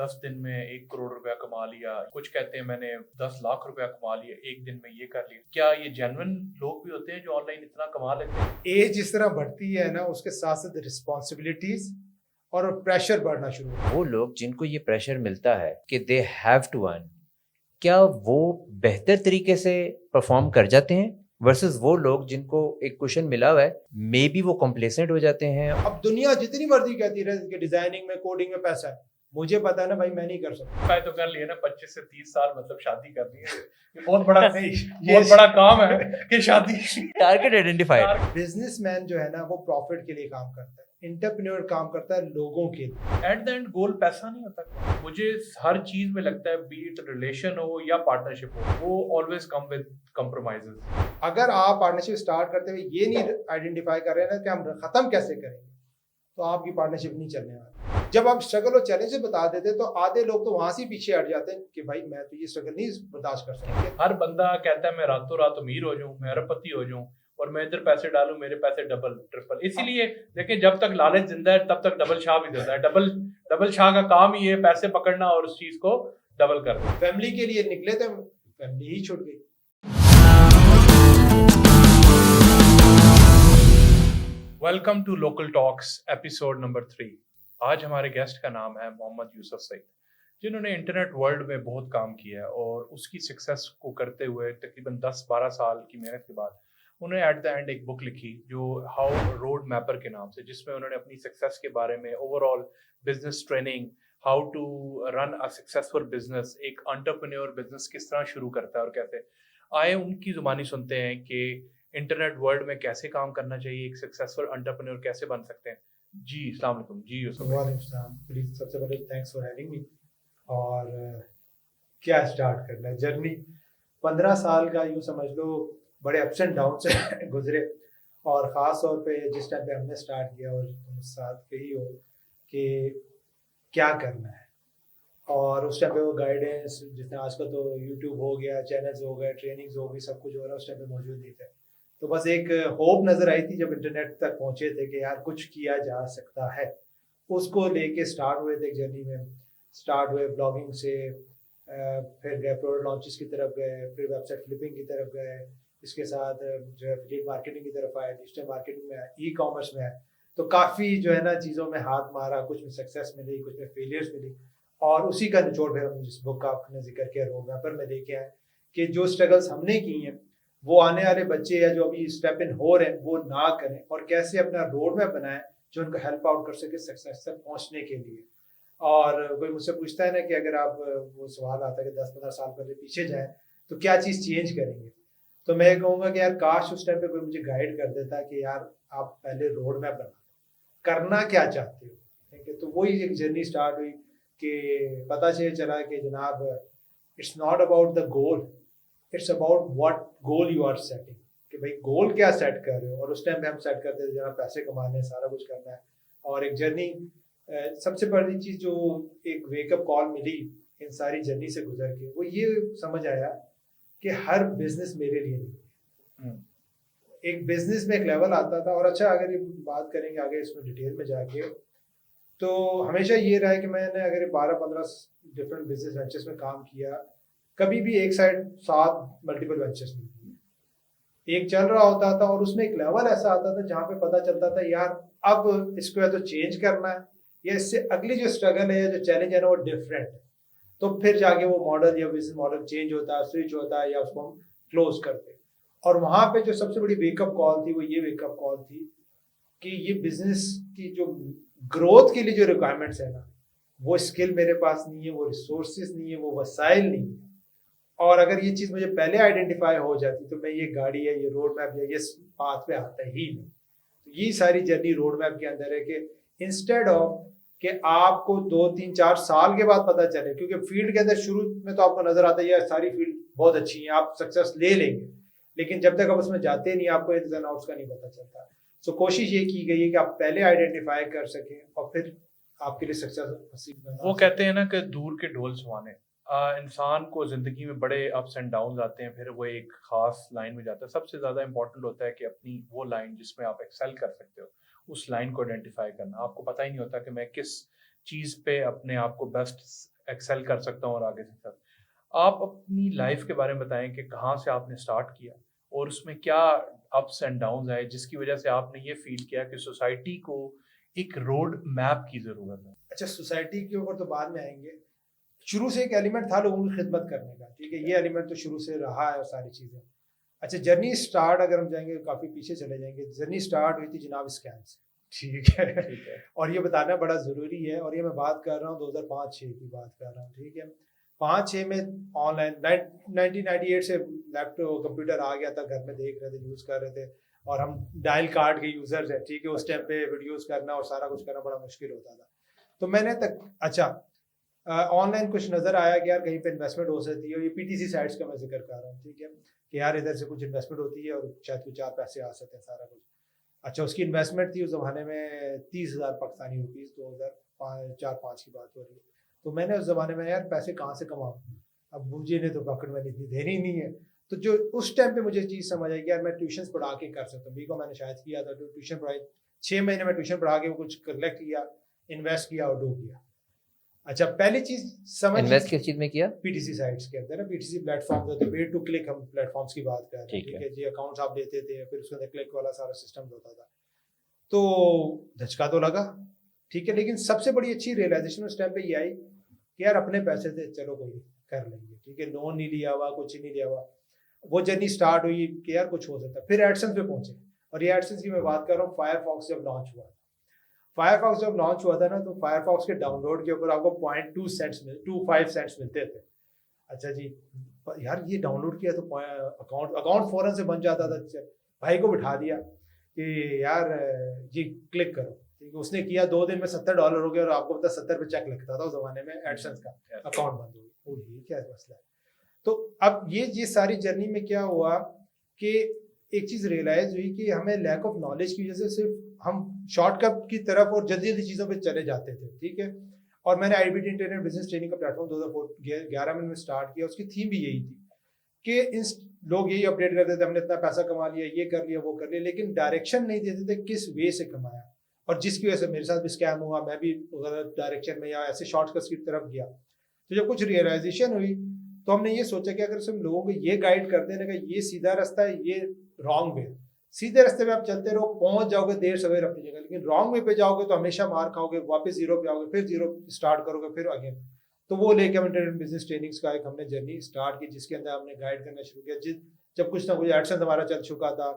10 दिन में 1 करोड़ रुपया कमा लिया, कुछ कहते हैं मैंने 10 लाख रुपया कमा लिया एक दिन में, ये कर लिया। क्या ये जेन्युइन लोग भी होते हैं जो ऑनलाइन इतना कमा लेते हैं? एज जिस तरह बढ़ती है ना, उसके साथ साथ रिस्पॉन्सिबिलिटीज और प्रेशर बढ़ना शुरू होता है। वो लोग जिनको ये प्रेशर मिलता है कि दे हैव टू अर्न, क्या वो बेहतर तरीके से परफॉर्म कर जाते हैं वर्सेस वो लोग जिनको एक क्वेश्चन मिला हुआ है, मे बी वो कॉम्प्लेसेंट हो जाते हैं। अब दुनिया जितनी मर्जी कहती रहे कि डिजाइनिंग में कोडिंग में पैसा है, मुझे पता है ना भाई, मैं नहीं कर सकता। ट्राई तो कर लिया ना, 25 से 30 साल मतलब शादी करनी है, ये बहुत बड़ा बहुत बड़ा काम है कि शादी। Target identified. बिजनेसमैन जो है ना, वो प्रॉफिट के लिए काम करता है, एंटरप्रेन्योर काम करता है लोगों के लिए। एट द एंड गोल पैसा नहीं होता। मुझे हर चीज में लगता है, बी इट रिलेशन हो या पार्टनरशिप हो, वो ऑलवेज कम विद कॉम्प्रोमाइजेस। अगर आप पार्टनरशिप स्टार्ट करते हुए ये नहीं आइडेंटिफाई कर रहे हैं ना कि हम खत्म कैसे करेंगे, तो आपकी पार्टनरशिप नहीं चलने वाली। जब आप स्ट्रगल और चैलेंज बता देते तो आधे लोग तो वहां से पीछे हट जाते हैं कि भाई मैं तो ये स्ट्रगल नहीं बर्दाश्त कर सकता। हर बंदा कहता है मैं रातों रात अमीर हो जाऊं, मैं अरबपति हो जाऊं, और मैं इधर पैसे डालूं मेरे पैसे डबल ट्रिपल। इसीलिए देखिए, जब तक लालच जिंदा है तब तक डबल शाह भी जिंदा है। डबल शाह का काम ही है पैसे पकड़ना और उस चीज को डबल करना। फैमिली के लिए निकले थे, फैमिली ही छूट गई। Welcome to local talks episode number 3। आज हमारे गेस्ट का नाम है मोहम्मद यूसुफ सईद, जिन्होंने इंटरनेट वर्ल्ड में बहुत काम किया है, और उसकी सक्सेस को करते हुए तकरीबन 10-12 साल की मेहनत के बाद उन्होंने एट द एंड एक बुक लिखी जो हाउ रोड मैपर के नाम से, जिसमें उन्होंने अपनी सक्सेस के बारे में overall business training, how to run a successful business, एक एंटरप्रेन्योर बिजनेस किस तरह शुरू करता है और कैसे आए, उनकी जुबानी सुनते हैं कि इंटरनेट वर्ल्ड में कैसे काम करना चाहिए, एक सक्सेसफुल एंटरप्रेन्योर कैसे बन सकते हैं। जी अस्सलाम वालेकुम। जी यूसुफ भाई। वालेकुम सलाम। प्लीज सबसे पहले थैंक्स फॉर हैविंग मी। और क्या स्टार्ट करना है जर्नी, 15 साल का यूँ समझ लो, बड़े अप्स एंड डाउन से गुजरे। और ख़ास तौर पे जिस टाइम पे हमने स्टार्ट किया, और तुम साथ पे ही हो कि क्या करना है, और उस टाइम पे वो गाइडेंस, जितने आजकल तो यूट्यूब हो गया, चैनल्स हो गए, ट्रेनिंग्स हो गई, सब कुछ हो रहा है, उस टाइम पे मौजूद नहीं थे। तो बस एक होप नज़र आई थी जब इंटरनेट तक पहुंचे थे कि यार कुछ किया जा सकता है। उसको लेके स्टार्ट हुए थे, एक जर्नी में स्टार्ट हुए ब्लॉगिंग से, फिर गए प्रोडक्ट लॉन्चेस की तरफ गए, फिर वेबसाइट फ्लिपिंग की तरफ गए, इसके साथ जो है एफिलिएट मार्केटिंग की तरफ आए, डिजिटल मार्केटिंग में आए, ई कॉमर्स में आए। तो काफ़ी जो है ना चीज़ों में हाथ मारा, कुछ में सक्सेस मिली, कुछ में फेलियर्स मिली, और उसी का निचोड़ फिर हम जिस बुक का आपने जिक्र किया रोड मैपर में लेके आए कि जो स्ट्रगल्स हमने की हैं वो आने वाले बच्चे या जो अभी स्टेप इन हो रहे हैं वो ना करें, और कैसे अपना रोड मैप बनाएं जो उनको हेल्प आउट कर सके सक्सेस तक पहुंचने के लिए। और कोई मुझसे पूछता है ना कि अगर आप, वो सवाल आता है कि 10-15 साल पहले पीछे जाए तो क्या चीज़ चेंज करेंगे, तो मैं कहूँगा कि यार काश उस टाइम पे कोई मुझे गाइड कर देता कि यार आप पहले रोड मैप बना, करना क्या चाहते हो। ठीक है, तो वही एक जर्नी स्टार्ट हुई कि पता चला कि जनाब, it's not about the goal, it's about what goal you are setting, कि भाई गोल क्या सेट कर रहे हो। और उस टाइम पे हम सेट करते थे जनाब पैसे कमाने हैं, सारा कुछ करना है। और एक जर्नी, सबसे बड़ी चीज़ जो एक वेकअप कॉल मिली इन सारी जर्नी से गुजर के, वो ये समझ आया कि हर बिजनेस मेरे लिए नहीं है। एक बिजनेस में एक लेवल आता था, और अच्छा अगर ये बात करेंगे आगे इसमें डिटेल में जाके, तो हमेशा ये रहा है कि मैंने अगर 12-15 डिफरेंट बिजनेस वेंचर्स में काम किया, कभी भी एक साइड 7 मल्टीपल वेंचर्स नहीं किए। एक चल रहा होता था और उसमें एक लेवल ऐसा आता था जहाँ पे पता चलता था यार अब इसको या तो चेंज करना है, या इससे अगली जो स्ट्रगल है या जो चैलेंज है ना वो डिफरेंट है। तो फिर जाके वो मॉडल या बिजनेस मॉडल चेंज होता है, स्विच होता है, या उसको हम क्लोज करते हैं। और वहाँ पे जो सबसे बड़ी वेकअप कॉल थी वो ये वेकअप कॉल थी कि ये बिजनेस की जो ग्रोथ के लिए जो रिक्वायरमेंट्स है ना, वो स्किल मेरे पास नहीं है, वो रिसोर्सेज नहीं है, वो वसाइल नहीं है। और अगर ये चीज़ मुझे पहले आइडेंटिफाई हो जाती तो मैं ये गाड़ी या ये रोड मैप या ये पाथ पे आता ही नहीं। तो ये सारी जर्नी रोड मैप के अंदर है कि इंस्टेड ऑफ कि आपको 2-3-4 साल के बाद पता चले, क्योंकि फील्ड के अंदर शुरू में तो आपको नजर आता है यार सारी फील्ड बहुत अच्छी है, आप सक्सेस ले लेंगे, लेकिन जब तक आप उसमें जाते नहीं आपको इन्स एंड आउट्स का नहीं पता चलता। सो कोशिश ये की गई है कि आप पहले आइडेंटिफाई कर सकें और फिर आपके लिए सक्सेस। वो कहते हैं ना कि दूर के ढोल सुहाने। इंसान को ज़िंदगी में बड़े अप्स एंड डाउन्स आते हैं, फिर वो एक ख़ास लाइन में जाता है। सबसे ज़्यादा इंपॉर्टेंट होता है कि अपनी वो लाइन जिसमें आप एक्सेल कर सकते हो, उस लाइन को आइडेंटिफाई करना। आपको पता ही नहीं होता कि मैं किस चीज़ पे अपने आप को बेस्ट एक्सेल कर सकता हूँ और आगे सकता हूँ। आप अपनी लाइफ के बारे में बताएं कि कहाँ से आपने स्टार्ट किया और उसमें क्या अप्स एंड डाउन्स आए जिसकी वजह से आपने ये फील किया कि सोसाइटी को एक रोड मैप की ज़रूरत है। अच्छा, सोसाइटी के ऊपर तो बाद में आएंगे। शुरू से एक एलिमेंट था लोगों की खिदमत करने का, ठीक है, ये एलिमेंट तो शुरू से रहा है और सारी चीज़ें। अच्छा, जर्नी स्टार्ट अगर हम जाएंगे काफ़ी पीछे चले जाएंगे, जर्नी स्टार्ट हुई थी जनाब स्कैम से, ठीक है। ठीक है। और ये बताना बड़ा ज़रूरी है, और ये मैं बात कर रहा हूँ 2005-6 की बात कर रहा हूँ, ठीक है। 5-6 में ऑनलाइन 1998 से लैपटॉप कंप्यूटर आ गया था, घर में देख रहे थे, यूज़ कर रहे थे, और हम डायल कार्ड के यूज़र्स हैं, ठीक है। उस टाइम पे वीडियोज़ करना और सारा कुछ करना बड़ा मुश्किल होता था। तो मैंने तक अच्छा ऑनलाइन कुछ नज़र आया कि यार कहीं पे इन्वेस्टमेंट हो सकती है, और ये पीटीसी साइट्स का मैं जिक्र कर रहा हूँ, ठीक है, कि यार इधर से कुछ इन्वेस्टमेंट होती है और शायद कुछ 4 पैसे आ सकते हैं, सारा कुछ। अच्छा, उसकी इन्वेस्टमेंट थी उस ज़माने में 30,000 पाकिस्तानी रुपीज़, 2004-5 की बात हो रही है। तो मैंने उस ज़माने में यार पैसे कहाँ से कमाऊँ, अब मुझे ने तो पॉकेट मनी इतनी देनी नहीं है। तो जो उस टाइम पे मुझे चीज़ समझ आई कि यार मैं ट्यूशन पढ़ा के कर सकता हूँ। बीकॉम मैंने शायद किया था, तो ट्यूशन पढ़ाई 6 महीने में ट्यूशन पढ़ा के वो कुछ कलेक्ट किया, इन्वेस्ट किया और डूब गया। अच्छा, पहली चीज़ समझ, इन्वेस्ट किस चीज़ में किया? पीटीसी साइट्स के अंदर ना, पीटीसी प्लेटफॉर्म होते हैं, पे टू क्लिक हम प्लेटफॉर्म्स की बात कर रहे हैं, ठीक ठीक है। है जी। अकाउंट्स आप लेते थे, फिर उसके अंदर क्लिक वाला सारा सिस्टम होता था। तो धचका तो लगा, ठीक है, लेकिन सबसे बड़ी अच्छी रियलाइजेशन उस टाइम पे ये आई कि यार अपने पैसे से चलो कोई कर लेंगे, ठीक है, लोन नहीं लिया हुआ, कुछ नहीं लिया हुआ। वो जर्नी स्टार्ट हुई कि यार कुछ हो सकता है। फिर एडसेंस पे पहुंचे, और ये एडसेंस की मैं बात कर रहा हूँ फायरफॉक्स जब लॉन्च हुआ। फायरफॉक्स जब लॉन्च हुआ था ना, तो फायरफॉक्स के डाउनलोड के ऊपर आपको 0.25 सेंट्स मिलते थे। अच्छा जी, यार ये डाउनलोड किया तो अकाउंट फौरन से बन जाता था। भाई को बिठा दिया कि यार जी क्लिक करो, ठीक है। उसने किया, 2 दिन में $70 हो गया, और आपको पता 70 पे चेक लगता था उस जमाने में, एडसेंस का अकाउंट बंद हो गया। ओ ये क्या मसला है। तो अब ये सारी जर्नी में क्या हुआ कि एक चीज़ रियलाइज हुई कि हमें लैक ऑफ नॉलेज की वजह से सिर्फ हम शॉर्टकट की तरफ और जल्दी जल्दी चीज़ों पे चले जाते थे, ठीक है। और मैंने आईबीटी इंटरनेट बिजनेस ट्रेनिंग का प्लेटफॉर्म 2011 में स्टार्ट किया। उसकी थीम भी यही थी कि लोग यही अपडेट करते थे, हमने इतना पैसा कमा लिया, ये कर लिया, वो कर लिया, लेकिन डायरेक्शन नहीं देते थे किस वे से कमाया। और जिसकी वजह से मेरे साथ भी स्कैम हुआ, मैं भी गलत डायरेक्शन में या ऐसे शॉर्टकट्स की तरफ गया। तो जब कुछ रियलाइजेशन हुई, तो हमने ये सोचा कि अगर हम लोगों को ये गाइड कर देने का ये सीधा रास्ता है, ये रॉन्ग वे, सीधे रास्ते पे आप चलते रहो, पहुंच जाओगे देर सवेर अपनी जगह, लेकिन रॉन्ग वे पे जाओगे तो हमेशा मार खाओगे, वापस जीरो पे आओगे, फिर जीरो स्टार्ट करोगे, फिर अगेन। तो वो लेके हम इंटरनेट बिजनेस ट्रेनिंग्स का एक हमने जर्नी स्टार्ट की, जिसके अंदर हमने गाइड करना शुरू किया। जब कुछ ना कुछ एडसेंस हमारा चल चुका था,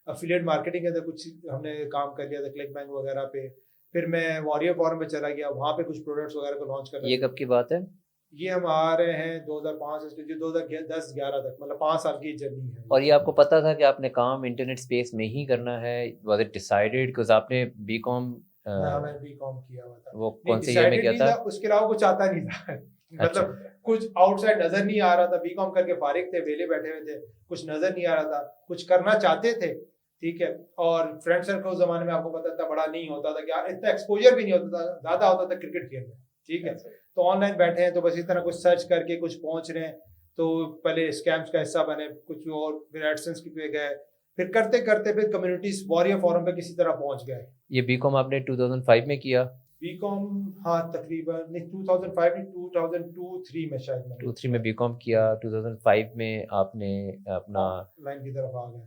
अफिलिएट मार्केटिंग के अंदर कुछ हमने काम कर लिया था, क्लिक बैंक वगैरह पे। फिर मैं वॉरियर फॉरम पे चला गया, वहाँ पे कुछ प्रोडक्ट्स वगैरह को लॉन्च करना। ये कब की बात है? ये हम आ रहे हैं 2005 से 2010-11 तक, मतलब 5 साल की जर्नी है। और ये आपको पता था कि आपने काम इंटरनेट स्पेस में ही करना है? Was it decided? बिकॉज़ आपने बीकॉम ना, मैं बीकॉम किया हुआ था। वो नहीं, कौन से ईयर में डिसाइडेड किया नहीं था? था, उसके अलावा कुछ आता नहीं था। अच्छा। मतलब कुछ आउटसाइड नजर नहीं आ रहा था। बीकॉम करके फारिग थे, वेले बैठे हुए थे, कुछ नजर नहीं आ रहा था, कुछ करना चाहते थे, ठीक है। और फ्रेंड सर्कल उस जमाने में आपको पता था बड़ा नहीं होता था, क्या इतना एक्सपोजर भी नहीं होता था, ज्यादा होता था क्रिकेट खेलने, ठीक है। तो ऑनलाइन बैठे हैं, तो बस इस तरह कुछ सर्च करके कुछ पहुंच रहे हैं। तो पहले स्कैम्स का हिस्सा बने कुछ, और फिर एडसेंस की पे गए, फिर करते करते फिर कम्युनिटीज वॉरियर फोरम पे किसी तरह पहुंच गए। ये बीकॉम आपने 2005 में किया? बीकॉम हाँ तकरीबन, नहीं 2005 नहीं, 2002-3 में शायद मैंने 2003 में बीकॉम किया, 2005 में आपने अपना लाइन की तरफ आ गए।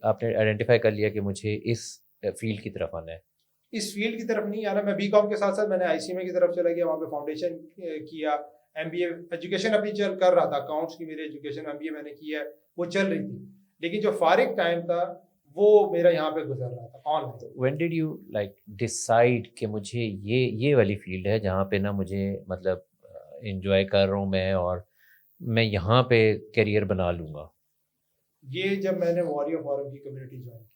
आपने आइडेंटिफाई कर लिया कि मुझे इस फील्ड की तरफ आना है। इस फील्ड की तरफ नहीं आना, मैं बीकॉम के साथ साथ मैंने आईसीएमए की तरफ चला गया, वहाँ पे फाउंडेशन किया, एमबीए एजुकेशन अपनी चल कर रहा था, अकाउंट्स की मेरी एजुकेशन एमबीए मैंने किया, वो चल रही थी। लेकिन जो फारिग टाइम था वो मेरा यहाँ पे गुजर रहा था online. When did you like decide कि मुझे ये वाली फील्ड है जहाँ पे ना मुझे मतलब एंजॉय कर रहा हूँ मैं, और मैं यहाँ पे करियर बना लूँगा? ये जब मैंने वॉरियर फोरम की कम्युनिटी ज्वाइन की।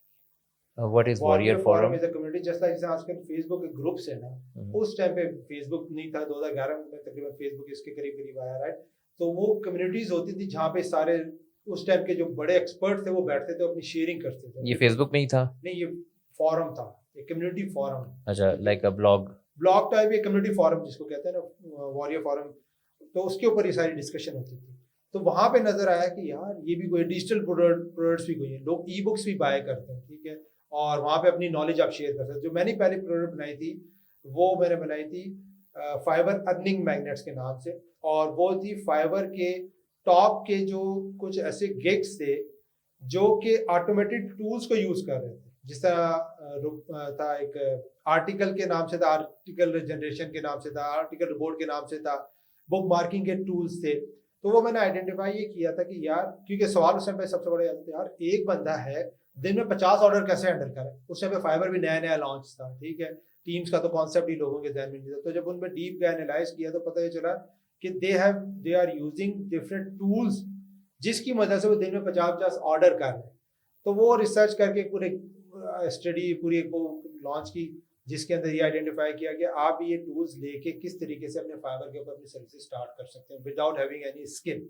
What is warrior forum? Is a community just like जैसे आजकल फेसबुक के ग्रुप्स है ना, उस टाइम पे फेसबुक नहीं था, 2011 में तकरीबन फेसबुक इसके करीब करीब आया, राइट। तो वो कम्युनिटीज होती थी जहाँ पे सारे उस टाइम के जो बड़े एक्सपर्ट थे वो बैठते थे, अपनी शेयरिंग करते थे। ये फेसबुक में ही था? नहीं, ये फोरम था, एक कम्युनिटी फोरम। अच्छा, लाइक अ ब्लॉग टाइप, एक कम्युनिटी फोरम जिसको कहते हैं ना, वॉरियर फोरम। तो उसके ऊपर ये सारी डिस्कशन होती थी। तो वहां पे नजर आया कि यार ये भी कोई डिजिटल प्रोडक्ट्स भी कोई है, लोग ई बुक्स भी बाय करते हैं, ठीक है। और वहाँ पे अपनी नॉलेज आप शेयर कर सकते हैं। जो मैंने पहले प्रोडक्ट बनाई थी वो मैंने बनाई थी फाइबर अर्निंग मैग्नेट्स के नाम से, और वो थी फाइबर के टॉप के जो कुछ ऐसे गिग्स थे जो कि ऑटोमेटेड टूल्स को यूज कर रहे थे। जिस तरह था एक आर्टिकल के नाम से था, आर्टिकल जनरेशन के नाम से था, आर्टिकल रिपोर्ट के नाम से था, बुक मार्किंग के टूल्स थे। तो वो मैंने आइडेंटिफाई ये किया था कि यार, क्योंकि सवाल उस टाइम पे सबसे बड़ा यार एक बंदा है दिन में 50 ऑर्डर कैसे हैंडल करे। उस टाइम पे फाइबर भी नया नया लॉन्च था, ठीक है, टीम्स का तो कॉन्सेप्ट ही लोगों के ध्यान में नहीं था। तो जब उनमें डीप गए एनालाइज किया तो पता ये चला कि they are using different tools जिसकी मदद से वो दिन में 50-50 ऑर्डर कर रहे हैं। तो वो रिसर्च करके पूरे स्टडी पूरी एक लॉन्च की जिसके अंदर ये आइडेंटिफाई किया कि आप ये टूल्स लेके किस तरीके से अपने फाइबर के ऊपर अपनी सर्विस स्टार्ट कर सकते हैं विदाउट हैविंग एनी स्किल।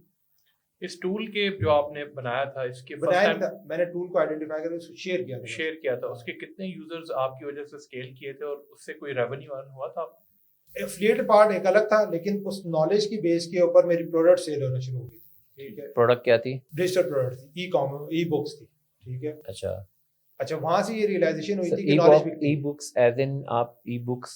इस टूल के जो आपने बनाया था, इसके बनाया था मैंने, टूल को आइडेंटिफाई करके उसको शेयर किया था। उसके कितने यूजर्स आपकी वजह से स्केल किए थे और उससे कोई रेवेन्यू अर्न हुआ था? एफिलिएट पार्ट एक अलग था, लेकिन उस नॉलेज की बेस के ऊपर मेरी प्रोडक्ट सेल होना शुरू हो गई थी। ठीक है, प्रोडक्ट क्या थी? डिजिटल प्रोडक्ट थी, ई कॉमर्स, ई बुक्स थी। ठीक है, अच्छा वहां से ये रियलाइजेशन हुई थी कि knowledge e books as in आप ई बुक्स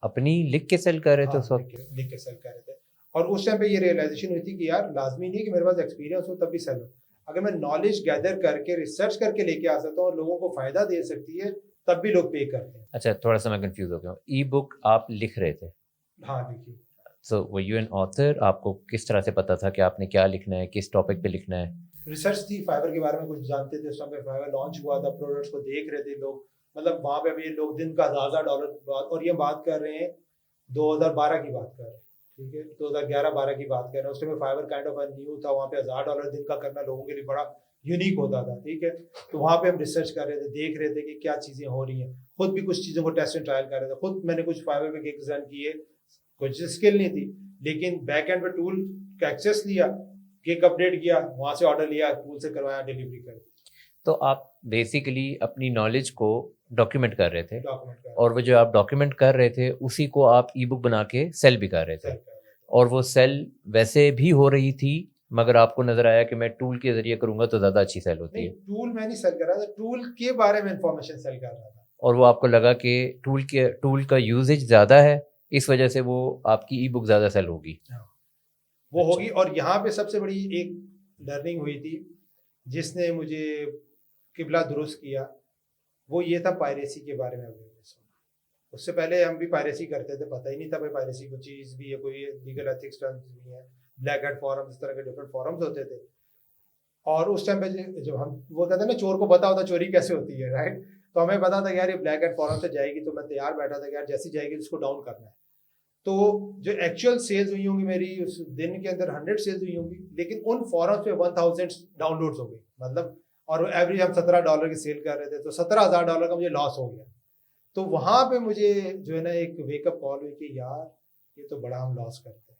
अपनी लिख के सेल कर रहे थे उस वक्त? लिख के सेल कर रहे थे। और उस टाइम पे ये रियलाइजेशन हुई थी कि यार लाजमी नहीं कि मेरे पास एक्सपीरियंस हो तब भी सेल हो, अगर मैं नॉलेज गैदर करके रिसर्च करके लेके आ सकता हूँ और लोगों को फायदा दे सकती है तब भी लोग पे करते हैं। अच्छा, थोड़ा सा मैं कंफ्यूज हो गया हूँ। ई बुक आप लिख रहे थे? हाँ, लिखी। सो वर यू एन ऑथर? आपको किस तरह से पता था कि आपने क्या लिखना है, किस टॉपिक पे लिखना है? रिसर्च थी, फाइबर के बारे में कुछ जानते थे। उस टाइम पे फाइबर लॉन्च हुआ था, प्रोडक्ट्स को देख रहे थे लोग, मतलब वहाँ पे भी लोग दिन का $1000, और ये बात कर रहे हैं 2012 की बात कर रहे हैं। ठीक है, 2011-12 की बात कर रहे हैं। उस time fibre kind of new था, वहाँ पे $1000 दिन का करना लोगों के लिए बड़ा यूनिक होता था। ठीक है, तो वहाँ पे हम रिसर्च कर रहे थे, देख रहे थे कि क्या चीज़ें हो रही हैं, खुद भी कुछ चीज़ों को टेस्ट एंड ट्रायल कर रहे थे। खुद मैंने कुछ फाइबर पे गिग्स रन किए, कुछ स्किल नहीं थी, लेकिन बैक एंड पे टूल का एक्सेस लिया, गिग अपडेट किया, वहाँ से ऑर्डर लिया, टूल से करवाया, डिलीवरी कर दी। तो आप बेसिकली अपनी नॉलेज को डॉक्यूमेंट कर रहे थे, डॉक्यूमेंट और वो जो आप डॉक्यूमेंट कर रहे थे उसी को आप ई बुक बना के सेल भी कर रहे थे, और वो सेल वैसे भी हो रही थी, मगर आपको नजर आया कि मैं टूल के जरिए करूंगा तो ज्यादा अच्छी सेल होती है। टूल मैं नहीं सेल कर रहा था, टूल के बारे में इंफॉर्मेशन सेल कर रहा था। और वो आपको लगा कि टूल का यूजेज ज्यादा है, इस वजह से वो आपकी ई बुक ज्यादा सेल होगी। वो होगी। और यहाँ पे सबसे बड़ी एक लर्निंग हुई थी जिसने मुझे किबला दुरुस्त किया, वो ये था पायरेसी के बारे में अवेयरनेस। उससे पहले हम भी पायरेसी करते थे, पता ही नहीं था भाई पायरेसी कोई चीज़ भी है, कोई लीगल एथिक्स टर्म्स भी है, ब्लैक हैट फॉरम्स, इस तरह के डिफरेंट फॉरम्स होते थे। और उस टाइम पे जब हम वो कहते हैं ना चोर को पता होता चोरी कैसे होती है, राइट, तो हमें पता था यार ये ब्लैक हैट फॉरम से जाएगी, तो मैं तैयार बैठा था कि यार जैसी जाएगी उसको डाउन करना है। तो जो एक्चुअल सेल्स हुई होंगी मेरी उस दिन के अंदर 100 सेल्स हुई होंगी, लेकिन उन फॉरम्स पे 1000 डाउनलोड्स हो गई, मतलब, और एवरेज हम $17 की सेल कर रहे थे, तो $17,000 का मुझे लॉस हो गया। तो वहाँ पे मुझे जो है ना एक वेकअप कॉल हुई कि यार ये तो बड़ा हम लॉस करते हैं,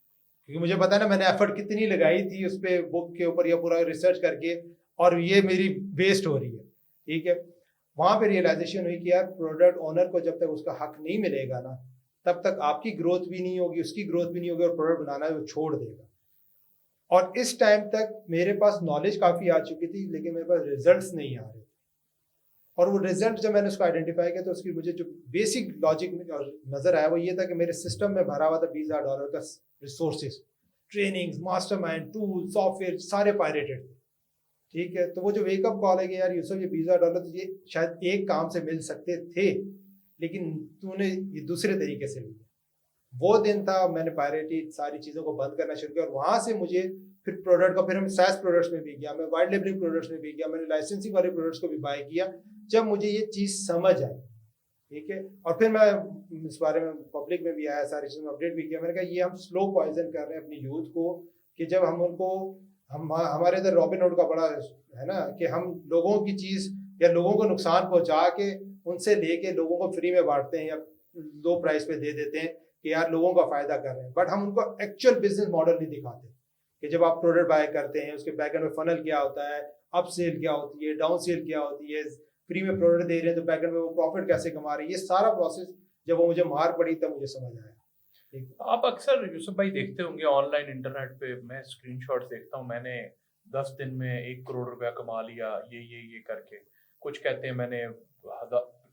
क्योंकि मुझे पता है ना मैंने एफर्ट कितनी लगाई थी उस पर बुक के ऊपर या पूरा रिसर्च करके, और ये मेरी वेस्ट हो रही है। ठीक है, वहाँ पे रियलाइजेशन हुई कि यार प्रोडक्ट ओनर को जब तक उसका हक नहीं मिलेगा ना, तब तक आपकी ग्रोथ भी नहीं होगी, उसकी ग्रोथ भी नहीं होगी, और प्रोडक्ट बनाना वो छोड़ देगा। और इस टाइम तक मेरे पास नॉलेज काफ़ी आ चुकी थी, लेकिन मेरे पास रिजल्ट्स नहीं आ रहे थे। और वो रिजल्ट जब मैंने उसको आइडेंटिफाई किया तो उसकी मुझे जो बेसिक लॉजिक नज़र आया वो ये था कि मेरे सिस्टम में भरा हुआ था $20,000 का resources, trainings, mastermind, tool, software सारे पायरेटेड थे। ठीक है, तो वो जो वेकअप कॉल है कि यार यूसुफ ये $20,000 तो ये शायद एक काम से मिल सकते थे, लेकिन तूने ये दूसरे तरीके से लिया। वो दिन था मैंने पायरेटी सारी चीज़ों को बंद करना शुरू किया, और वहाँ से मुझे फिर प्रोडक्ट का, फिर हम SaaS प्रोडक्ट्स में भी गया, मैं वाइड लेबलिंग प्रोडक्ट्स में भी गया, मैंने लाइसेंसिंग वाले प्रोडक्ट्स को भी बाय किया जब मुझे ये चीज़ समझ आई। ठीक है, और फिर मैं इस बारे में पब्लिक में भी आया, सारी चीज़ों में अपडेट भी किया। मैंने कहा ये हम स्लो पॉइजन कर रहे हैं अपनी यूथ को, कि जब हम उनको हमारे इधर रॉबिनहुड का बड़ा है ना कि हम लोगों की चीज़ या लोगों को नुकसान पहुँचा के उनसे लेके लोगों को फ्री में बांटते हैं या लो प्राइस पे दे देते हैं कि यार लोगों का फायदा कर रहे हैं, बट हम उनको एक्चुअल बिजनेस मॉडल नहीं दिखाते कि जब आप प्रोडक्ट बाय करते हैं उसके बैकएंड में फनल क्या होता है, अप सेल क्या होती है, डाउन सेल क्या होती है, फ्री में प्रोडक्ट दे रहे हैं तो बैकएंड में वो प्रॉफिट कैसे कमा रहे हैं, ये सारा प्रोसेस जब वो मुझे मार पड़ी तब मुझे समझ आया। आप अक्सर यूसुफ भाई देखते होंगे ऑनलाइन इंटरनेट पे, मैं स्क्रीनशॉट्स देखता हूँ, मैंने 10 दिन में 1 करोड़ रुपया कमा लिया ये करके, कुछ कहते हैं मैंने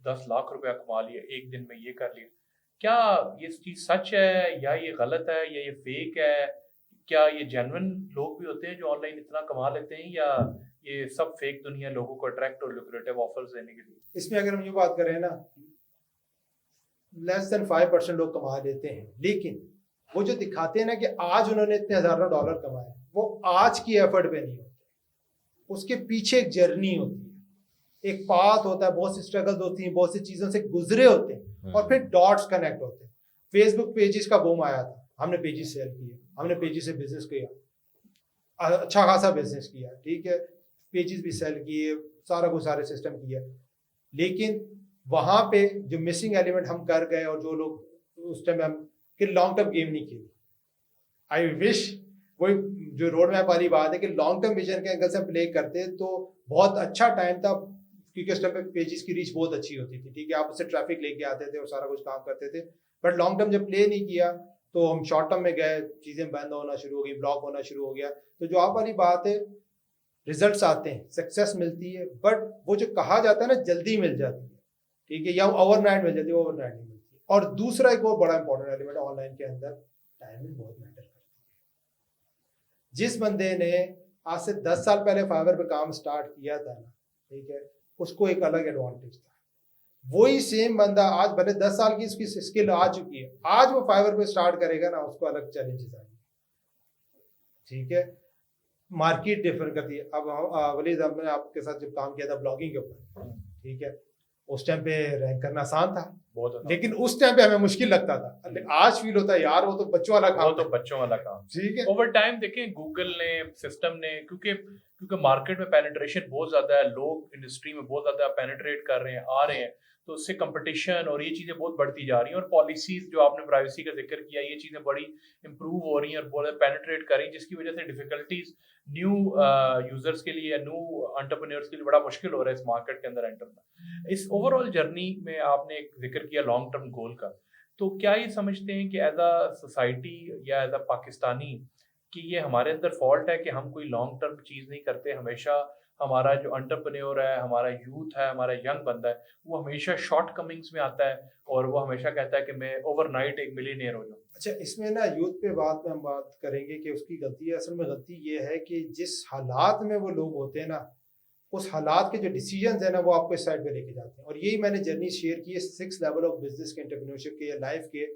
10 लाख रुपया कमा लिया एक दिन में, ये कर लिया। क्या ये चीज़ सच है या ये गलत है या ये फेक है? क्या ये जेन्युइन लोग भी होते हैं जो ऑनलाइन इतना कमा लेते हैं, या ये सब फेक दुनिया लोगों को अट्रैक्ट और लुक्रेटिव ऑफर्स देने के लिए? इसमें अगर हम ये बात करें ना, लेस देन 5% लोग कमा लेते हैं, लेकिन वो जो दिखाते हैं ना कि आज उन्होंने इतने हजारों डॉलर कमाए, वो आज की एफर्ट पे नहीं होते, उसके पीछे एक जर्नी होती है, एक पाथ होता है, बहुत सी स्ट्रगल्स होती हैं, बहुत सी चीजों से गुजरे होते हैं, और फिर डॉट्स कनेक्ट होते हैं। फेसबुक पेजेस का बूम आया था, हमने पेजेस सेल किए, हमने पेजेस से बिजनेस किया, अच्छा खासा बिजनेस किया, ठीक है, पेजेस भी सेल किए, सारा कुछ सारे सिस्टम किया, लेकिन वहां पे जो मिसिंग एलिमेंट हम कर गए, और जो लोग उस टाइम हम कि लॉन्ग टर्म गेम नहीं खेली। आई विश वही जो रोड मैप वाली बात है कि लॉन्ग टर्म विजन के एंगल से प्ले करते तो बहुत अच्छा टाइम था, क्योंकि उस टाइम पे पेजेस की रीच बहुत अच्छी होती थी, ठीक है, आप उससे ट्रैफिक लेके आते थे और सारा कुछ काम करते थे। बट लॉन्ग टर्म जब प्ले नहीं किया तो हम शॉर्ट टर्म में गए, चीजें बंद होना शुरू हो गई, ब्लॉक होना शुरू हो गया। तो जो आप वाली बात है, रिजल्ट्स आते हैं, सक्सेस मिलती है, बट वो जो कहा जाता है ना जल्दी मिल जाती है, ठीक है, या ओवरनाइट मिल जाती है, ओवरनाइट नहीं मिलती है। और दूसरा एक और बड़ा इंपॉर्टेंट एलिमेंट ऑनलाइन के अंदर, टाइमिंग बहुत मैटर करती है। जिस बंदे ने आज से 10 साल पहले फाइवर पे काम स्टार्ट किया था ना, ठीक है, उसको एक अलग एडवांटेज था। वही सेम बंदा आज भले 10 साल की उसकी स्किल आ चुकी है, आज वो फाइवर पे स्टार्ट करेगा ना, उसको अलग चैलेंजेस आएंगे, ठीक है, मार्केट डिफर करती है। अब वलीद, हमने आपके साथ जब काम किया था ब्लॉगिंग के ऊपर, ठीक है, उस टाइम पे रैंक करना आसान था बहुत, लेकिन उस टाइम पे हमें मुश्किल लगता था। आज फील होता है यार वो तो बच्चों वाला काम, वो तो बच्चों वाला काम, ठीक है। ओवर टाइम देखें गूगल ने, सिस्टम ने, क्योंकि मार्केट में पेनिट्रेशन बहुत ज्यादा है, लोग इंडस्ट्री में बहुत ज्यादा पेनिट्रेट कर रहे हैं, आ रहे हैं, तो उससे कंपटीशन और ये चीजें बहुत बढ़ती जा रही हैं, और पॉलिसीज जो आपने प्राइवेसी का जिक्र किया, ये चीजें बड़ी इंप्रूव हो रही हैं और बहुत पेनिट्रेट कर रही हैं, जिसकी वजह से डिफिकल्टीज न्यू यूजर्स के लिए, न्यू एंटरप्रेन्योर्स के लिए बड़ा मुश्किल हो रहा है इस मार्केट के अंदर एंटर करना। इस ओवरऑल जर्नी में आपने एक जिक्र किया लॉन्ग टर्म गोल का, तो क्या ये समझते हैं कि एज अ सोसाइटी या एज अ पाकिस्तानी कि ये हमारे अंदर फॉल्ट है कि हम कोई लॉन्ग टर्म चीज़ नहीं करते? हमेशा हमारा जो एंटरप्रेन्योर है, हमारा यूथ है, हमारा यंग बंदा है, वो हमेशा शॉर्ट कमिंग्स में आता है और वो हमेशा कहता है कि मैं ओवरनाइट एक मिलियनेयर हो जाऊँ। अच्छा, इसमें ना यूथ पे बात में हम बात करेंगे कि उसकी गलती है। असल में गलती ये है कि जिस हालात में वो लोग होते हैं ना, उस हालात के जो डिसीजंस है ना, वो आपको इस साइड पे लेके जाते हैं। और यही मैंने जर्नी शेयर की है 6 लेवल ऑफ बिजनेस के, एंटरप्रेन्योरशिप के या लाइफ के।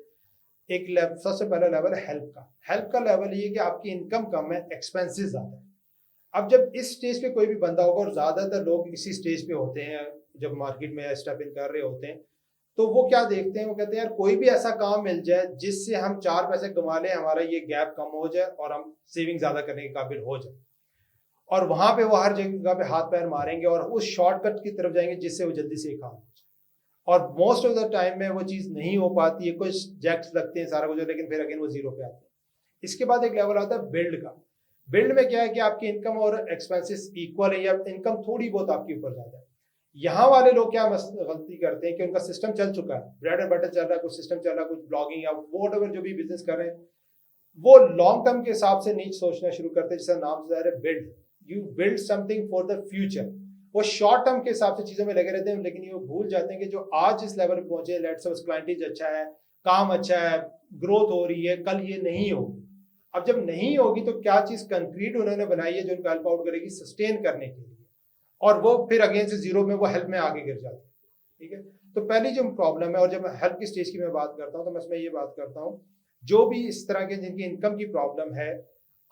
एक लेवल, सबसे पहला लेवल है हेल्प का। हेल्प का लेवल ये कि आपकी इनकम कम है, एक्सपेंसेस ज़्यादा है। अब जब इस स्टेज पे कोई भी बंदा होगा, और ज़्यादातर लोग इसी स्टेज पे होते हैं जब मार्केट में स्टेप इन कर रहे होते हैं, तो वो क्या देखते हैं, वो कहते हैं यार कोई भी ऐसा काम मिल जाए जिससे हम 4 पैसे कमा लें, हमारा ये गैप कम हो जाए और हम सेविंग ज़्यादा करने के काबिल हो जाए। और वहां पे वो हर जगह पे हाथ पैर मारेंगे और उस शॉर्टकट की तरफ जाएंगे जिससे वो जल्दी से एक काम हो जाए। और मोस्ट ऑफ द टाइम में वो चीज़ नहीं हो पाती है, कुछ जैक्स लगते हैं, सारा कुछ, लेकिन फिर अगेन वो जीरो पे आते हैं। इसके बाद एक लेवल आता है बिल्ड का। बिल्ड में क्या है कि आपकी इनकम और एक्सपेंसेस इक्वल है, या इनकम थोड़ी बहुत आपके ऊपर ज्यादा है। यहाँ वाले लोग क्या गलती करते हैं कि उनका सिस्टम चल चुका है, ब्रेड एंड बटर चल रहा है, कुछ सिस्टम चल रहा है, कुछ ब्लॉगिंग या वॉट एवर जो भी बिजनेस कर रहे हैं, वो लॉन्ग टर्म के हिसाब से नहीं सोचना शुरू करते, जिसका नाम से है build. You build something for the future. वो शॉर्ट टर्म के हिसाब से चीजों में लगे रहते हैं, लेकिन ये भूल जाते हैं कि जो आज इस लेवल पे पहुंचे, लेट्स से क्लाइंटेज अच्छा है, काम अच्छा है, ग्रोथ हो रही है, कल ये नहीं होगी। अब जब नहीं होगी तो क्या चीज कंक्रीट उन्होंने बनाई है जो उनको हेल्प आउट करेगी सस्टेन करने के लिए, और वो फिर अगेन से जीरो में वो हेल्प में आगे गिर जाते हैं, ठीक है। तो पहली जो प्रॉब्लम है, और जब मैं हेल्प की स्टेज की मैं बात करता हूँ तो मैं इसमें ये बात करता हूँ, जो भी इस तरह के जिनकी इनकम की प्रॉब्लम है,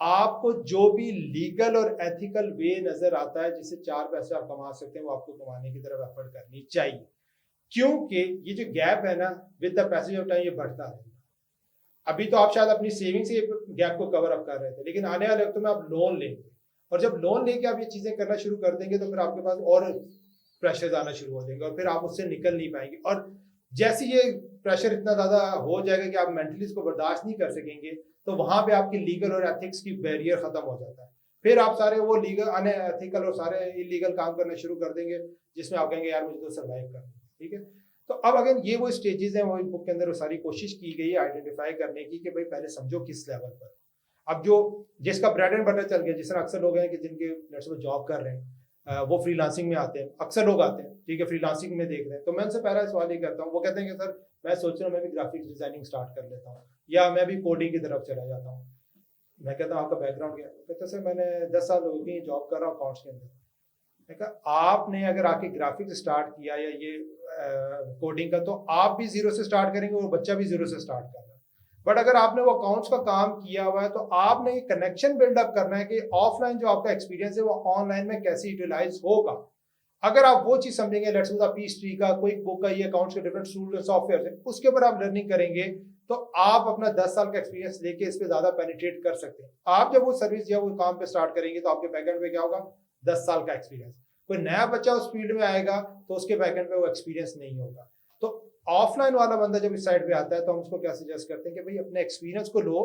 आपको जो भी लीगल और एथिकल वे नजर आता है जिससे 4 पैसे आप कमा सकते हैं, वो आपको कमाने की तरफ एफर्ट करनी चाहिए। क्योंकि ये जो गैप है ना, with the passage of time ये बढ़ता है। अभी तो आप शायद अपनी सेविंग से गैप को कवर अप कर रहे थे, लेकिन आने वाले वक्त में आप लोन लेंगे, और जब लोन लेके आप ये चीजें करना शुरू कर देंगे तो फिर आपके पास और प्रेशर आना शुरू हो जाएंगे, और फिर आप उससे निकल नहीं पाएंगे। और जैसे ये प्रेशर इतना ज्यादा हो जाएगा कि आप मेंटली इसको बर्दाश्त नहीं कर सकेंगे, तो वहां पे आपकी लीगल और एथिक्स की बैरियर खत्म हो जाता है। फिर आप सारे वो लीगल अनएथिकल और सारे इलीगल काम करना शुरू कर देंगे, जिसमें आप कहेंगे यार मुझे तो सर्वाइव करना है, ठीक है। तो अब अगर ये वो स्टेजेस हैं, वो बुक के अंदर वो सारी कोशिश की गई है आइडेंटिफाई करने की कि भाई पहले समझो किस लेवल पर। अब जो जिसका ब्रेड एंड बटर चल गया, जिस तरह अक्सर लोग हैं कि जिनके लेट्स वो जॉब कर रहे हैं, वो फ्रीलांसिंग में आते हैं, अक्सर लोग आते हैं, ठीक है, फ्रीलांसिंग में देख रहे हैं, तो मैं उनसे पहला सवाल ये करता हूँ, वो कहते हैं कि सर मैं सोच रहा हूँ मैं भी ग्राफिक्स डिजाइनिंग स्टार्ट कर लेता हूँ या मैं भी कोडिंग की तरफ चला जाता हूँ। मैं कहता हूँ आपका बैकग्राउंड क्या है? कहते हैं सर मैंने 10 साल हो गई जॉब कर रहा हूँ अकाउंट्स के अंदर। मैं कहा आपने अगर आके ग्राफिक्स स्टार्ट किया या ये कोडिंग का, तो आप भी जीरो से स्टार्ट करेंगे और बच्चा भी जीरो से स्टार्ट कर रहा है। बट अगर आपने वो अकाउंट्स का काम किया हुआ है तो आपने ये कनेक्शन बिल्डअप करना है कि ऑफलाइन जो आपका एक्सपीरियंस है वो ऑनलाइन में कैसे यूटिलाइज होगा। अगर आप वो चीज समझेंगे, लेट्स सपोज पीस ट्री का, क्विक बुक का, ये अकाउंट्स के डिफरेंट टूल सॉफ्टवेयर है, उसके ऊपर आप लर्निंग करेंगे तो आप अपना 10 साल का एक्सपीरियंस लेके इस पे ज्यादा पेनिट्रेट कर सकते हैं। आप जब वो सर्विस या वो काम पे स्टार्ट करेंगे तो आपके बैकएंड पे क्या होगा? 10 साल का एक्सपीरियंस। कोई नया बच्चा उस फील्ड में आएगा तो उसके बैकएंड पे वो एक्सपीरियंस नहीं होगा। तो ऑफलाइन वाला बंदा जब इस साइड पे आता है तो हम उसको क्या सजेस्ट करते हैं कि भाई अपने एक्सपीरियंस को लो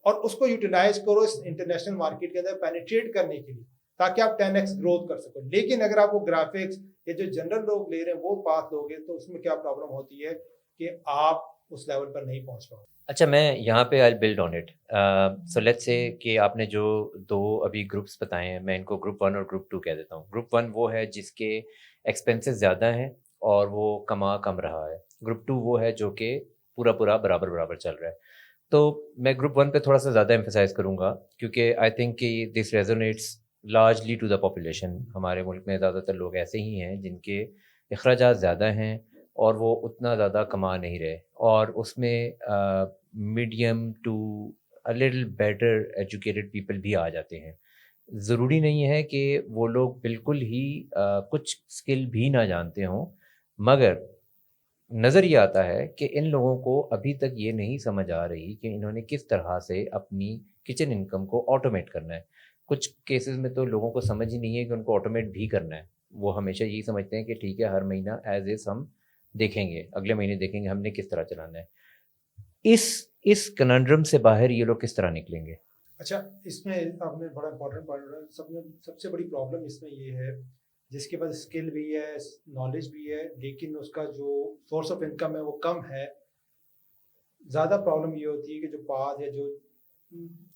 और उसको यूटिलाइज करो इस इंटरनेशनल मार्केट के अंदर पेनिट्रेट करने के लिए, ताकि आप 10x ग्रोथ कर सको। लेकिन अगर आप वो ग्राफिक्स ये जो जनरल लोग ले रहे हैं वो पाथ लोगे तो उसमें क्या प्रॉब्लम होती है कि आप उस लेवल पर नहीं पहुंच पाओगे। अच्छा, मैं यहाँ पे I build on it. So let's say कि आपने जो 2 अभी ग्रुप्स बताए हैं, मैं इनको ग्रुप 1 और ग्रुप 2 कह देता हूँ। ग्रुप 1 वो है जिसके एक्सपेंसेस ज़्यादा हैं और वो कमा कम रहा है। ग्रुप 2 वो है जो कि पूरा बराबर चल रहा है। तो मैं ग्रुप 1 पे थोड़ा-सा ज़्यादा एम्फसाइज़ करूँगा क्योंकि आई थिंक कि this resonates largely to the population. हमारे मुल्क में ज़्यादातर लोग ऐसे ही हैं जिनके अखराजात ज़्यादा हैं और वो उतना ज़्यादा कमा नहीं रहे, और उसमें medium to a little better educated people भी आ जाते हैं। ज़रूरी नहीं है कि वो लोग बिल्कुल ही कुछ स्किल भी ना जानते हों, मगर नज़र ये आता है कि इन लोगों को अभी तक ये नहीं समझ आ रही कि इन्होंने किस तरह से अपनी किचन इनकम को ऑटोमेट करना है। कुछ केसेस में तो लोगों को समझ ही नहीं है कि उनको ऑटोमेट भी करना है। वो हमेशा यही समझते हैं कि ठीक है, हर महीना एज़ इज़ हम देखेंगे, अगले महीने देखेंगे हमने किस तरह चलाना है। इस कनंड्रम से बाहर ये लोग किस तरह निकलेंगे? अच्छा, इसमें आपने बड़ा इंपॉर्टेंट पॉइंट उठाया। सबसे बड़ी प्रॉब्लम इसमें ये है, जिसके पास स्किल भी है, नॉलेज भी है, लेकिन उसका जो सोर्स ऑफ इनकम है वो कम है। ज़्यादा प्रॉब्लम ये होती है कि जो पाथ या जो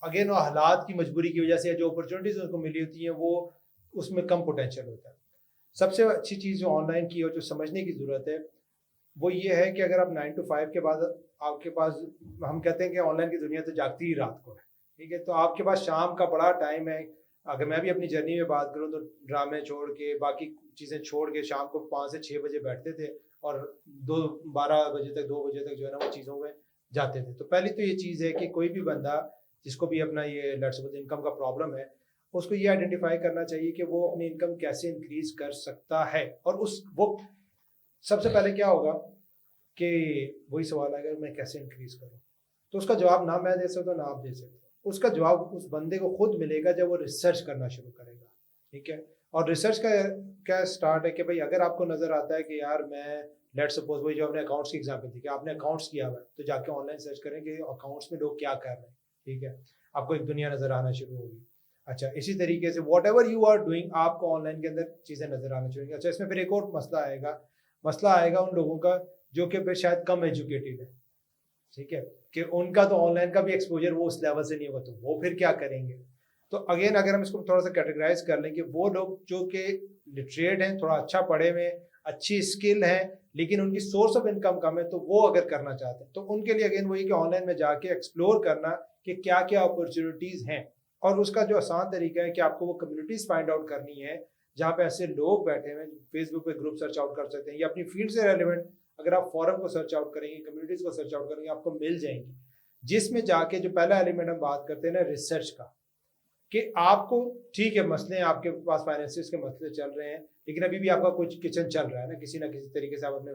अगेन वो हालात की मजबूरी की वजह से जो अपॉर्चुनिटीज उनको मिली होती हैं वो उसमें कम पोटेंशियल होता है। सबसे अच्छी चीज़ जो ऑनलाइन की और जो समझने की ज़रूरत है वो ये है कि अगर आप 9 to 5 के बाद आपके पास, हम कहते हैं कि ऑनलाइन की दुनिया तो जागती ही रात को है, ठीक है, तो आपके पास शाम का बड़ा टाइम है। अगर मैं भी अपनी जर्नी में बात करूं तो ड्रामे छोड़ के, बाकी चीज़ें छोड़ के शाम को 5 से 6 बजे बैठते थे और 12 बजे तक, 2 बजे तक जो है ना वो चीज़ों में जाते थे। तो पहली तो ये चीज़ है कि कोई भी बंदा जिसको भी अपना ये लेट्स सपोज इनकम का प्रॉब्लम है, उसको ये आइडेंटिफाई करना चाहिए कि वो अपनी इनकम कैसे इंक्रीज कर सकता है। और उस वो सबसे पहले क्या होगा कि वही सवाल है, अगर मैं कैसे इंक्रीज करूं, तो उसका जवाब ना मैं दे सकता ना आप दे सकते। उसका जवाब उस बंदे को खुद मिलेगा जब वो रिसर्च करना शुरू करेगा, ठीक है। और रिसर्च का क्या स्टार्ट है कि भाई अगर आपको नजर आता है कि यार मैं लेट्स सपोज वही जो आपने अकाउंट्स की एग्जांपल थी कि आपने अकाउंट्स किया हुआ है, तो जाके ऑनलाइन सर्च करें कि अकाउंट्स में लोग क्या कर रहे हैं, ठीक है, आपको एक दुनिया नजर आना शुरू होगी। अच्छा, इसी तरीके से whatever you are doing आपको ऑनलाइन के अंदर चीज़ें नजर आना शुरू होंगी। अच्छा, इसमें फिर एक और मसला आएगा उन लोगों का जो कि फिर शायद कम एजुकेटेड है, ठीक है, कि उनका तो ऑनलाइन का भी एक्सपोजर वो उस लेवल से नहीं होगा, तो वो फिर क्या करेंगे। तो अगेन अगर हम इसको थोड़ा सा कैटेगराइज कर लें कि वो लोग जो कि लिटरेट हैं, थोड़ा अच्छा पढ़े हुए, अच्छी स्किल है, लेकिन उनकी सोर्स ऑफ इनकम कम है, तो वो अगर करना चाहते हैं तो उनके लिए अगेन वही कि ऑनलाइन में जाके एक्सप्लोर करना कि क्या क्या अपॉर्चुनिटीज हैं। और उसका जो आसान तरीका है कि आपको वो कम्युनिटीज फाइंड आउट करनी है जहाँ पे ऐसे लोग बैठे हुए हैं। फेसबुक पे ग्रुप सर्च आउट कर सकते हैं या अपनी फील्ड से रेलिवेंट अगर आप फॉरम को सर्च आउट करेंगे, कम्युनिटीज को सर्च आउट करेंगे, आपको मिल जाएंगी। जिसमें जाके जो पहला एलिमेंट हम बात करते हैं ना रिसर्च का, कि आपको ठीक है मसले आपके पास फाइनेंसिस के मसले चल रहे हैं, लेकिन अभी भी आपका कुछ किचन चल रहा है ना किसी तरीके से आप अपने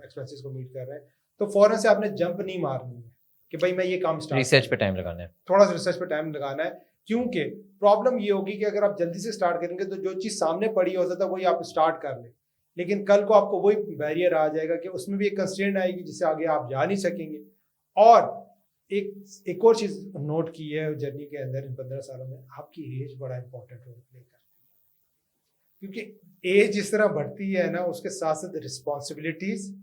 एक्सपेंसेस को मीट कर रहे हैं, तो फौरन से आपने जंप नहीं मारनी है कि भाई मैं ये काम स्टार्ट, रिसर्च पे टाइम लगाना है, थोड़ा सा रिसर्च पे टाइम लगाना है। क्योंकि प्रॉब्लम ये होगी कि अगर आप जल्दी से स्टार्ट करेंगे तो जो चीज़ सामने पड़ी हो सकता है वही आप स्टार्ट कर लें, लेकिन कल को आपको वही बैरियर आ जाएगा कि उसमें भी एक कंस्ट्रेंट आएगी जिससे आगे आप जा नहीं सकेंगे। और एक और चीज़ नोट की है जर्नी के अंदर इन 15 सालों में, आपकी एज बड़ा इंपॉर्टेंट रोल प्ले करती है। क्योंकि एज जिस तरह बढ़ती है ना, उसके साथ साथ रिस्पॉन्सिबिलिटीज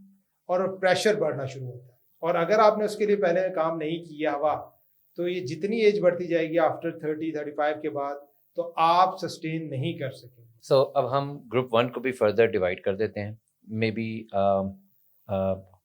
और प्रेशर बढ़ना शुरू होता है। और अगर आपने उसके लिए पहले काम नहीं किया हुआ तो ये जितनी एज बढ़ती जाएगी आफ्टर 30-35 के बाद, तो आप सस्टेन नहीं कर सकेंगे। सो अब हम ग्रुप 1 को भी फर्दर डिवाइड कर देते हैं, मे बी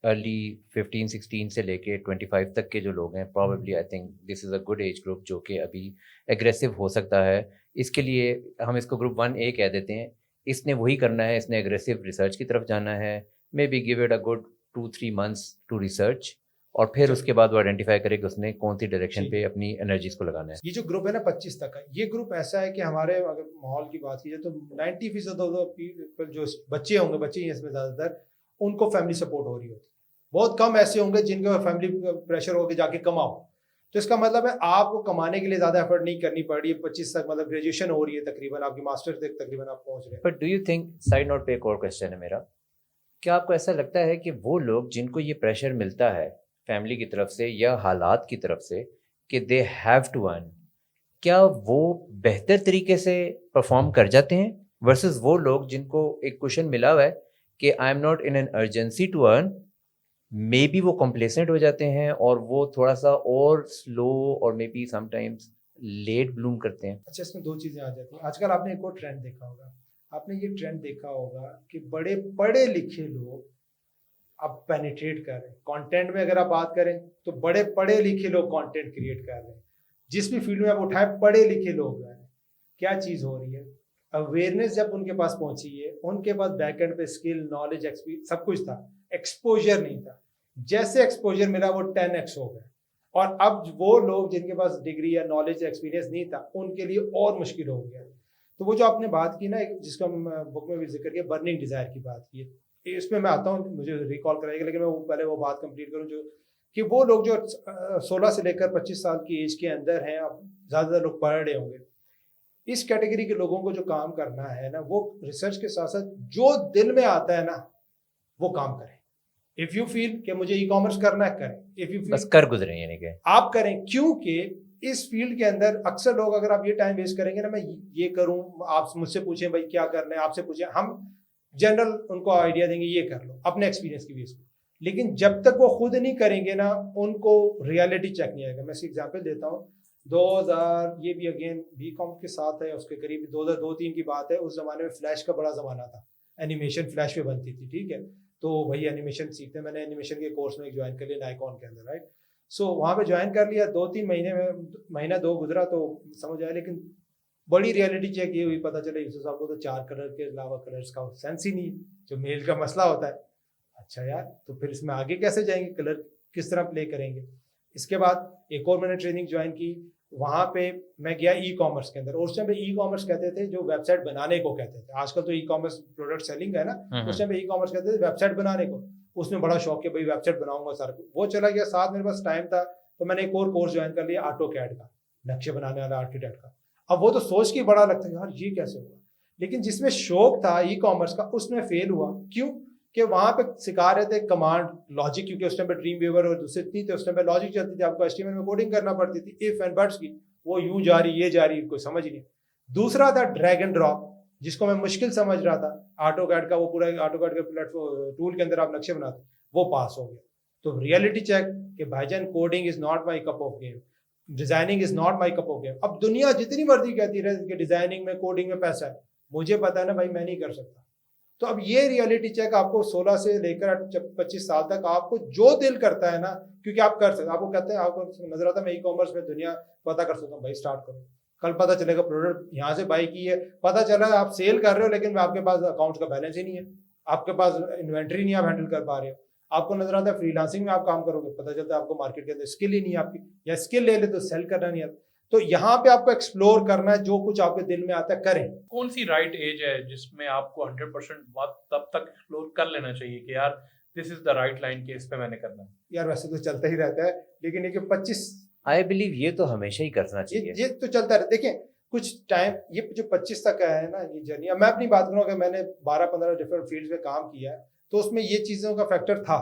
अर्ली 15-16 से लेके 25 तक के जो लोग हैं, probably I think this is a good age group जो कि अभी एग्रेसिव हो सकता है। इसके लिए हम इसको ग्रुप 1A कह देते हैं। इसने वही करना है, इसने एग्रेसिव रिसर्च की तरफ जाना है, maybe give it a good 2-3 months to research, और फिर उसके बाद वो आइडेंटिफाई करे कि उसने कौन सी डायरेक्शन जी। पे अपनी एनर्जीज को लगाना है। ये जो ग्रुप है ना 25 तक का, ये ग्रुप ऐसा है कि हमारे अगर माहौल की बात की जाए तो 90% पीपल जो बच्चे होंगे, बच्चे ही इसमें ज़्यादातर, उनको फैमिली सपोर्ट हो रही होती है। बहुत कम ऐसे होंगे जिनका फैमिली प्रेशर होकर जाके कमाओ। तो इसका मतलब है आपको कमाने के लिए ज़्यादा एफर्ट नहीं करनी पड़ रही है। 25 तक मतलब ग्रेजुएशन हो रही है, तकरीबन आपकी मास्टर तक तकरीबन आप पहुंच रहे हैं। But do you think, side note पे एक और क्वेश्चन है मेरा, क्या आपको ऐसा लगता है कि वो लोग जिनको ये प्रेशर मिलता है फैमिली की तरफ से या हालात की तरफ से कि दे हैव टू अर्न, क्या वो बेहतर तरीके से परफॉर्म कर जाते हैं वर्सेस वो लोग जिनको एक क्वेश्चन मिला हुआ है कि I am not in an urgency to earn, maybe वो कॉम्प्लेसेंट हो जाते हैं और वो थोड़ा सा और स्लो और maybe sometimes late bloom करते हैं? अच्छा, इसमें दो चीज़ें आ जाती हैं। आजकल आपने एक और ट्रेंड देखा होगा, आपने ये ट्रेंड देखा होगा कि बड़े पढ़े लिखे लोग अब पेनिट्रेट कर रहे हैं कंटेंट में। अगर आप बात करें तो बड़े पढ़े लिखे लोग कंटेंट क्रिएट कर रहे हैं। जिस भी फील्ड में आप उठाए पढ़े लिखे लोग हैं। क्या चीज़ हो रही है, अवेयरनेस जब उनके पास पहुंची है, उनके पास बैकएंड पे स्किल, नॉलेज, एक्सपीरियंस सब कुछ था, एक्सपोजर नहीं था। जैसे एक्सपोजर मिला वो 10x हो गया। और अब वो लोग जिनके पास डिग्री या नॉलेज एक्सपीरियंस नहीं था, उनके लिए और मुश्किल हो गया। तो वो जो आपने बात की ना, जिसको हम बुक में भी जिक्र किया, बर्निंग डिजायर की बात की, इसमें मैं आता हूँ, मुझे रिकॉल कराएगा, लेकिन मैं वो पहले वो बात कंप्लीट करूँ जो कि वो लोग जो 16 से लेकर 25 साल की एज के अंदर हैं, अब ज़्यादातर लोग पढ़ रहे होंगे। इस कैटेगरी के लोगों को जो काम करना है ना, वो रिसर्च के साथ साथ जो दिल में आता है ना, वो काम करें। इफ यू फील कि मुझे ई कॉमर्स करना है, करें। इफ यू बस फील कर गुजरे यानी कि आप करें, क्योंकि इस फील्ड के अंदर अक्सर लोग, अगर आप ये टाइम वेस्ट करेंगे ना, मैं ये करूं, आप मुझसे पूछें भाई क्या करना है, आपसे पूछें, हम जनरल उनको आइडिया देंगे ये कर लो अपने एक्सपीरियंस की बेस पे। लेकिन जब तक वो खुद नहीं करेंगे ना, उनको रियलिटी चेक नहीं आएगा। मैं इसकी एग्जांपल देता हूँ। 2000, ये भी अगेन बीकॉम के साथ है, उसके करीब 2002-3 की बात है। उस जमाने में फ्लैश का बड़ा जमाना था, एनिमेशन फ्लैश पे बनती थी, ठीक है। तो वही एनिमेशन सीखते, मैंने एनिमेशन के कोर्स में ज्वाइन कर लिया नाइकॉन के अंदर, राइट। सो वहाँ पे ज्वाइन कर लिया। 2-3 महीने में, महीना 2 गुजरा तो समझ आया, लेकिन बड़ी रियलिटी चेक ये हुई, पता चला यूसुफ साहब को तो 4 कलर के अलावा कलर्स का सेंस ही नहीं, जो मेल का मसला होता है। अच्छा यार, तो फिर इसमें आगे कैसे जाएंगे, कलर किस तरह प्ले करेंगे। इसके बाद एक और मैंने ट्रेनिंग ज्वाइन की, वहाँ पे मैं गया ई कॉमर्स के अंदर। उस टाइम पे ई कॉमर्स कहते थे जो वेबसाइट बनाने को कहते थे। आजकल तो ई कॉमर्स प्रोडक्ट सेलिंग है ना, उस टाइम पे ई कॉमर्स कहते थे वेबसाइट बनाने को। उसमें बड़ा शौक है भाई, वेबसाइट बनाऊंगा सारा कुछ। वो चला गया, साथ मेरे पास टाइम था तो मैंने एक और कोर्स ज्वाइन कर लिया, ऑटो कैड का, नक्शे बनाने वाला आर्किटेक्ट का। अब वो तो सोच के बड़ा लगता है यार ये कैसे हुआ, लेकिन जिसमें शौक था ई कॉमर्स का, उसमें फेल हुआ। क्यों कि वहां पे सिखा रहे थे कमांड लॉजिक, क्योंकि उस टाइम पे ड्रीम वीवर और दूसरे इतनी थे, उस टाइम पे लॉजिक चलती थी, आपको एचटीएमएल में कोडिंग करना पड़ती थी, इफ एंड बट्स की। वो यूं जा रही, ये जा रही, कोई समझ नहीं। दूसरा था ड्रैग एंड ड्रॉप, जिसको मैं मुश्किल समझ रहा था। ऑटो कैड का, वो पूरा ऑटो कैड के प्लेटफॉर्म टूल के अंदर आप नक्शे बनाते, वो पास हो गया। तो रियलिटी चेक कि भाईजान coding is not my cup of game, designing is not my cup of game. अब दुनिया जितनी मर्जी कहती रहे कि डिजाइनिंग में, कोडिंग में पैसा है, मुझे पता है ना भाई, मैं नहीं कर सकता। तो अब ये रियलिटी चेक आपको 16 से लेकर 25 साल तक, आपको जो दिल करता है ना, क्योंकि आप कर सकते, आपको कहते हैं, आपको नजर आता है मैं ई कॉमर्स में दुनिया पता कर सकता हूँ, भाई स्टार्ट करो। कल पता चलेगा प्रोडक्ट यहाँ से बाई की है, पता चला आप सेल कर रहे हो, लेकिन आपके पास अकाउंट का बैलेंस ही नहीं है, आपके पास इन्वेंट्री नहीं आप हैंडल कर पा रहे हो। आपको नजर आता है फ्रीलांसिंग में आप काम करोगे, पता चलता है आपको मार्केट के अंदर स्किल ही नहीं है आपकी, या स्किल ले ले तो सेल करना नहीं आता। तो यहाँ पे आपको एक्सप्लोर करना है, जो कुछ आपके दिल में आता है करें। कौन सी राइट एज है जिसमें आपको 100% बात तब तक एक्सप्लोर कर लेना चाहिए कि यार this is the right line के, इस पे मैंने करना है? यार वैसे तो चलता ही रहता है, लेकिन ये कि 25, आई बिलीव ये तो हमेशा ही करना चाहिए। ये तो चलता रहता है। देखिए कुछ टाइम, ये जो 25 तक का है ना ये जर्नी, मैं अपनी बात करूँ, अगर मैंने 12-15 डिफरेंट फील्ड्स में काम किया है, तो उसमें ये चीज़ों का फैक्टर था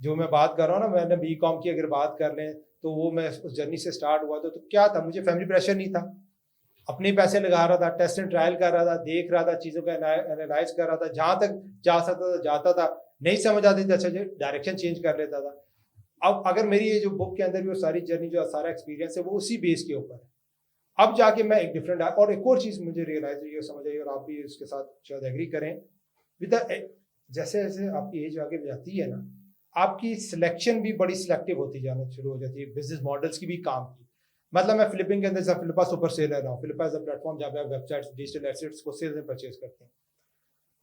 जो मैं बात कर रहा हूँ ना। मैंने बीकॉम की अगर बात कर लें, तो वो मैं उस जर्नी से स्टार्ट हुआ तो क्या था, मुझे फैमिली प्रेशर नहीं था, अपने पैसे लगा रहा था, टेस्ट एंड ट्रायल कर रहा था, देख रहा था, चीज़ों का एनालाइज कर रहा था, जहाँ तक जा सकता था जाता था, नहीं समझ आती थी अच्छा डायरेक्शन चेंज कर लेता था। अब अगर मेरी ये जो बुक के अंदर भी वो सारी जर्नी, जो सारा एक्सपीरियंस है, वो उसी बेस के ऊपर है। अब जाके मैं एक डिफरेंट, और एक और चीज़ मुझे रियलाइज हुई और समझ आई, और आप भी इसके साथ शायद एग्री करें, विद जैसे जैसे आपकी एज आगे जाती है ना, आपकी सिलेक्शन भी बड़ी सिलेक्टिव होती जाना शुरू हो जाती है, बिजनेस मॉडल्स की भी, काम की। मतलब मैं फ्लिपिंग के अंदर फिलिपा सुपर सेलर रहा हूँ, फिलिपा एज अ प्लेटफॉर्म जहाँ पे आप वेबसाइट्स, डिजिटल एसेट्स को सेल में परचेज करते हैं।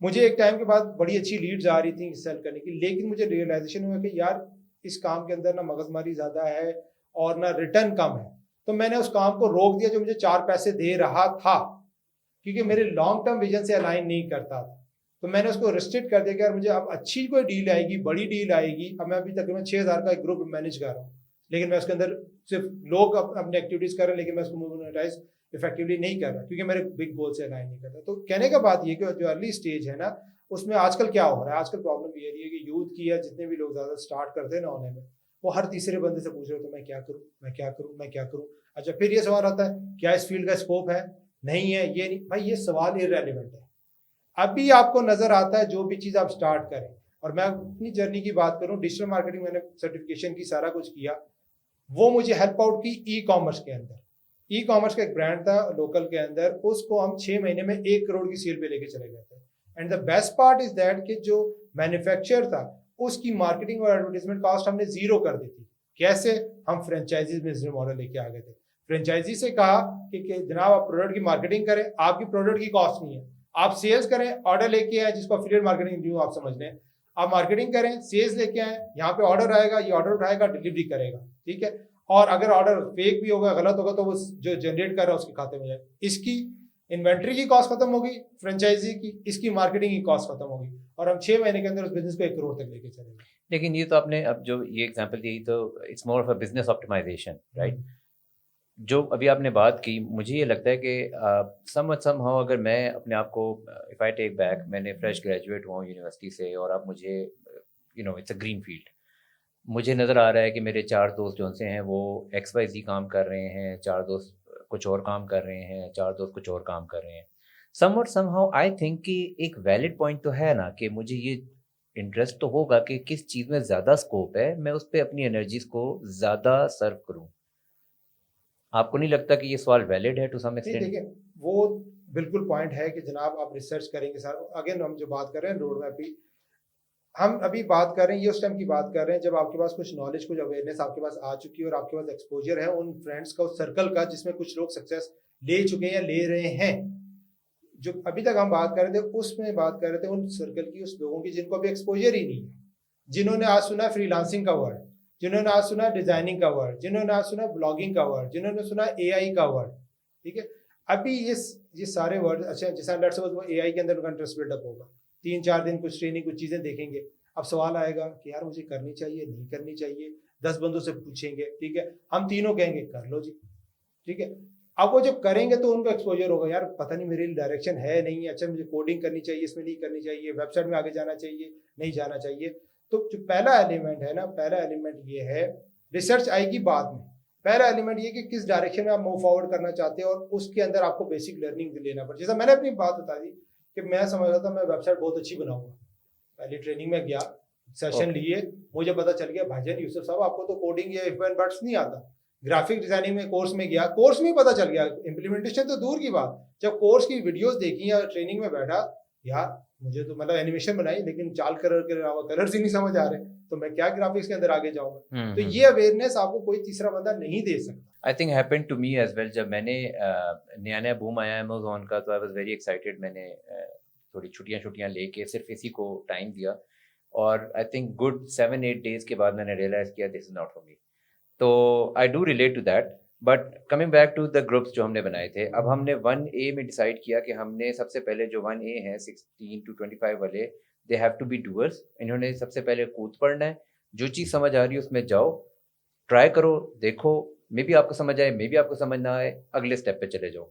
मुझे एक टाइम के बाद बड़ी अच्छी लीड्स आ रही थी सेल करने की, लेकिन मुझे रियलाइजेशन हुआ कि यार इस काम के अंदर ना मगजमारी ज़्यादा है और ना रिटर्न कम है। तो मैंने उस काम को रोक दिया जो मुझे 4 पैसे दे रहा था, क्योंकि मेरे लॉन्ग टर्म विजन से अलाइन नहीं करता था। तो मैंने उसको रिस्ट्रिक्ट कर दिया कि यार मुझे अब अच्छी कोई डील आएगी, बड़ी डील आएगी। अब मैं अभी तकरीबन 6000 का एक ग्रुप मैनेज कर रहा हूँ, लेकिन मैं उसके अंदर सिर्फ लोग अपनी एक्टिविटीज कर रहे हैं, लेकिन मैं उसको मोनेटाइज इफेक्टिवली नहीं कर रहा, क्योंकि मेरे बिग गोल से अलाइन नहीं करता। तो कहने का बात ये कि जो अर्ली स्टेज है ना, उसमें आजकल क्या हो रहा है, आजकल प्रॉब्लम ये है कि यूथ की या जितने भी लोग ज़्यादा स्टार्ट करते हैं ना ऑनलाइन में, वो हर तीसरे बंदे से पूछ रहे हो तो मैं क्या करूँ, मैं क्या करूँ, मैं क्या करूँ। अच्छा, फिर ये सवाल आता है क्या इस फील्ड का स्कोप है, नहीं है, ये नहीं। भाई ये सवाल इररेलेवेंट है। अभी आपको नजर आता है जो भी चीज़ आप स्टार्ट करें, और मैं अपनी जर्नी की बात करूं, डिजिटल मार्केटिंग मैंने सर्टिफिकेशन की सारा कुछ किया, वो मुझे हेल्प आउट की ई कॉमर्स के अंदर। ई कॉमर्स का एक ब्रांड था लोकल के अंदर, उसको हम 6 महीने में 1 करोड़ की सेल पे लेके चले गए थे। And the best part is that कि जो मैन्युफैक्चर था उसकी मार्केटिंग और एडवर्टाइजमेंट कॉस्ट हमने जीरो कर दी थी। कैसे? हम फ्रेंचाइजीज बिजनेस मॉडल लेके आ गए थे। फ्रेंचाइजी से कहा कि जनाब आप प्रोडक्ट की मार्केटिंग करें, आपकी प्रोडक्ट की कॉस्ट नहीं है, आप सेल्स करें, ऑर्डर लेके आए, जिसको एफिलिएट मार्केटिंग आप समझ लें, आप मार्केटिंग करें, सेल्स लेके आए, यहाँ पे ऑर्डर आएगा, ये ऑर्डर उठाएगा, डिलीवरी करेगा, ठीक है। और अगर ऑर्डर फेक भी होगा, गलत होगा, तो वो जो जनरेट कर रहा है उसके खाते में जाए। इसकी इन्वेंट्री की कॉस्ट खत्म होगी फ्रेंचाइजी की, इसकी मार्केटिंग की कॉस्ट खत्म होगी, और हम 6 महीने के अंदर उस बिजनेस को 1 करोड़ तक लेके चलेंगे। लेकिन ये तो आपने अब जो ये एग्जांपल दी, तो it's more of a business optimization, right? जो अभी आपने बात की, मुझे ये लगता है कि सम हाउ अगर मैं अपने आप को, इफ़ आई टेक बैक, मैंने फ्रेश ग्रेजुएट हुआ यूनिवर्सिटी से, और अब मुझे इट्स अ ग्रीन फील्ड। मुझे नज़र आ रहा है कि मेरे 4 दोस्त जो से हैं वो XYZ काम कर रहे हैं, 4 दोस्त कुछ और काम कर रहे हैं, 4 दोस्त कुछ और काम कर रहे हैं। समहाउ आई थिंक कि एक वैलिड पॉइंट तो है ना, कि मुझे ये इंटरेस्ट तो होगा कि किस चीज़ में ज़्यादा स्कोप है, मैं उस पर अपनी एनर्जीज को ज़्यादा सर्व करूँ। आपको नहीं लगता कि ये सवाल वैलिड है टू सम एक्सटेंट? देखिए, वो बिल्कुल पॉइंट है कि जनाब आप रिसर्च करेंगे सर। अगेन हम जो बात कर रहे हैं रोड मैप की, हम अभी बात कर रहे हैं, ये उस टाइम की बात कर रहे हैं जब आपके पास कुछ नॉलेज, कुछ अवेयरनेस आपके पास आ चुकी है, और आपके पास एक्सपोजर है उन फ्रेंड्स का, उस सर्कल का, जिसमें कुछ लोग सक्सेस ले चुके हैं या ले रहे हैं। जो अभी तक हम बात कर रहे थे, उसमें बात कर रहे थे उन सर्कल की, उस लोगों की जिनको अभी एक्सपोजर ही नहीं है, जिन्होंने आज सुना फ्रीलांसिंग का वर्ड, जिन्होंने आज सुना डिजाइनिंग का वर्ड, जिन्होंने आज सुना ब्लॉगिंग का वर्ड, जिन्होंने सुना AI का वर्ड, ठीक है। अभी ये सारे वर्ड, अच्छा जैसा लेट्स सपोज वो AI के अंदर उनका इंटरेस्ट बिल्डअप होगा, 3-4 दिन कुछ ट्रेनिंग, कुछ चीजें देखेंगे। अब सवाल आएगा कि यार मुझे करनी चाहिए, नहीं करनी चाहिए, 10 बंदों से पूछेंगे, ठीक है, हम तीनों कहेंगे कर लो जी, ठीक है। अब वो जब करेंगे तो उनको एक्सपोजर होगा, यार पता नहीं मेरी डायरेक्शन है नहीं, अच्छा मुझे कोडिंग करनी चाहिए, इसमें नहीं करनी चाहिए, वेबसाइट में आगे जाना चाहिए, नहीं जाना चाहिए। तो जो पहला एलिमेंट है ना, पहला एलिमेंट ये है, रिसर्च आएगी बाद में। पहला एलिमेंट ये कि किस डायरेक्शन में आप मूव फॉरवर्ड करना चाहते हैं, और उसके अंदर आपको बेसिक लर्निंग लेना पड़े। जैसा मैंने अपनी बात बता दी कि मैं समझ रहा था मैं वेबसाइट बहुत अच्छी बनाऊंगा, पहली ट्रेनिंग में गया, सेशन लिए, मुझे पता चल गया भाईजान यूसुफ साहब आपको तो कोडिंग या इफ एंड बट्स नहीं आता। ग्राफिक डिजाइनिंग में कोर्स में गया, कोर्स में ही पता चल गया, इम्प्लीमेंटेशन तो दूर की बात। जब कोर्स की वीडियोस देखी या ट्रेनिंग में बैठा, यार मुझे तो मतलब एनिमेशन बनाई, लेकिन चाल कलर के अलावा कलर्स ही नहीं समझ आ रहे, तो मैं क्या ग्राफिक्स के अंदर आगे जाऊंगा। तो ये अवेयरनेस आपको कोई तीसरा बंदा नहीं दे सकता। I think happened to me as well. जब मैंने नया नया बूम आया अमेजोन का, तो आई वाज वेरी एक्साइटेड। मैंने थोड़ी छुट्टियां लेके सिर्फ इसी को टाइम दिया, और आई थिंक गुड 7-8 डेज के बाद मैंने रियलाइज किया this is not for me. तो I do relate to that. But coming back to the groups जो हमने बनाए थे, अब हमने 1A में डिसाइड किया कि हमने सबसे पहले जो 1A है 16 to 25 वाले, they have to be doers. इन्होंने सबसे पहले कूद पड़ना है, जो चीज़ समझ आ रही है उसमें जाओ, ट्राई करो, देखो, मे बी आपको समझ आए, मे बी आपको समझ ना आए, अगले स्टेप पे चले जाओ।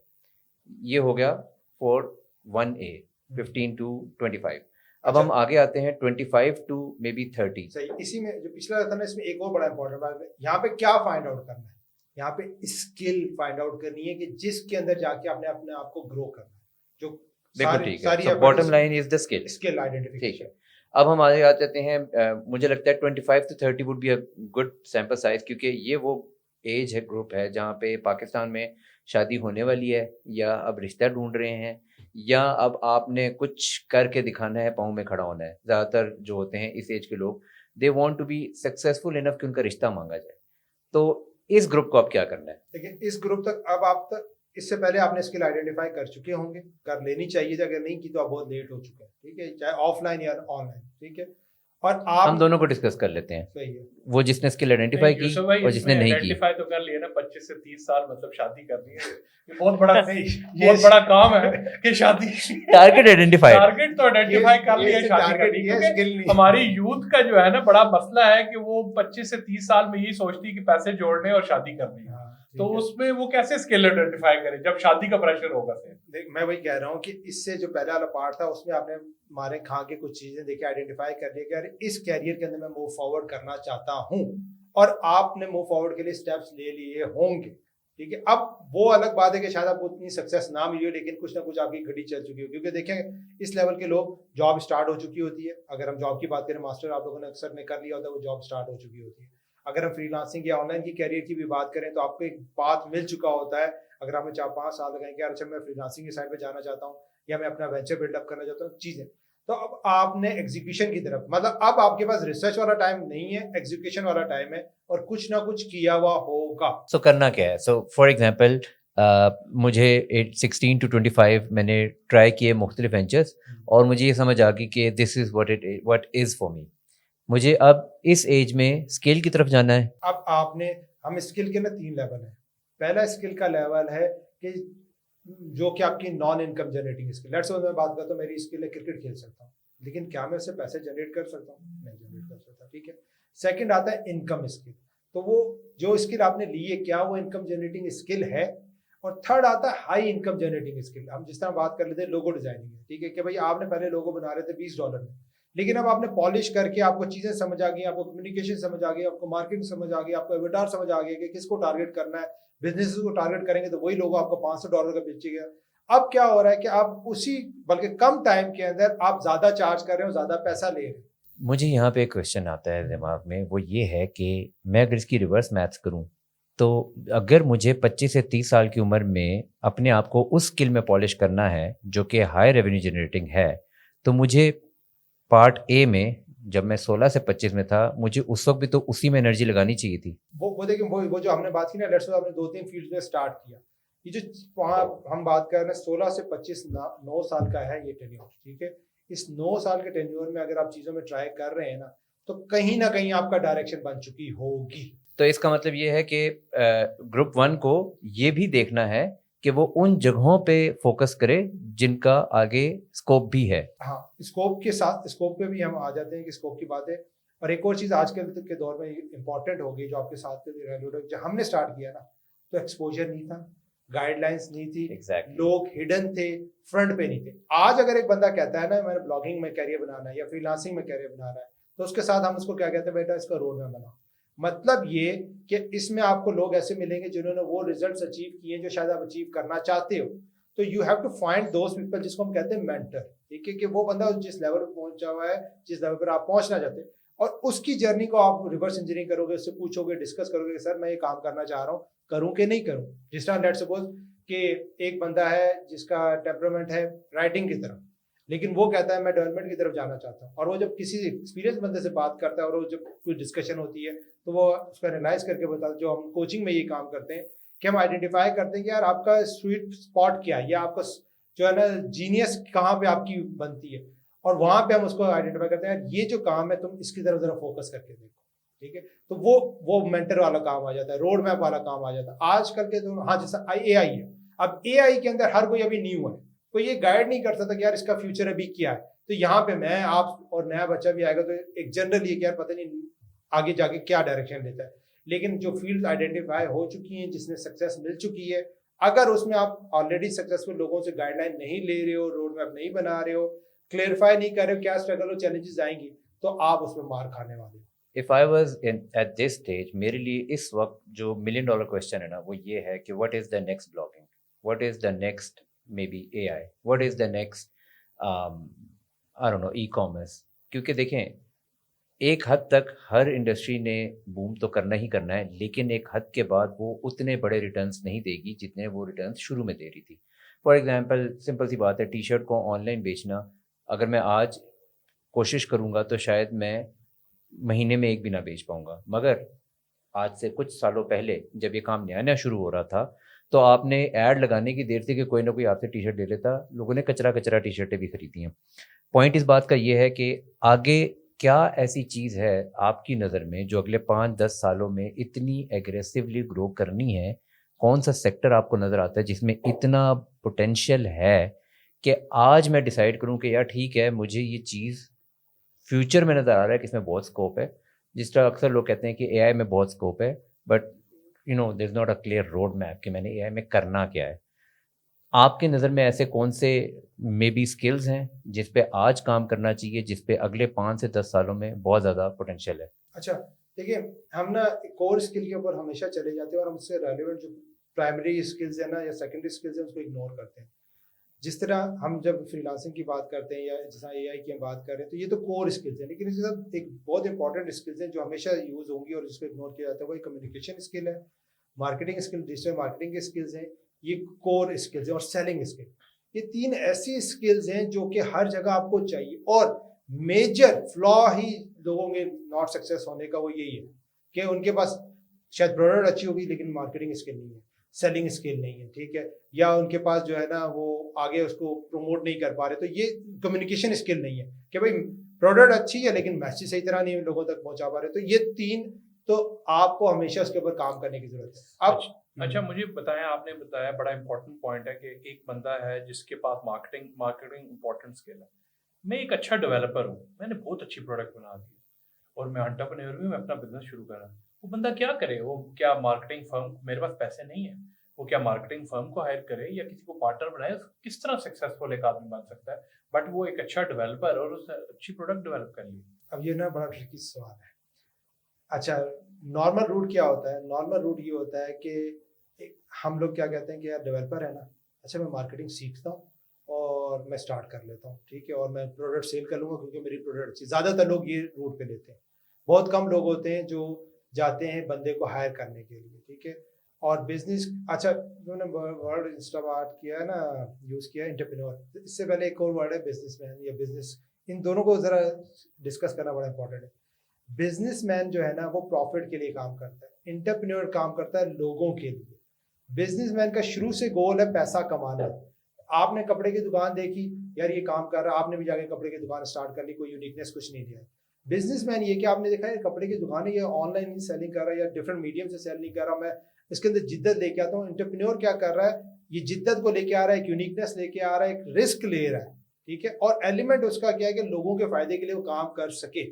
ये हो गया फॉर 1A 15 to 25। अब हम आगे आते हैं 25 to maybe 30। सही, इसी में जो पिछला था ना, इसमें एक और बड़ा इंपॉर्टेंट बात है, यहाँ पे क्या फाइंड आउट करना है, यहाँ पे स्किल फाइंड आउट करनी है कि जिसके अंदर जाके आपने अपने आप को ग्रो करना है। जो बिल्कुल ठीक है, so bottom line is the skill। Skill identification. ठीक है, अब हम आगे आ जाते हैं, मुझे लगता है 25 to 30 would be a good sample size, क्योंकि ये वो एज है, ग्रुप है जहाँ पे पाकिस्तान में शादी होने वाली है, या अब रिश्ता ढूंढ रहे हैं, या अब आपने कुछ करके दिखाना है, पाँव में खड़ा होना है? ज़्यादातर जो होते हैं इस एज के लोग, they want to be successful enough कि उनका रिश्ता मांगा जाए। तो इस ग्रुप को अब क्या करना है? देखिए, इस ग्रुप तक अब आप तक इससे पहले आपने स्किल आइडेंटिफाई कर चुके होंगे, कर लेनी चाहिए, अगर नहीं की तो आप बहुत लेट हो चुके हैं, ठीक है, चाहे ऑफलाइन या ऑनलाइन, ठीक है। और हम आप दोनों को डिस्कस कर लेते हैं, सही है, वो जिसने स्किल आइडेंटिफाई की यूसुफ भाई और जिसने इसमें नहीं की। आइडेंटिफाई तो कर लिया ना, 25 से 30 साल मतलब शादी करनी है, ये बहुत बड़ा नहीं, बहुत बड़ा काम है कि शादी टारगेट आइडेंटिफाई, टारगेट तो आइडेंटिफाई कर लिया ये शादी टारगेट करनी, ये स्किल क्योंकि नहीं। हमारी यूथ का जो है ना बड़ा मसला है कि वो 25 से 30 साल में यही सोचती है कि पैसे जोड़ने और शादी करनी है, हाँ, तो ठीक है। उसमें वो कैसे स्किल आइडेंटिफाई करे जब शादी का प्रेशर होगा फिर? देख, मैं वही कह रहा हूँ कि इससे जो पहले वाला पार्ट था उसमें आपने मारे खा के कुछ चीजें देखी, आइडेंटिफाई कर लिया कि यार इस कैरियर के अंदर मैं मूव फॉरवर्ड करना चाहता हूँ, और आपने मूव फॉरवर्ड के लिए स्टेप्स ले लिए होंगे, ठीक है। अब वो अलग बात है कि शायद आपको उतनी सक्सेस ना मिली हो, लेकिन कुछ ना कुछ आपकी घड़ी चल चुकी हो, क्योंकि देखें इस लेवल के लोग जॉब स्टार्ट हो चुकी होती है। अगर हम जॉब की बात करें, मास्टर आप लोगों ने अक्सर ने कर लिया होता है, वो जॉब स्टार्ट हो चुकी होती है। अगर हम फ्रीलांसिंग या ऑनलाइन की कैरियर की भी बात करें तो आपको एक पाथ मिल चुका होता है। अगर आपने 4-5 साल लगाएंगे, यार अच्छा मैं फ्रीलांसिंग की साइड पे जाना चाहता हूँ, या मैं अपना वेंचर बिल्डअप करना चाहता हूँ, चीजें, तो अब आपने एग्जीक्यूशन की तरफ, मतलब अब आपके पास रिसर्च वाला टाइम नहीं है, एग्जीक्यूशन वाला टाइम है, और कुछ ना कुछ किया हुआ होगा। सो करना क्या है? सो फॉर एग्जाम्पल मुझे 16 to 25 मैंने ट्राई किए मुख्तलिफ वेंचर्स, और मुझे ये समझ आ गई कि this is what is for me. मुझे अब इस एज में स्केल की तरफ जाना है। अब आपने, हम स्किल के ना 3 लेवल है। पहला स्किल का लेवल है कि जो कि आपकी non income generating skill. Let's suppose मैं बात करता हूँ, मेरी स्किल है क्रिकेट खेल सकता हूँ, लेकिन क्या मैं उससे पैसे जनरेट कर सकता हूँ? नहीं जनरेट कर सकता, ठीक है। सेकंड आता है इनकम स्किल, तो वो जो स्किल आपने ली है क्या वो इनकम जनरेटिंग स्किल है? और थर्ड आता है हाई इनकम जनरेटिंग स्किल। हम जिस तरह बात कर लेते हैं लोगो डिजाइनिंग है, ठीक है, कि भाई आपने पहले लोगो बना रहे थे $20 में, लेकिन अब आपने पॉलिश करके आपको चीजें समझ आ गई, आपको कम्युनिकेशन समझ आ गई, आपको मार्केटिंग समझ आ गई, आपको एविटार समझ आ गया कि किसको टारगेट करना है, बिजनेस को टारगेट करेंगे तो वही लोगो आपको $500 का बेचेगा। अब क्या हो रहा है कि आप उसी बल्कि कम टाइम के अंदर आप ज्यादा चार्ज कर रहे हो, ज्यादा पैसा ले रहे हैं। मुझे यहाँ पे एक क्वेश्चन आता है दिमाग में, वो ये है कि मैं अगर इसकी रिवर्स मैथ्स करूँ, तो अगर मुझे 25 से 30 साल की उम्र में अपने आप को उस स्किल में पॉलिश करना है जो कि हाई रेवेन्यू जनरेटिंग है, तो मुझे पार्ट ए में जब मैं 16 से 25 में था, मुझे उस वक्त भी तो उसी में एनर्जी लगानी चाहिए थी। वो देखिए, वो जो हमने बात की ना, लेट्स से आपने 2-3 फील्ड में स्टार्ट किया, ये जो वहाँ हम बात कर रहे हैं 16 से 25 9 साल का है ये टेन्योर, ठीक है। इस 9 साल के टेन्योर में अगर आप चीजों में ट्राई कर रहे हैं तो कहीं ना कहीं आपका डायरेक्शन बन चुकी होगी। तो इसका मतलब ये है कि ग्रुप 1 को ये भी देखना है कि वो उन जगहों पे फोकस करे जिनका आगे स्कोप भी है। हाँ, स्कोप के साथ, स्कोप पे भी हम आ जाते हैं कि स्कोप की बात है। और एक और चीज आजकल के दौर में इंपॉर्टेंट होगी जो आपके साथ जब हमने स्टार्ट किया ना, तो एक्सपोजर नहीं था, गाइडलाइंस नहीं थी, Exactly. लोग हिडन थे, फ्रंट पे नहीं थे। आज अगर एक बंदा कहता है ना मैंने ब्लॉगिंग में कैरियर बनाना है या फ्रीलांसिंग में कैरियर बनाना है, तो उसके साथ हम उसको क्या कहते हैं, बेटा इसका रोड मैप बनाओ। मतलब ये कि इसमें आपको लोग ऐसे मिलेंगे जिन्होंने वो रिजल्ट्स अचीव किए जो शायद आप अचीव करना चाहते हो। तो you have to find those people जिसको हम कहते हैं मेंटर, ठीक है, कि वो बंदा जिस लेवल पर पहुंचा हुआ है, जिस लेवल पर आप पहुंचना चाहते हैं, और उसकी जर्नी को आप रिवर्स इंजीनियरिंग करोगे, उससे पूछोगे, डिस्कस करोगे कि सर मैं ये काम करना चाह रहा हूँ, करूँ कि नहीं करूँ। जिस तरह लेट्स सपोज कि एक बंदा है जिसका टेम्परामेंट है राइटिंग की तरफ, लेकिन वो कहता है मैं डेवलपमेंट की तरफ जाना चाहता हूँ, और वो जब किसी एक्सपीरियंस बंदे से बात करता है और वो जब कुछ डिस्कशन होती है तो वो उसका एनालाइज करके बताता है। जो हम कोचिंग में ये काम करते हैं कि हम आइडेंटिफाई करते हैं कि यार आपका स्वीट स्पॉट क्या है, या आपका जो है ना जीनियस कहाँ पे आपकी बनती है, और वहां पे हम उसको आइडेंटिफाई करते हैं, यार ये जो काम है तुम इसकी तरफ जरा फोकस करके देखो, ठीक है। तो वो मेंटर वाला काम आ जाता है, रोड मैप वाला काम आ जाता है आजकल के। तो हाँ, जैसा AI है, अब AI के अंदर हर कोई अभी न्यू है, कोई ये गाइड नहीं कर सकता कि यार इसका फ्यूचर अभी क्या है। तो यहाँ पे मैं, आप और नया बच्चा भी आएगा तो एक जनरल ये कि यार पता नहीं आगे जाके क्या डायरेक्शन लेता है। लेकिन जो फील्ड आइडेंटिफाई हो चुकी हैं, जिसमें सक्सेस मिल चुकी है, अगर उसमें आप ऑलरेडी सक्सेसफुल लोगों से गाइडलाइन नहीं ले रहे हो, रोड मैप नहीं बना रहे हो, क्लेरिफाई नहीं कर रहे हो क्या स्ट्रगल और चैलेंजेस आएंगी, तो आप उसमें मार खाने वाले हो। If I was in at this stage, मेरे लिए इस वक्त जो मिलियन डॉलर क्वेश्चन है ना, वो ये है कि what is the next blogging, what is the next may be AI, what is the next I don't know e commerce. क्योंकि देखें, एक हद तक हर इंडस्ट्री ने बूम तो करना ही करना है, लेकिन एक हद के बाद वो उतने बड़े रिटर्न्स नहीं देगी जितने वो रिटर्न्स शुरू में दे रही थी। फॉर एग्जांपल सिंपल सी बात है, टी शर्ट को ऑनलाइन बेचना, अगर मैं आज कोशिश करूँगा तो शायद मैं महीने में एक भी ना बेच पाऊँगा। मगर आज से कुछ सालों पहले जब ये काम नया-नया शुरू हो रहा था, तो आपने ऐड लगाने की देर थी कि कोई ना कोई आपसे टी शर्ट ले लेता। लोगों ने कचरा-कचरा टी शर्टें भी खरीदी हैं। पॉइंट इस बात का ये है कि आगे क्या ऐसी चीज़ है आपकी नज़र में जो अगले 5-10 सालों में इतनी एग्रेसिवली ग्रो करनी है? कौन-सा सेक्टर आपको नज़र आता है जिसमें इतना पोटेंशियल है कि आज मैं डिसाइड करूँ कि यार ठीक है, मुझे ये चीज़ फ्यूचर में नज़र आ रहा है कि इसमें बहुत स्कोप है। जिस तरह अक्सर लोग कहते हैं कि एआई में बहुत स्कोप है, but there is not a clear road map कि मैंने एआई में करना क्या है। आपकी नज़र में ऐसे कौन से मे बी स्किल्स हैं जिस पे आज काम करना चाहिए, जिस पे अगले 5 से 10 सालों में बहुत ज़्यादा पोटेंशियल है? अच्छा, देखिए, हम ना कोर स्किल के ऊपर हमेशा चले जाते हैं और हम उससे रेलेवेंट जो प्राइमरी स्किल्स है ना या सेकेंडरी स्किल्स है उसको इग्नोर करते हैं। जिस तरह हम जब फ्रीलांसिंग की बात करते हैं या जैसा एआई की हम बात कर रहे हैं, तो ये तो कोर स्किल्स हैं, लेकिन इसके साथ एक बहुत इंपॉर्टेंट स्किल्स हैं जो हमेशा यूज होंगी और जिसको इग्नोर किया जाता है, वही कम्युनिकेशन स्किल है, मार्केटिंग स्किल, डिजिटल मार्केटिंग के स्किल्स हैं, ये कोर स्किल्स हैं, और सेलिंग स्किल। ये 3 ऐसी स्किल्स हैं जो कि हर जगह आपको चाहिए, और मेजर फ्लॉ ही लोगों के नॉट सक्सेस होने का वो यही है कि उनके पास शायद प्रोडक्ट अच्छी होगी लेकिन मार्केटिंग स्किल नहीं है, सेलिंग स्किल नहीं है, ठीक है, या उनके पास जो है ना वो आगे उसको प्रमोट नहीं कर पा रहे, तो ये कम्युनिकेशन स्किल नहीं है कि भाई प्रोडक्ट अच्छी है लेकिन मैसेज सही तरह नहीं लोगों तक पहुंचा पा रहे, तो ये 3 तो आपको हमेशा उसके ऊपर काम करने की जरूरत है। अब अच्छा, मुझे बताया, आपने बताया बड़ा इंपॉर्टेंट पॉइंट है कि एक बंदा है जिसके पास मार्केटिंग मार्केटिंग इंपॉर्टेंट स्किल है। मैं एक अच्छा डेवलपर हूँ, मैंने बहुत अच्छी प्रोडक्ट बना दी और मैं एंटरप्रेन्योर भी, मैं अपना बिजनेस शुरू कर रहा हूँ। वो बंदा क्या करे? वो क्या मार्केटिंग फर्म, मेरे पास पैसे नहीं है, वो क्या मार्केटिंग फर्म को हायर करे या किसी को पार्टनर बनाए? किस तरह सक्सेसफुल एक आदमी बन सकता है? बट वो एक अच्छा डेवलपर और उसने अच्छी प्रोडक्ट डेवलप कर ली। अब ये ना बड़ा ट्रिकी सवाल है। अच्छा, नॉर्मल रूट क्या होता है? नॉर्मल रूट ये होता है कि हम लोग क्या कहते हैं कि यार डेवलपर है ना, अच्छा मैं मार्केटिंग सीखता हूँ और मैं स्टार्ट कर लेता हूँ, ठीक है, और मैं प्रोडक्ट सेल कर लूँगा क्योंकि मेरी प्रोडक्ट अच्छी। ज़्यादातर लोग ये रूट पे लेते हैं, बहुत कम लोग होते हैं जो जाते हैं बंदे को हायर करने के लिए, ठीक है। और बिजनेस, अच्छा उन्होंने वर्ड इंस्टामार्ट किया है ना, यूज़ किया एंटरप्रेन्योर, इससे पहले एक और वर्ड है बिजनेसमैन या बिजनेस, इन दोनों को ज़रा डिस्कस करना बड़ा इंपॉर्टेंट है। बिजनेसमैन जो है ना वो प्रॉफिट के लिए काम करता है, एंटरप्रेन्योर काम करता है लोगों के लिए। बिजनेसमैन का शुरू से गोल है पैसा कमाना। आपने कपड़े की दुकान देखी, यार ये काम कर रहा है, आपने भी जाके कपड़े की दुकान स्टार्ट कर ली, कोई यूनिकनेस कुछ नहीं दिया। बिजनेसमैन ये कि आपने देखा है कपड़े की दुकान है, ये ऑनलाइन नहीं सेलिंग कर रहा है या डिफरेंट मीडियम से सेल नहीं कर रहा, मैं इसके अंदर जिद्दत लेके आता हूँ। एंटरप्रेन्योर क्या कर रहा है, ये जिद्दत को लेके आ रहा है, एक यूनिकनेस लेके आ रहा है, एक रिस्क ले रहा है, ठीक है, और एलिमेंट उसका क्या है कि लोगों के फायदे के लिए वो काम कर सके।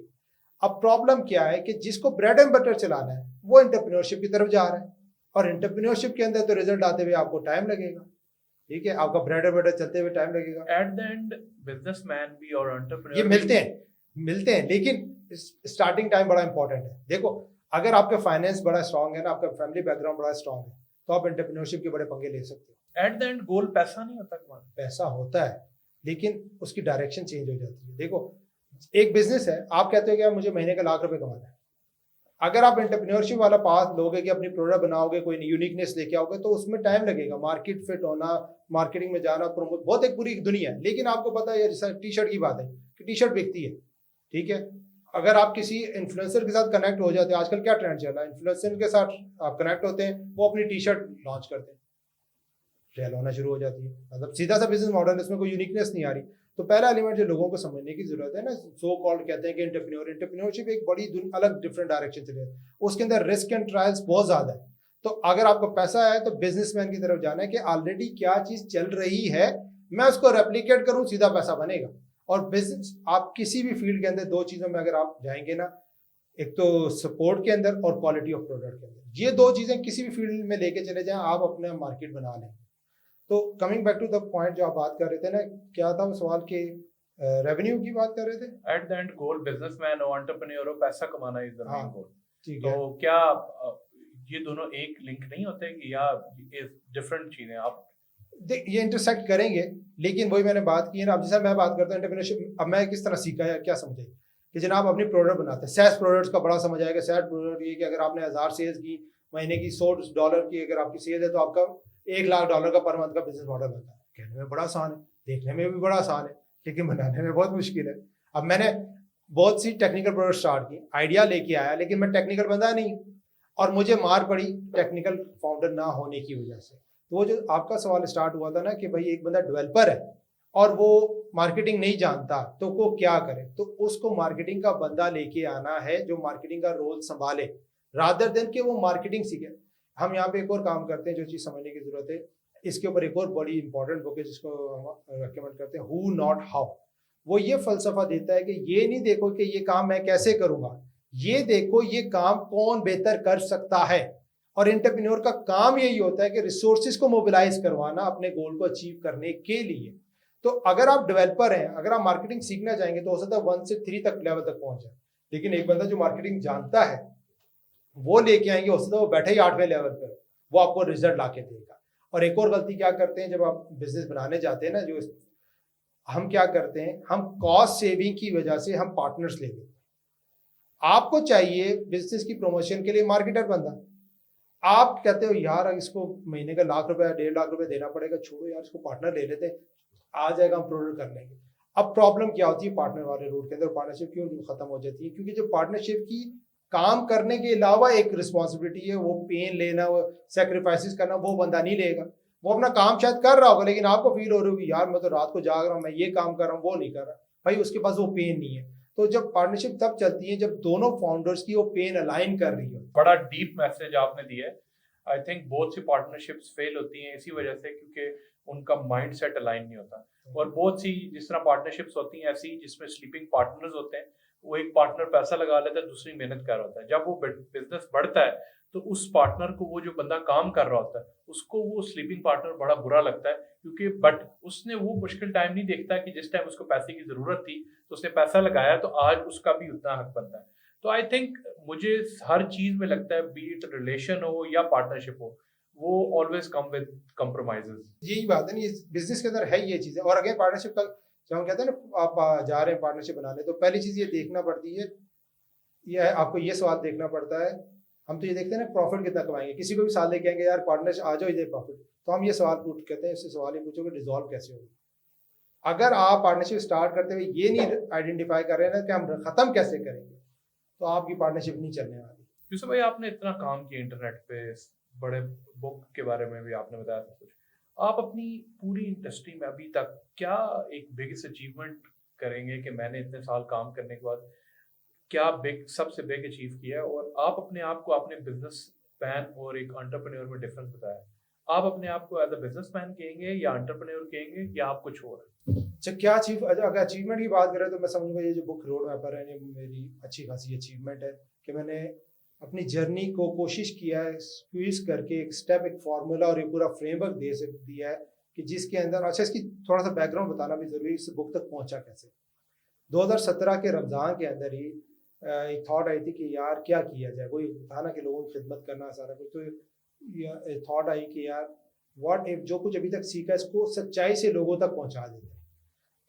अब प्रॉब्लम क्या है कि जिसको ब्रेड एंड बटर चलाना है वो एंटरप्रेन्योरशिप की तरफ जा रहा है, और एंटरप्रेन्योरशिप के अंदर तो रिजल्ट आते हुए आपको टाइम लगेगा, ठीक है, आपका ब्रेड एंड बटर चलते हुए टाइम लगेगा। एट द एंड बिजनेसमैन भी और ये एंटरप्रेन्योर मिलते हैं लेकिन स्टार्टिंग टाइम बड़ा इंपॉर्टेंट है। देखो, अगर आपका फाइनेंस बड़ा स्ट्रांग है ना, आपका फैमिली बैकग्राउंड बड़ा स्ट्रांग है, तो आप एंटरप्रेन्योरशिप के बड़े पंगे ले सकते हो। एट द एंड गोल पैसा नहीं होता कमाना। पैसा होता है लेकिन उसकी डायरेक्शन चेंज हो जाती है। देखो, एक बिजनेस है, आप कहते हो कि यार मुझे महीने का लाख रुपए कमाना है, अगर आप एंटरप्रेन्योरशिप वाला पाथ लोगे कि अपनी प्रोडक्ट बनाओगे, कोई यूनिकनेस लेके आओगे, तो उसमें टाइम लगेगा, मार्केट फिट होना, मार्केटिंग में जाना, प्रमोट, बहुत एक पूरी दुनिया है। लेकिन आपको पता है, जैसा टी शर्ट की बात है कि टी शर्ट बिकती है, ठीक है, अगर आप किसी इन्फ्लुएंसर के साथ कनेक्ट हो जाते हैं, आजकल क्या ट्रेंड चल रहा है, इन्फ्लुएंसर के साथ आप कनेक्ट होते हैं, वो अपनी टी शर्ट लॉन्च करते हैं, सेल होना शुरू हो जाती है। मतलब सीधा सा बिजनेस मॉडल, इसमें कोई यूनिकनेस नहीं आ रही। तो पहला एलिमेंट जो लोगों को समझने की जरूरत है ना, सो कॉल्ड कहते हैं कि एंटरप्रेन्योरशिप एक बड़ी अलग डिफरेंट डायरेक्शन चले, उसके अंदर रिस्क एंड ट्रायल्स बहुत ज्यादा है। तो अगर आपका पैसा है तो बिजनेसमैन की तरफ जाना है कि ऑलरेडी क्या चीज चल रही है, मैं उसको रेप्लिकेट करूं, सीधा पैसा बनेगा। और बिजनेस, आप किसी भी फील्ड के अंदर दो चीजों में अगर आप जाएंगे ना, एक तो सपोर्ट के अंदर और क्वालिटी ऑफ प्रोडक्ट के अंदर, ये दो चीजें किसी भी फील्ड में लेके चले जाएं, आप अपना मार्केट बना लें। तो coming back to the point जो आप बात कर रहे थे ना, क्या था वो सवाल के रेवेन्यू की बात कर रहे थे। At the end goal businessman और एंटरप्रेन्योर हो, पैसा कमाना इज द मेन गोल। ठीक है, तो क्या ये दोनों एक लिंक नहीं होते कि या डिफरेंट चीजें? आप ये इंटरसेक्ट करेंगे, लेकिन वही मैंने बात की है ना। अब जैसा मैं बात करता हूँ एंटरप्रेन्योरशिप, अब मैं किस तरह सीखा या क्या समझे, कि जनाब अपनी प्रोडक्ट बनाते हैं। सैस प्रोडक्ट्स का बड़ा समझ आएगा। सैस प्रोडक्ट ये कि अगर आपने 1000 सेल्स की, महीने की $100 की अगर आपकी सेल है तो आपका $1,00,000 का पर मंथ का बिजनेस मॉडल बनता है। कहने में बड़ा आसान है, देखने में भी बड़ा आसान है, लेकिन बनाने में बहुत मुश्किल है। अब मैंने बहुत सी टेक्निकल प्रोडक्ट स्टार्ट की, आइडिया लेके आया, लेकिन मैं टेक्निकल बंदा नहीं और मुझे मार पड़ी टेक्निकल फाउंडर ना होने की वजह से। तो वो जो आपका सवाल स्टार्ट हुआ था ना कि भाई एक बंदा डेवलपर है और वो मार्केटिंग नहीं जानता तो वो क्या करे, तो उसको मार्केटिंग का बंदा लेके आना है जो मार्केटिंग का रोल संभाले, रादर देन कि वो मार्केटिंग सीखे। हम यहाँ पे एक और काम करते हैं जो चीज़ समझने की जरूरत है, इसके ऊपर एक और बड़ी इंपॉर्टेंट बुक है जिसको हम रेकमेंड करते हैं, हु नॉट हाउ। वो ये फलसफा देता है कि ये नहीं देखो कि ये काम मैं कैसे करूंगा, ये देखो ये काम कौन बेहतर कर सकता है। और एंटरप्रेन्योर का काम यही होता है कि रिसोर्सेज को मोबिलाइज करवाना अपने गोल को अचीव करने के लिए। तो अगर आप डेवलपर हैं, अगर आप मार्केटिंग सीखना चाहेंगे तो हो सकता है 1 से 3 तक लेवल तक पहुंच जाए, लेकिन एक बंदा जो मार्केटिंग जानता है वो लेके आएंगे, हो सकता है वो बैठे ही 8वें लेवल पर, वो आपको रिजल्ट ला के देगा। और एक और गलती क्या करते हैं जब आप बिजनेस बनाने जाते हैं ना, जो हम क्या करते हैं, हम कॉस्ट सेविंग की वजह से हम पार्टनर्स ले लेते हैं। आपको चाहिए बिजनेस की प्रमोशन के लिए मार्केटर बंदा, आप कहते हो यार इसको महीने का ₹1,00,000 ₹1,50,000 देना पड़ेगा, छोड़ो यार इसको पार्टनर ले लेते हैं, आ जाएगा हम प्रोडक्ट कर लेंगे। अब प्रॉब्लम क्या होती है पार्टनर वाले रूट के अंदर, पार्टनरशिप क्यों खत्म हो जाती है, क्योंकि जो पार्टनरशिप की काम करने के अलावा एक रिस्पॉन्सिबिलिटी है, वो पेन लेना, वो सेक्रीफाइसेस करना, वो बंदा नहीं लेगा। वो अपना काम शायद कर रहा होगा लेकिन आपको फील हो रही होगी यार मैं तो रात को जाग रहा हूँ, मैं ये काम कर रहा हूँ, वो नहीं कर रहा भाई, उसके पास वो पेन नहीं है। तो जब पार्टनरशिप तब चलती है जब दोनों फाउंडर्स की वो पेन अलाइन कर रही हो। बड़ा डीप मैसेज आपने दिया है। आई थिंक बहुत सी पार्टनरशिप्स फेल होती हैं इसी वजह से, क्योंकि उनका माइंड सेट अलाइन नहीं होता। और बहुत सी जिस तरह पार्टनरशिप्स होती हैं ऐसी जिसमें स्लीपिंग पार्टनर्स होते हैं, वो एक पार्टनर पैसा लगा लेता है, दूसरी मेहनत कर रहा होता है। जब वो बिजनेस बढ़ता है तो उस पार्टनर को, वो जो बंदा काम कर रहा होता है उसको वो स्लीपिंग पार्टनर बड़ा बुरा लगता है, क्योंकि बट उसने वो मुश्किल टाइम नहीं देखता कि जिस टाइम उसको पैसे की जरूरत थी तो उसने पैसा लगाया, तो आज उसका भी उतना हक बनता है। तो आई थिंक मुझे हर चीज में लगता है, बी इट रिलेशन हो या पार्टनरशिप हो, वो ऑलवेज कम विद कॉम्प्रोमाइजेस। यही बात है ना, बिजनेस के अंदर है ये चीज़ है। और अगर पार्टनरशिप का जब हम कहते हैं ना आप जा रहे हैं पार्टनरशिप बनाने, तो पहली चीज़ ये देखना पड़ती है, ये है आपको ये सवाल देखना पड़ता है, हम तो ये देखते हैं ना प्रॉफिट कितना कमाएंगे, किसी को भी साल लेके आएंगे यार पार्टनरशिप आ जाओ इधर प्रॉफिट, तो हम ये सवाल कहते हैं, इससे सवाल ये पूछो कि डिजॉल्व कैसे होगा। अगर आप पार्टनरशिप स्टार्ट करते हुए ये नहीं आइडेंटिफाई कर रहे हैं ना कि हम खत्म कैसे करेंगे, तो आपकी पार्टनरशिप नहीं चलने वाली। यूसुफ भाई, आपने इतना काम किया इंटरनेट पे, बड़े बुक के बारे में भी आपने बताया सब कुछ, आप अपनी पूरी इंडस्ट्री में अभी तक क्या एक बिगेस्ट अचीवमेंट करेंगे कि मैंने इतने साल काम करने के बाद क्या बिग सबसे बिग अचीव किया है? और आप अपने आप को, अपने बिजनेस मैन और एक एंटरप्रेन्योर में डिफरेंस बताया, आप अपने आप को एज अ बिजनेसमैन कहेंगे या एंटरप्रेन्योर कहेंगे या आप कुछ और? अच्छा, क्या अगर अचीवमेंट की बात करें तो मैं समझूंगा ये जो बुक रोड मैपर है, ये मेरी अच्छी खासी अचीवमेंट है कि मैंने अपनी जर्नी को कोशिश किया है स्क्वीज करके एक स्टेप, एक फार्मूला और एक पूरा फ्रेमवर्क दिया है कि जिसके अंदर, अच्छा इसकी थोड़ा सा बैकग्राउंड बताना भी जरूरी, इस बुक तक पहुंचा कैसे। 2017 के रमज़ान के अंदर ही एक थॉट आई थी कि यार क्या किया जाए, वही था ना कि लोगों की खिदमत करना सारा कुछ, तो थॉट आई कि यार व्हाट इफ जो कुछ अभी तक सीखा इसको सच्चाई से लोगों तक पहुंचा देते हैं।